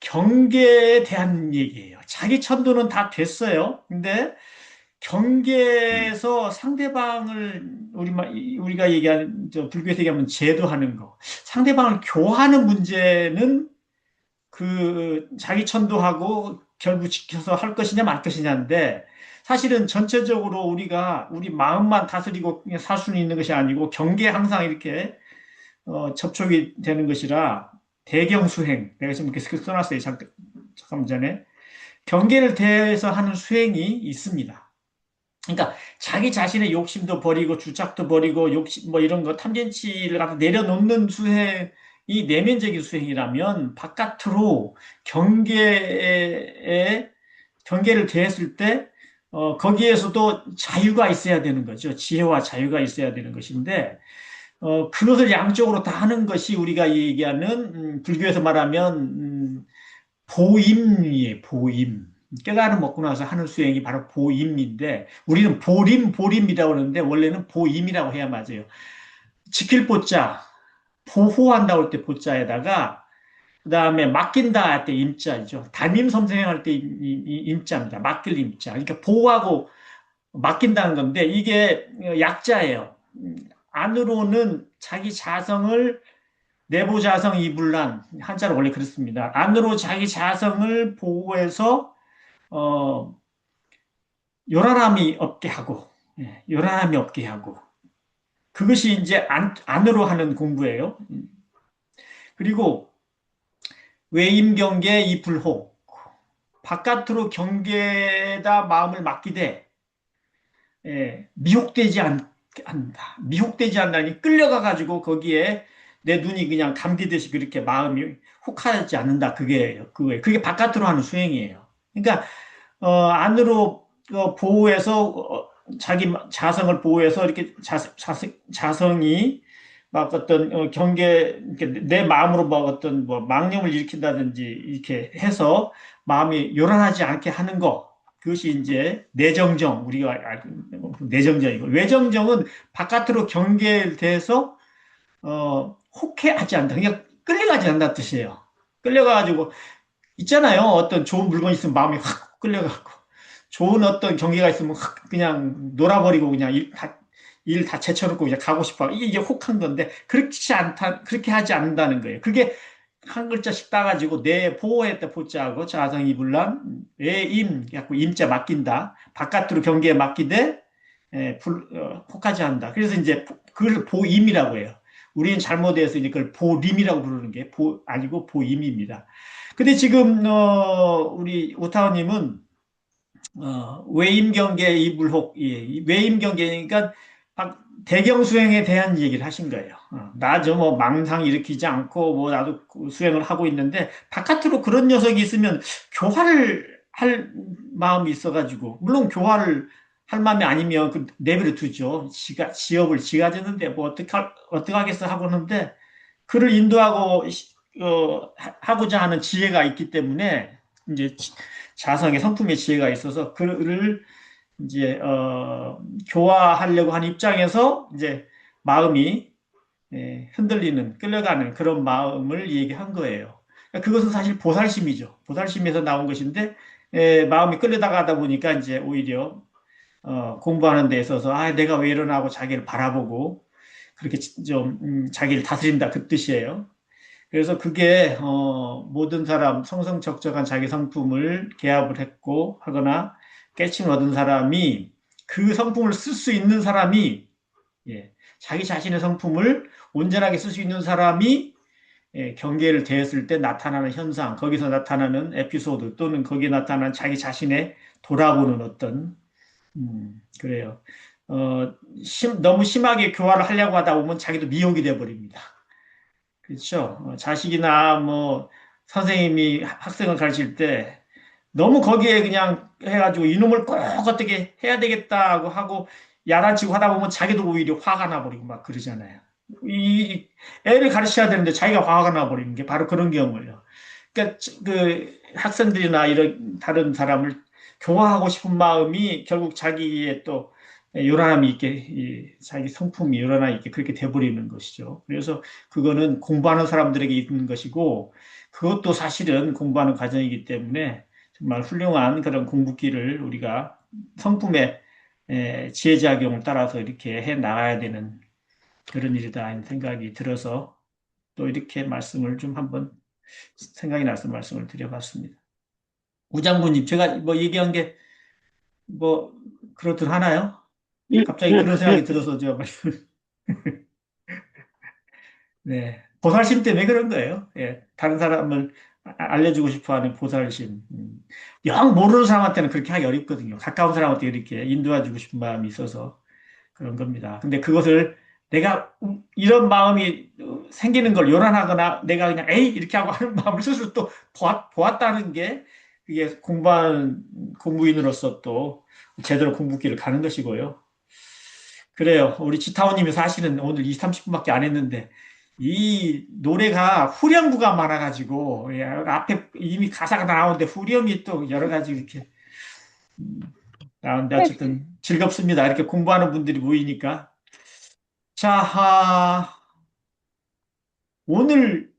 경계에 대한 얘기예요. 자기 천도는 다 됐어요. 근데, 경계에서 상대방을 우리가 얘기하는 불교에서 얘기하면 제도하는 거 상대방을 교하는 문제는 그 자기 천도하고 결부시켜서 할 것이냐 말 것이냐인데 사실은 전체적으로 우리가 우리 마음만 다스리고 그냥 살 수는 있는 것이 아니고 경계에 항상 이렇게 접촉이 되는 것이라 대경수행 내가 지금 이렇게 써놨어요. 잠깐 전에 경계를 대해서 하는 수행이 있습니다. 그러니까 자기 자신의 욕심도 버리고 주착도 버리고 욕심 뭐 이런 거 탐진치를 갖다 내려놓는 수행이 내면적인 수행이라면 바깥으로 경계를 대했을 때 거기에서도 자유가 있어야 되는 거죠. 지혜와 자유가 있어야 되는 것인데 그것을 양쪽으로 다 하는 것이 우리가 얘기하는 불교에서 말하면 보임이에요. 보임. 깨달음 먹고 나서 하는 수행이 바로 보임인데 우리는 보림이라고 하는데 원래는 보임이라고 해야 맞아요. 지킬 보자, 보호한다고 할 때 보자에다가 그 다음에 맡긴다 할 때 임자죠. 담임섬생할 때 임자입니다. 맡길 임자. 그러니까 보호하고 맡긴다는 건데 이게 약자예요. 안으로는 자기 자성을 내부 자성 이불란 한자로 원래 그렇습니다. 안으로 자기 자성을 보호해서 요란함이 없게 하고, 요란함이 없게 하고, 그것이 이제 안으로 하는 공부예요. 그리고 외임경계 이불호, 바깥으로 경계에다 마음을 맡기되, 미혹되지 않는다. 미혹되지 않다니 끌려가가지고 거기에 내 눈이 그냥 감기듯이 그렇게 마음이 혹하지 않는다. 그게 바깥으로 하는 수행이에요. 그러니까, 안으로 보호해서 자기 자성을 보호해서 이렇게 자성이 막 어떤 경계 내 마음으로 막 어떤 뭐 망념을 일으킨다든지 이렇게 해서 마음이 요란하지 않게 하는 거 그것이 이제 내정정 우리가 알고 있는 내정정이고 외정정은 바깥으로 경계에 대해서 혹해하지 않는다. 그러니까 끌려가지 않는다 뜻이에요. 끌려가가지고 있잖아요. 어떤 좋은 물건이 있으면 마음이 확 끌려가고 좋은 어떤 경기가 있으면 확 그냥 놀아버리고 그냥 일 다 제쳐놓고 그냥 가고 싶어. 이게 혹한 건데 그렇게 하지 않는다는 거예요. 그게 한 글자씩 따가지고 내 보호했다 보자하고 자성이 불란 외임 갖고 임자 맡긴다. 바깥으로 경계에 맡기되 혹하지 않는다. 그래서 이제 그걸 보임이라고 해요. 우리는 잘못해서 이제 그걸 보림이라고 부르는 게 아니고 보임입니다. 근데 지금 우리 오타원님은 외임경계 이불혹 외임경계니까 대경수행에 대한 얘기를 하신 거예요. 나저 뭐 망상 일으키지 않고 뭐 나도 수행을 하고 있는데 바깥으로 그런 녀석이 있으면 교화를 할 마음이 있어가지고 물론 교화를 할 마음이 아니면 그 내버려 두죠. 지업을 지가 짓는데 뭐 어떻게 하겠어 하고 하는데 그를 인도하고 하고자 하는 지혜가 있기 때문에 이제 자성의 성품의 지혜가 있어서 그를 이제 교화하려고 하는 입장에서 이제 마음이 흔들리는 끌려가는 그런 마음을 얘기한 거예요. 그러니까 그것은 사실 보살심이죠. 보살심에서 나온 것인데 마음이 끌려다가다 보니까 이제 오히려 공부하는 데 있어서 내가 왜 이러나 하고 자기를 바라보고 그렇게 좀 자기를 다스린다 그 뜻이에요. 그래서 그게 모든 사람 성성적적한 자기 성품을 계합을 했고 하거나 깨침을 얻은 사람이 그 성품을 쓸 수 있는 사람이 예, 자기 자신의 성품을 온전하게 쓸 수 있는 사람이 경계를 대했을 때 나타나는 현상, 거기서 나타나는 에피소드 또는 거기에 나타나는 자기 자신의 돌아보는 어떤 그래요. 너무 심하게 교화를 하려고 하다 보면 자기도 미혹이 돼 버립니다. 그렇죠. 자식이나 뭐 선생님이 학생을 가르칠 때 너무 거기에 그냥 해가지고 이놈을 꼭 어떻게 해야 되겠다고 하고 야단치고 하다 보면 자기도 오히려 화가 나버리고 막 그러잖아요. 이 애를 가르쳐야 되는데 자기가 화가 나버리는 게 바로 그런 경우예요. 그러니까 그 학생들이나 이런 다른 사람을 교화하고 싶은 마음이 결국 자기의 또 요란함이 있게 자기 성품이 요란함이 있게 그렇게 돼버리는 것이죠. 그래서 그거는 공부하는 사람들에게 있는 것이고 그것도 사실은 공부하는 과정이기 때문에 정말 훌륭한 그런 공부기를 우리가 성품의 지혜작용을 따라서 이렇게 해 나가야 되는 그런 일이다 하는 생각이 들어서 또 이렇게 말씀을 좀 한번 생각이 나서 말씀을 드려봤습니다. 우장군님, 제가 뭐 얘기한 게 뭐 그렇듯 하나요? 갑자기 그런 생각이 들어서 제가 말씀 네. 보살심 때문에 그런 거예요. 예. 다른 사람을 알려주고 싶어 하는 보살심. 영 모르는 사람한테는 그렇게 하기 어렵거든요. 가까운 사람한테 이렇게 인도해주고 싶은 마음이 있어서 그런 겁니다. 근데 그것을 내가 이런 마음이 생기는 걸 요란하거나 내가 그냥 에이 이렇게 하고 하는 마음을 스스로 또 보았다는 게 그게 공부하는 공부인으로서 또 제대로 공부길을 가는 것이고요. 그래요. 우리 지타오님이 사실은 오늘 20, 30분밖에 안 했는데 이 노래가 후렴구가 많아가지고 예, 앞에 이미 가사가 나오는데 후렴이 또 여러 가지 이렇게 나오는데 어쨌든 즐겁습니다. 이렇게 공부하는 분들이 모이니까. 자, 오늘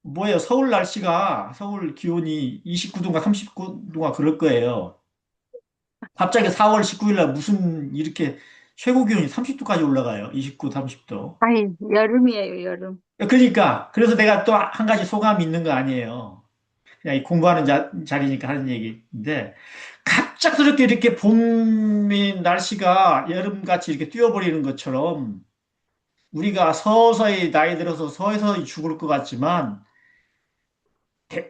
뭐예요? 서울 날씨가 서울 기온이 29도인가 39도인가 그럴 거예요. 갑자기 4월 19일 날 무슨 이렇게 최고 기온이 30도까지 올라가요. 29, 30도. 아이, 여름이에요, 여름. 그러니까 그래서 내가 또 한 가지 소감이 있는 거 아니에요. 그냥 이 공부하는 자리니까 하는 얘기인데 갑작스럽게 이렇게 봄의 날씨가 여름같이 이렇게 뛰어버리는 것처럼 우리가 서서히 나이 들어서 서서히 죽을 것 같지만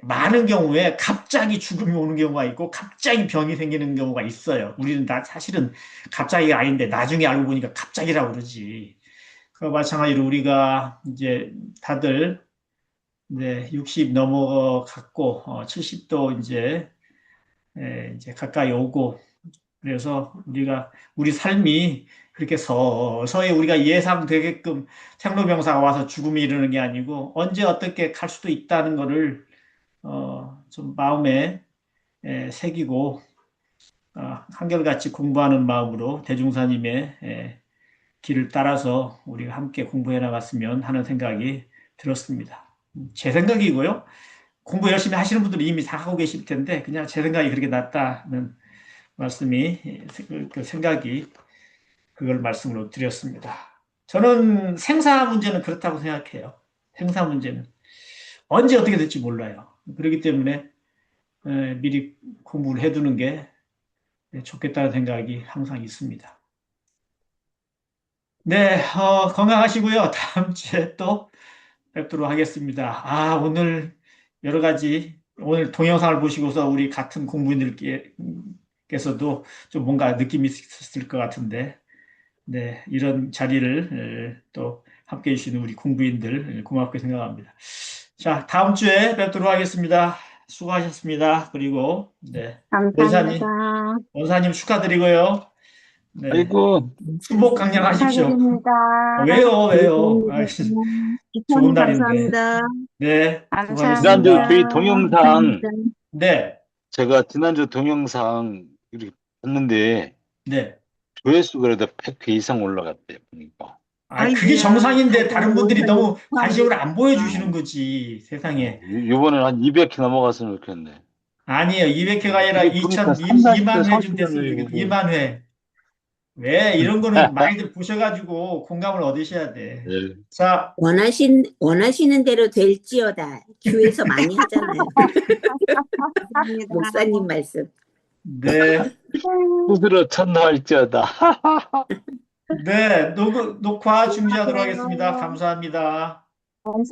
많은 경우에 갑자기 죽음이 오는 경우가 있고 갑자기 병이 생기는 경우가 있어요. 우리는 다 사실은 갑자기가 아닌데 나중에 알고 보니까 갑자기라고 그러지. 그와 마찬가지로 우리가 이제 다들 네, 60 넘어갔고 70도 이제 가까이 오고 그래서 우리 삶이 그렇게 서서히 우리가 예상되게끔 생로병사가 와서 죽음이 이르는 게 아니고 언제 어떻게 갈 수도 있다는 거를 좀 마음에 새기고 한결같이 공부하는 마음으로 대중사님의 길을 따라서 우리가 함께 공부해 나갔으면 하는 생각이 들었습니다. 제 생각이고요. 공부 열심히 하시는 분들은 이미 다 하고 계실 텐데 그냥 제 생각이 그렇게 낫다는 말씀이 그 생각이 그걸 말씀으로 드렸습니다. 저는 생사 문제는 그렇다고 생각해요. 생사 문제는 언제 어떻게 될지 몰라요. 그렇기 때문에 미리 공부를 해두는 게 좋겠다는 생각이 항상 있습니다. 네, 건강하시고요. 다음 주에 또 뵙도록 하겠습니다. 오늘 여러 가지, 오늘 동영상을 보시고서 우리 같은 공부인들께서도 좀 뭔가 느낌이 있었을 것 같은데, 네, 이런 자리를 또 함께 해주시는 우리 공부인들 고맙게 생각합니다. 자, 다음 주에 뵙도록 하겠습니다. 수고하셨습니다. 그리고, 네, 감사합니다. 원사님 축하드리고요. 네, 아이고, 수복 강량하십시오. 축하드립니다. 왜요? 좋은 이사님 날인데. 감사합니다. 네, 감사합니다. 지난주 수고하셨습니다. 저희 동영상, 네, 제가 지난주 동영상 이렇게 봤는데, 네. 조회수가 그래도 100회 이상 올라갔대요, 보니까. 그게 정상인데 다른 분들이 너무 감사합니다. 관심을 안 보여주시는 거지, 세상에. 이번에는 한 200회 넘어갔으면 좋겠네. 아니에요. 200회가 아니라 이게 보니까 2만 회 좀 30대, 됐으면 40대 좋겠어요. 2만 회. 왜 이런 거는 많이들 보셔가지고 공감을 얻으셔야 돼. 예. 자, 원하시는 대로 될지어다. 교회에서 많이 하잖아요. 목사님 말씀. 네, 스스로 천노할지어다. 네, 녹화 중지하도록 하겠습니다. 감사합니다.